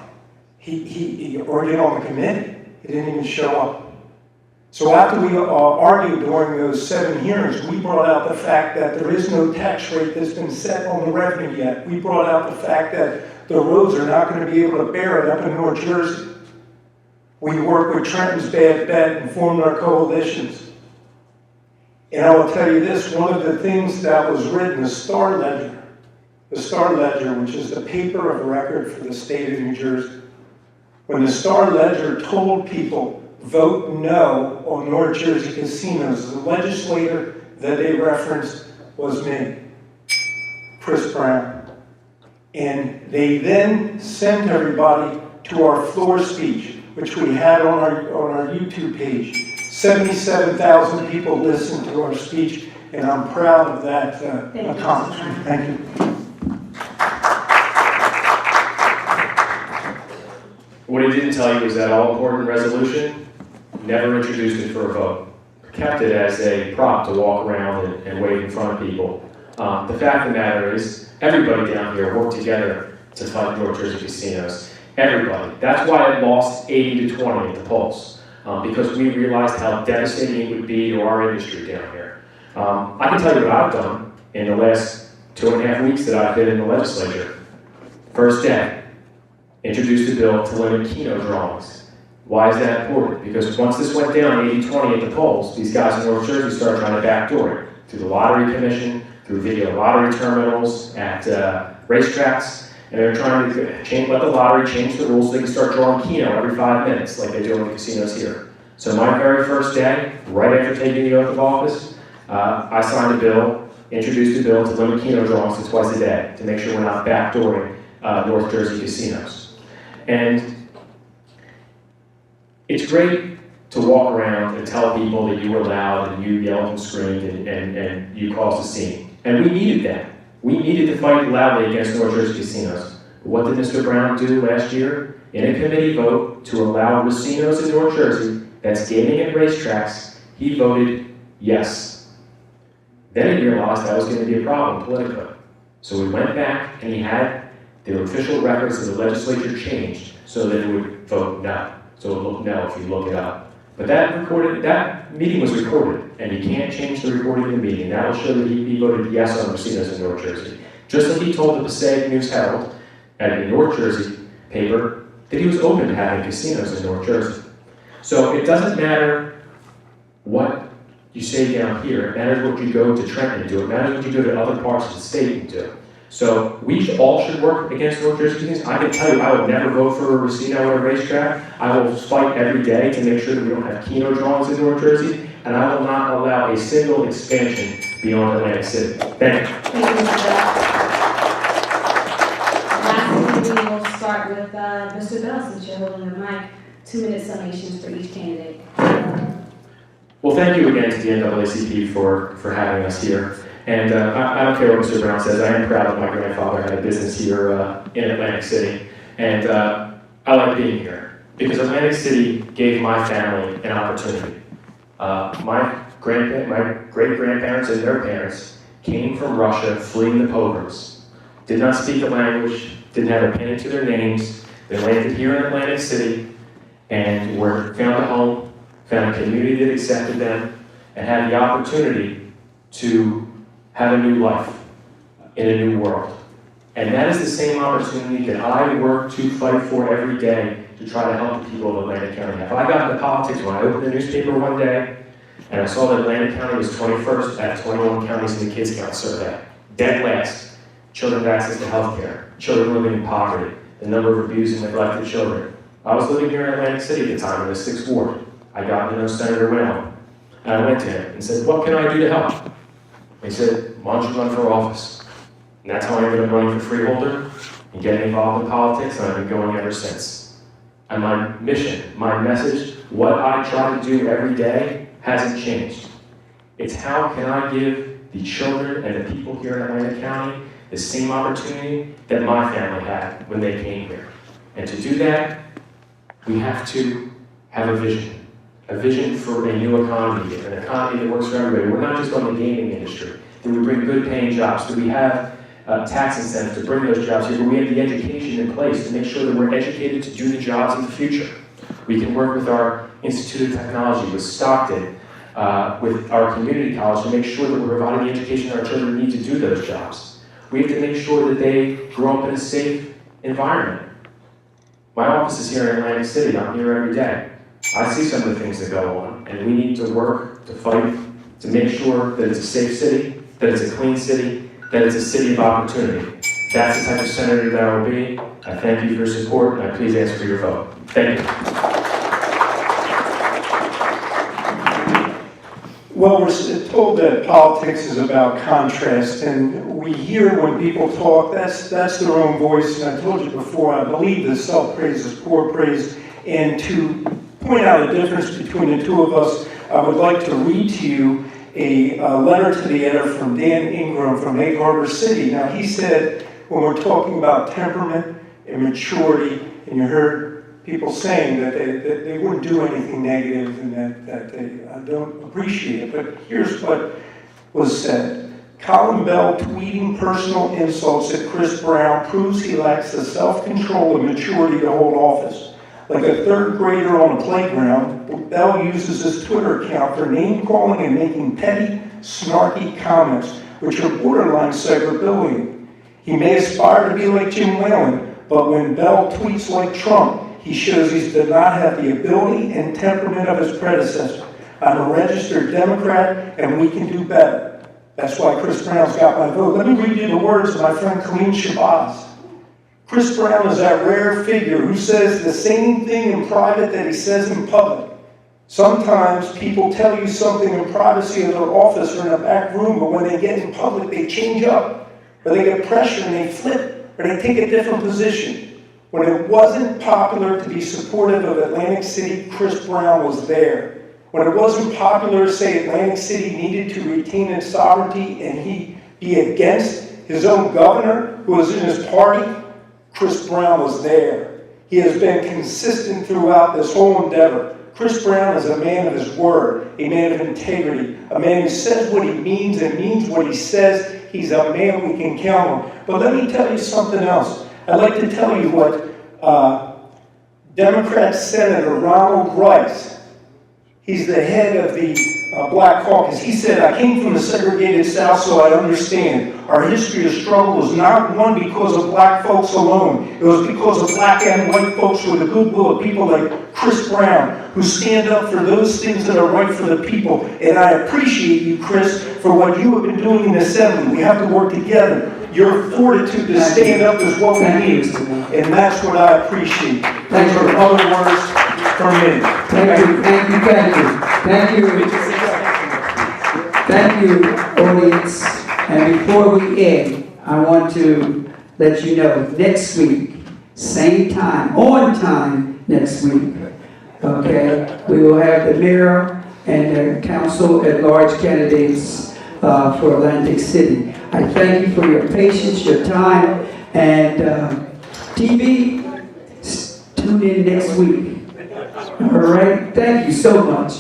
he or get on the committee. He didn't even show up. So after we argued during those 7 hearings, we brought out the fact that there is no tax rate that's been set on the revenue yet. We brought out the fact that the roads are not going to be able to bear it up in North Jersey. We worked with Trenton's Bad Bet and formed our coalitions. And I will tell you this, one of the things that was written, the Star Ledger, which is the paper of record for the state of New Jersey, when the Star Ledger told people, vote no on North Jersey casinos, the legislator that they referenced was me, Chris Brown. And they then sent everybody to our floor speech, which we had on our YouTube page. 77,000 people listened to our speech, and I'm proud of that accomplishment. Thank you. What he didn't tell you was that all-important resolution, never introduced it for a vote. Kept it as a prop to walk around and wave in front of people. The fact of the matter is, Everybody down here worked together to fight North Jersey casinos. Everybody. That's why it lost 80 to 20 at the polls, because we realized how devastating it would be to our industry down here. I can tell you what I've done in the last 2.5 weeks that I've been in the legislature. First day, introduced a bill to limit Keno drawings. Why is that important? Because once this went down 80-20 at the polls, these guys in North Jersey started trying to backdoor it through the Lottery Commission, through video lottery terminals at racetracks, and they're trying to let the lottery change the rules so they can start drawing Keno every 5 minutes like they do in the casinos here. So my very first day, right after taking the oath of office, I signed a bill, introduced a bill to limit Keno drawings to twice a day to make sure we're not backdooring North Jersey casinos. And it's great to walk around and tell people that you were loud and you yelled and screamed and you caused a scene. And we needed that. We needed to fight loudly against North Jersey casinos. But what did Mr. Brown do last year? In a committee vote to allow casinos in North Jersey, that's gaming at racetracks, he voted yes. Then he realized that was going to be a problem politically. So we went back and he had the official records of the legislature changed so that it would vote no. So it looked no if you look it up. But that meeting was recorded, and you can't change the recording of the meeting. That will show that he voted yes on casinos in North Jersey. Just like he told the Passaic News Herald at the North Jersey paper that he was open to having casinos in North Jersey. So it doesn't matter what you say down here. It matters what you go to Trenton and do. It matters what you go to other parts of the state and do. So we all should work against North Jersey casinos. I can tell you I would never vote for a casino at a racetrack. I will fight every day to make sure that we don't have Keno drawings in North Jersey, and I will not allow a single expansion beyond Atlantic City. Thank you. Thank you, Mr. Bell. Lastly, we will start with Mr. Bell, since you're holding the mic. 2-minute summations for each candidate. Well, thank you again to the NAACP for having us here. And I don't care what Mr. Brown says, I am proud that my grandfather had a business here in Atlantic City. And I like being here because Atlantic City gave my family an opportunity. My great-grandparents and their parents came from Russia fleeing the pogroms, did not speak the language, didn't have a penny to their names. They landed here in Atlantic City and found a home, found a community that accepted them, and had the opportunity to have a new life in a new world. And that is the same opportunity that I work to fight for every day to try to help the people of Atlantic County. If I got into politics when I opened the newspaper one day and I saw that Atlantic County was 21st out of 21 counties in the Kids Count survey, dead last, children have access to health care, children living in poverty, the number of abused and neglected children. I was living here in Atlantic City at the time in the 6th Ward. I got to know Senator Whalen, and I went to him and said, what can I do to help? He said, why don't you run for office? And that's how I ended up running for Freeholder and getting involved in politics, and I've been going ever since. And my mission, my message, what I try to do every day hasn't changed. It's how can I give the children and the people here in Atlantic County the same opportunity that my family had when they came here. And to do that, we have to have a vision for a new economy, an economy that works for everybody. We're not just on the gaming industry. Do we bring good paying jobs? Do we have tax incentives to bring those jobs here? Do we have the education in place to make sure that we're educated to do the jobs in the future? We can work with our Institute of Technology, with Stockton, with our community college to make sure that we're providing the education our children need to do those jobs. We have to make sure that they grow up in a safe environment. My office is here in Atlantic City. I'm here every day. I see some of the things that go on, and we need to work to fight to make sure that it's a safe city, that it's a clean city, that it's a city of opportunity. That's the type of senator that I will be. I thank you for your support, and I please ask for your vote. Thank you. Well, we're told that politics is about contrast, and we hear when people talk, that's their own voice. And I told you before, I believe that self-praise is poor praise. And to point out a difference between the two of us, I would like to read to you a letter to the editor from Dan Ingram from Egg Harbor City. Now, he said, when we're talking about temperament and maturity, and you heard people saying that they wouldn't do anything negative and that they don't appreciate it. But here's what was said. Colin Bell tweeting personal insults at Chris Brown proves he lacks the self-control and maturity to hold office. Like a third grader on a playground, Bell uses his Twitter account for name-calling and making petty, snarky comments, which are borderline cyberbullying. He may aspire to be like Jim Whalen, but when Bell tweets like Trump, he shows he does not have the ability and temperament of his predecessor. I'm a registered Democrat, and we can do better. That's why Chris Brown's got my vote. Let me read you the words of my friend Colleen Shabazz. Chris Brown is that rare figure who says the same thing in private that he says in public. Sometimes people tell you something in privacy of their office or in a back room, but when they get in public, they change up, or they get pressure and they flip, or they take a different position. When it wasn't popular to be supportive of Atlantic City, Chris Brown was there. When it wasn't popular to say Atlantic City needed to retain its sovereignty and he be against his own governor who was in his party, Chris Brown was there. He has been consistent throughout this whole endeavor. Chris Brown is a man of his word, a man of integrity, a man who says what he means and means what he says. He's a man we can count on. But let me tell you something else. I'd like to tell you what Democrat Senator Ronald Rice, he's the head of the Black Caucus. He said, I came from the segregated South, so I understand. Our history of struggle was not one because of black folks alone. It was because of black and white folks with the goodwill of people like Chris Brown, who stand up for those things that are right for the people. And I appreciate you, Chris, for what you have been doing in the Assembly. We have to work together. Your fortitude to stand up is what we need. And that's what I appreciate. Those are other words from me. Thank you, thank you, thank you. Thank you. Thank you, audience. And before we end, I want to let you know next week, same time, on time next week, okay, we will have the mayor and the council at large candidates for Atlantic City. I thank you for your patience, your time, and TV, tune in next week. All right, thank you so much.